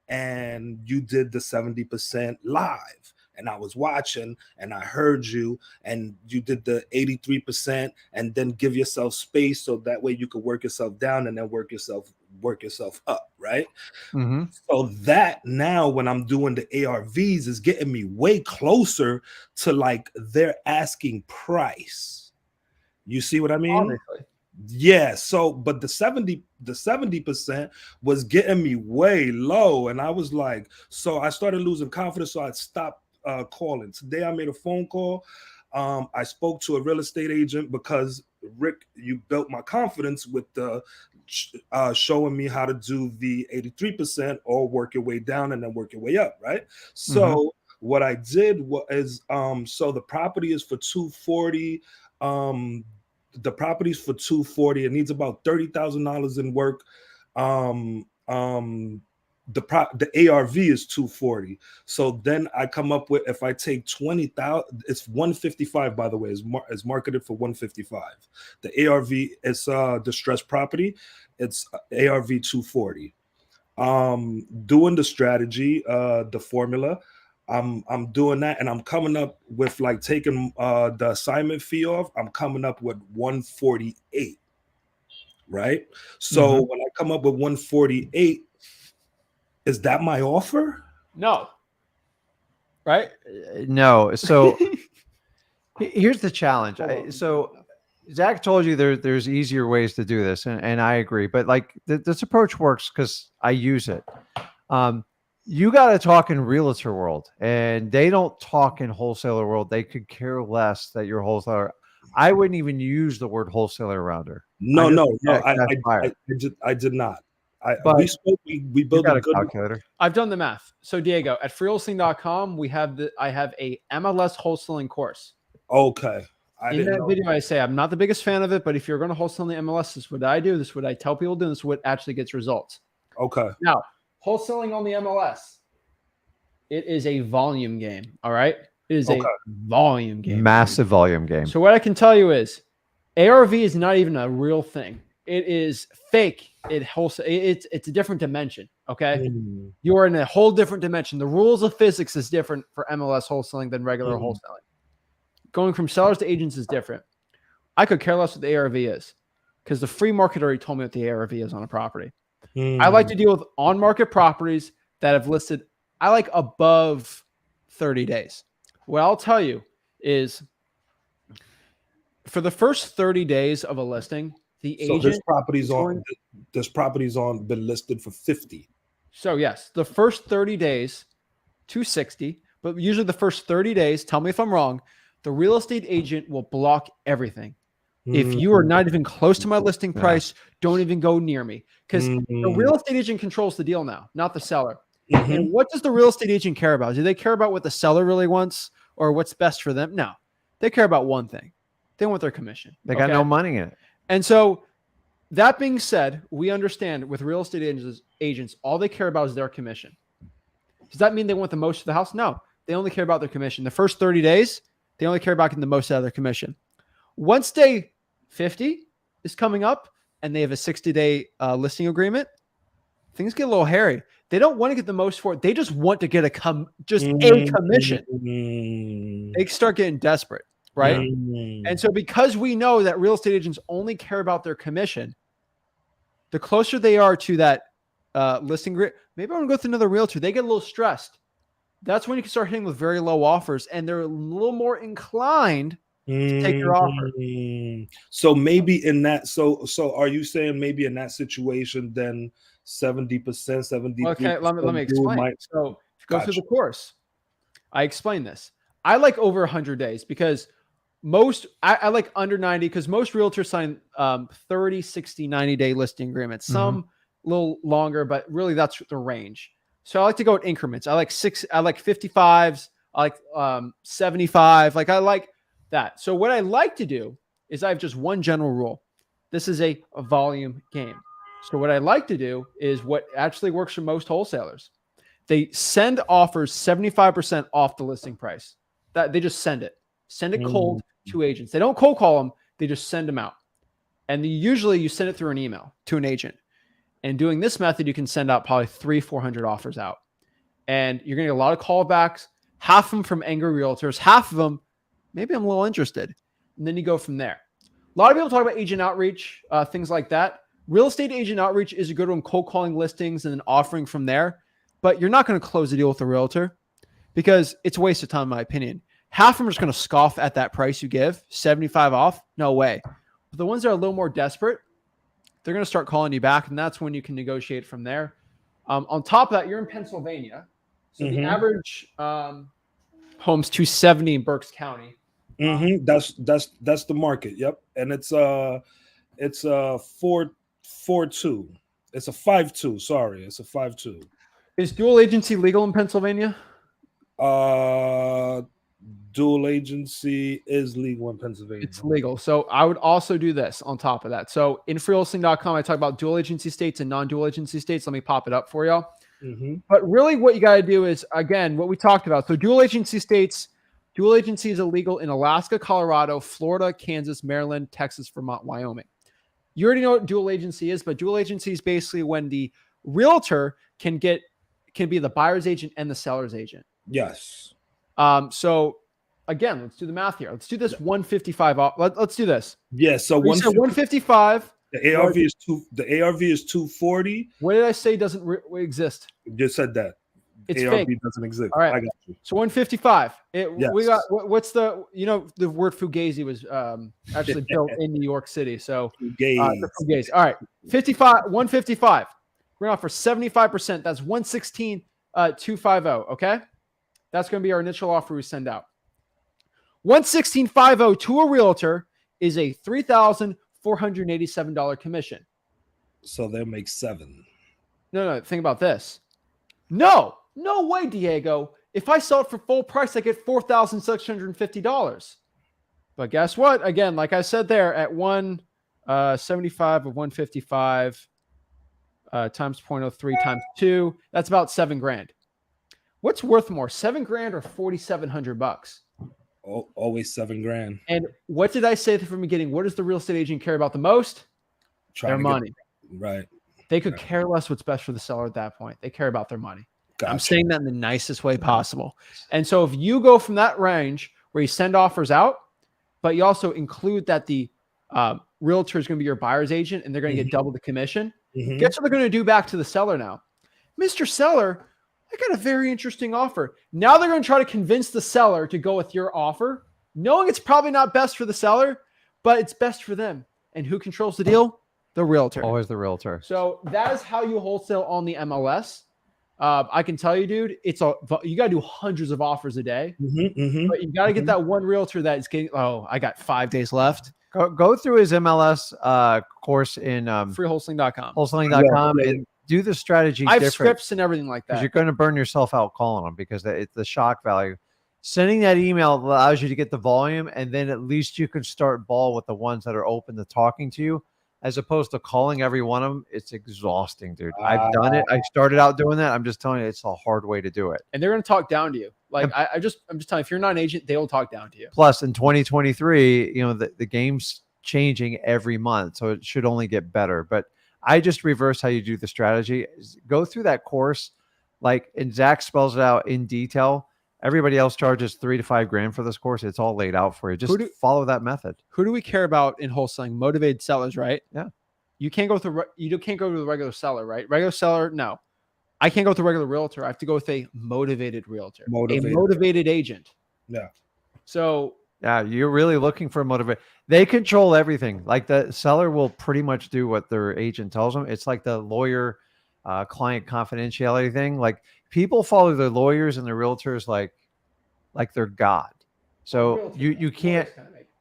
you did the 70% live, and I was watching and I heard you, and you did the 83% and then give yourself space so that way you could work yourself down and then work yourself up, right? Mm-hmm. So that now when I'm doing the ARVs is getting me way closer to like their asking price. You see what I mean? Obviously. Yeah. So, but the 70% was getting me way low. And I was like, so I started losing confidence. So I stopped calling. Today I made a phone call. I spoke to a real estate agent because Rick, you built my confidence with the showing me how to do the 83% or work your way down and then work your way up, right? So what I did was so the property is for 240. The property's for 240. It needs about $30,000 in work. The ARV is 240. So then I come up with, if I take 20,000, it's 155, by the way, is marketed for 155. The ARV is distressed property. It's ARV 240. Doing the strategy, the formula, I'm doing that, and I'm coming up with, like, taking the assignment fee off. I'm coming up with 148, right? So when I come up with 148, is that my offer? No. Right? No. So here's the challenge. So Zach told you there's easier ways to do this, and I agree. But like this approach works because I use it. You got to talk in realtor world, and they don't talk in wholesaler world. They could care less that you're a wholesaler. I wouldn't even use the word wholesaler around her. No. I did not. We spoke. We built got a a good calculator. I've done the math. So Diego, at freewholesaling.com, I have a MLS wholesaling course. Okay. In that video, I say I'm not the biggest fan of it, but if you're going to wholesale in the MLS, this is what I do. This is what I tell people to do. This is what actually gets results. Okay. Now, wholesaling on the MLS, it is a volume game. All right. It is a volume game. Massive volume game. So what I can tell you is ARV is not even a real thing. It is fake. It's a different dimension. Okay. You are in a whole different dimension. The rules of physics is different for MLS wholesaling than regular wholesaling. Going from sellers to agents is different. I could care less what the ARV is because the free market already told me what the ARV is on a property. I like to deal with on-market properties that have listed, I like above 30 days. What I'll tell you is for the first 30 days of a listing, the agent. So this property's been listed for 50. So yes, the first 30 days, 260, but usually the first 30 days, tell me if I'm wrong, the real estate agent will block everything. If you are not even close to my listing price, don't even go near me. Because the real estate agent controls the deal now, not the seller. And what does the real estate agent care about? Do they care about what the seller really wants or what's best for them? No. They care about one thing. They want their commission. They got no money in it. And so that being said, we understand with real estate agents, all they care about is their commission. Does that mean they want the most of the house? No. They only care about their commission. The first 30 days, they only care about getting the most out of their commission. Once day 50 is coming up and they have a 60-day listing agreement, things get a little hairy. They don't want to get the most for it. They just want to get a commission. They start getting desperate, right? And so because we know that real estate agents only care about their commission, the closer they are to that listing grid, maybe I want to go with another realtor. They get a little stressed. That's when you can start hitting with very low offers, and they're a little more inclined to take your offer. So maybe in that, so are you saying maybe in that situation, then 70%, 73%? Okay, let me explain. So go through the course. I explain this. I like over 100 days because I like under 90 because most realtors sign 30, 60, 90-day listing agreements. Some a little longer, but really that's the range. So I like to go in increments. I like 55s. I like 75. Like I like that. So what I like to do is I have just one general rule. This is a volume game. So what I like to do is what actually works for most wholesalers. They send offers 75% off the listing price. That they just send it cold to agents. They don't cold call them. They just send them out. And usually you send it through an email to an agent. And doing this method, you can send out probably 300-400 offers out. And you're going to get a lot of callbacks, half of them from angry realtors, half of them, maybe I'm a little interested. And then you go from there. A lot of people talk about agent outreach, things like that. Real estate agent outreach is a good one, cold calling listings and then offering from there. But you're not going to close a deal with a realtor because it's a waste of time, in my opinion. Half of them are just going to scoff at that price you give, 75 off. No way. But the ones that are a little more desperate, they're going to start calling you back. And that's when you can negotiate from there. On top of that, you're in Pennsylvania. So the average home's 270 in Berks County. That's the market. Yep. And it's a 4.2. It's a 5.2. Sorry, it's a 5.2. Is dual agency legal in Pennsylvania? Dual agency is legal in Pennsylvania. It's legal. So I would also do this on top of that. So in freewholesaling.com, I talk about dual agency states and non-dual agency states. Let me pop it up for y'all. But really what you got to do is, again, what we talked about. So dual agency states, dual agency is illegal in Alaska, Colorado, Florida, Kansas, Maryland, Texas, Vermont, Wyoming. You already know what dual agency is, but dual agency is basically when the realtor can be the buyer's agent and the seller's agent. Yes. So again, let's do the math here. Let's do this 155 off. Let's do this. Yeah. So 155. The ARV is 240. What did I say doesn't exist? You just said that. It's ARV fake. doesn't exist. All right. I got you. So 155. Yes. We got what's the word fugazi was actually built in New York City. So fugazi. All right. 155. We're going to offer 75%. That's 116,250. Okay. That's going to be our initial offer we send out. 116,550 to a realtor is a $3,487 commission. So they'll make 7. No. Think about this. No way, Diego. If I sell it for full price, I get $4,650. But guess what? Again, like I said there, at 175 of 155 times 0.03 times 2, that's about $7,000. What's worth more, $7,000 or $4,700? Always $7,000. And what did I say from the beginning? What does the real estate agent care about the most? Their money. Right. They could care less what's best for the seller at that point. They care about their money. Gotcha. I'm saying that in the nicest way possible. And so if you go from that range where you send offers out, but you also include that the realtor is going to be your buyer's agent and they're going to get double the commission, guess what they're going to do back to the seller now? Mr. Seller, I got a very interesting offer. Now they're going to try to convince the seller to go with your offer, knowing it's probably not best for the seller, but it's best for them. And who controls the deal? The realtor. Always the realtor. So that is how you wholesale on the MLS. I can tell you, dude, you got to do hundreds of offers a day, but you got to get that one realtor that is getting, I got 5 days left. Go through his MLS course in freewholesaling.com. Wholesaling.com and do the strategy I have different. scripts and everything like that. Because you're going to burn yourself out calling them because it's the shock value. Sending that email allows you to get the volume, and then at least you can start ball with the ones that are open to talking to you, as opposed to calling every one of them. It's exhausting, dude. I've done it. I started out doing that. I'm just telling you, it's a hard way to do it. And they're going to talk down to you. Like I'm just telling you, if you're not an agent, they will talk down to you. Plus, in 2023, the game's changing every month, so it should only get better. But I just reverse how you do the strategy. Go through that course, and Zach spells it out in detail. Everybody else charges $3,000 to $5,000 for this course. It's all laid out for you. Just follow that method. Who do we care about in wholesaling? Motivated sellers, right? Yeah. You can't go with the regular seller, right? Regular seller, no. I can't go with a regular realtor. I have to go with a motivated realtor, a motivated agent. Yeah. So yeah, you're really looking for a motivation. They control everything. Like the seller will pretty much do what their agent tells them. It's like the lawyer client confidentiality thing. Like people follow their lawyers and their realtors like they're God. So you can't,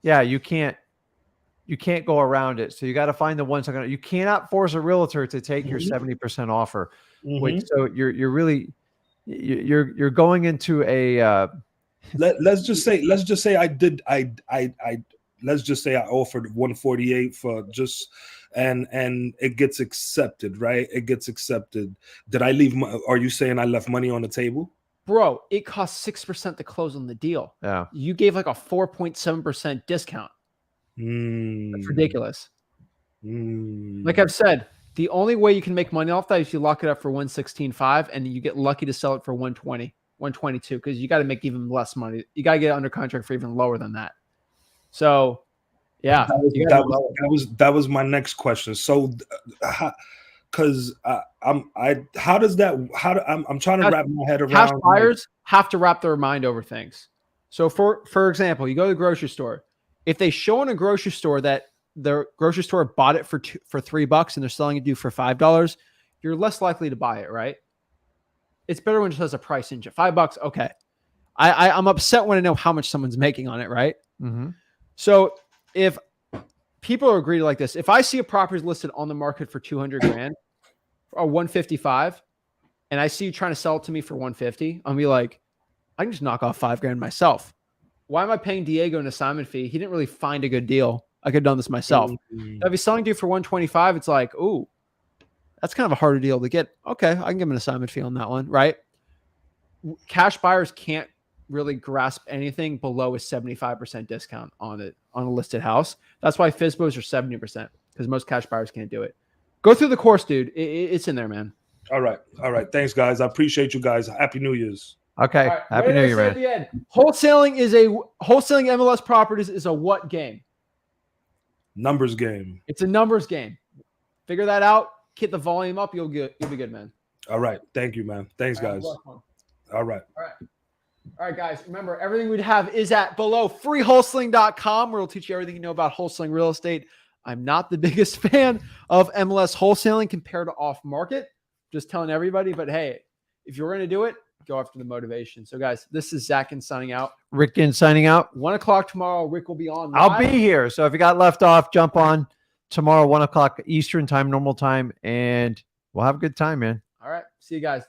you can't go around it. So you got to find the ones that are you cannot force a realtor to take your 70% offer. So you're really going into a let's just say I offered 148 for just and it gets accepted, right? It gets accepted. Did I leave? Are you saying I left money on the table? Bro, it costs 6% to close on the deal. Yeah. You gave like a 4.7% discount. That's ridiculous. Like I've said, the only way you can make money off that is you lock it up for 116.5 and you get lucky to sell it for 120, 122, because you got to make even less money. You got to get under contract for even lower than that. So, yeah, that was my next question. So, because I'm trying to wrap my head around. Cash buyers have to wrap their mind over things. So, for example, you go to the grocery store. If they show in a grocery store that the grocery store bought it for $3 and they're selling it to you for $5, you're less likely to buy it, right? It's better when it just has a price in it. $5, okay. I'm upset when I know how much someone's making on it, right? Mm-hmm. So if people are agreed like this, if I see a property listed on the market for 200 grand or 155, and I see you trying to sell it to me for 150, I'll be like, I can just knock off $5 grand myself. Why am I paying Diego an assignment fee? He didn't really find a good deal. I could have done this myself. If he's selling to you for 125, it's like, ooh, that's kind of a harder deal to get. Okay, I can give him an assignment fee on that one, right? Cash buyers can't really grasp anything below a 75% discount on a listed house. That's why FSBOs are 70%, because most cash buyers can't do it. Go through the course, dude. It's in there, man. All right. Thanks, guys. I appreciate you guys. Happy New Year's. Okay. Right, Happy New Year, man. At the end, wholesaling MLS properties is a what game? Numbers game. It's a numbers game. Figure that out. Get the volume up. You'll be good, man. All right. Thank you, man. Thanks, guys. All right. All right, guys. Remember, everything we'd have is at below freewholesaling.com, where we'll teach you everything you know about wholesaling real estate. I'm not the biggest fan of MLS wholesaling compared to off market. Just telling everybody, but hey, if you're going to do it, go after the motivation. So, guys, this is Zach signing out. Rick signing out. 1 o'clock tomorrow. Rick will be on. I'll be here. So if you got left off, jump on tomorrow, 1 o'clock Eastern time, normal time, and we'll have a good time, man. All right. See you guys.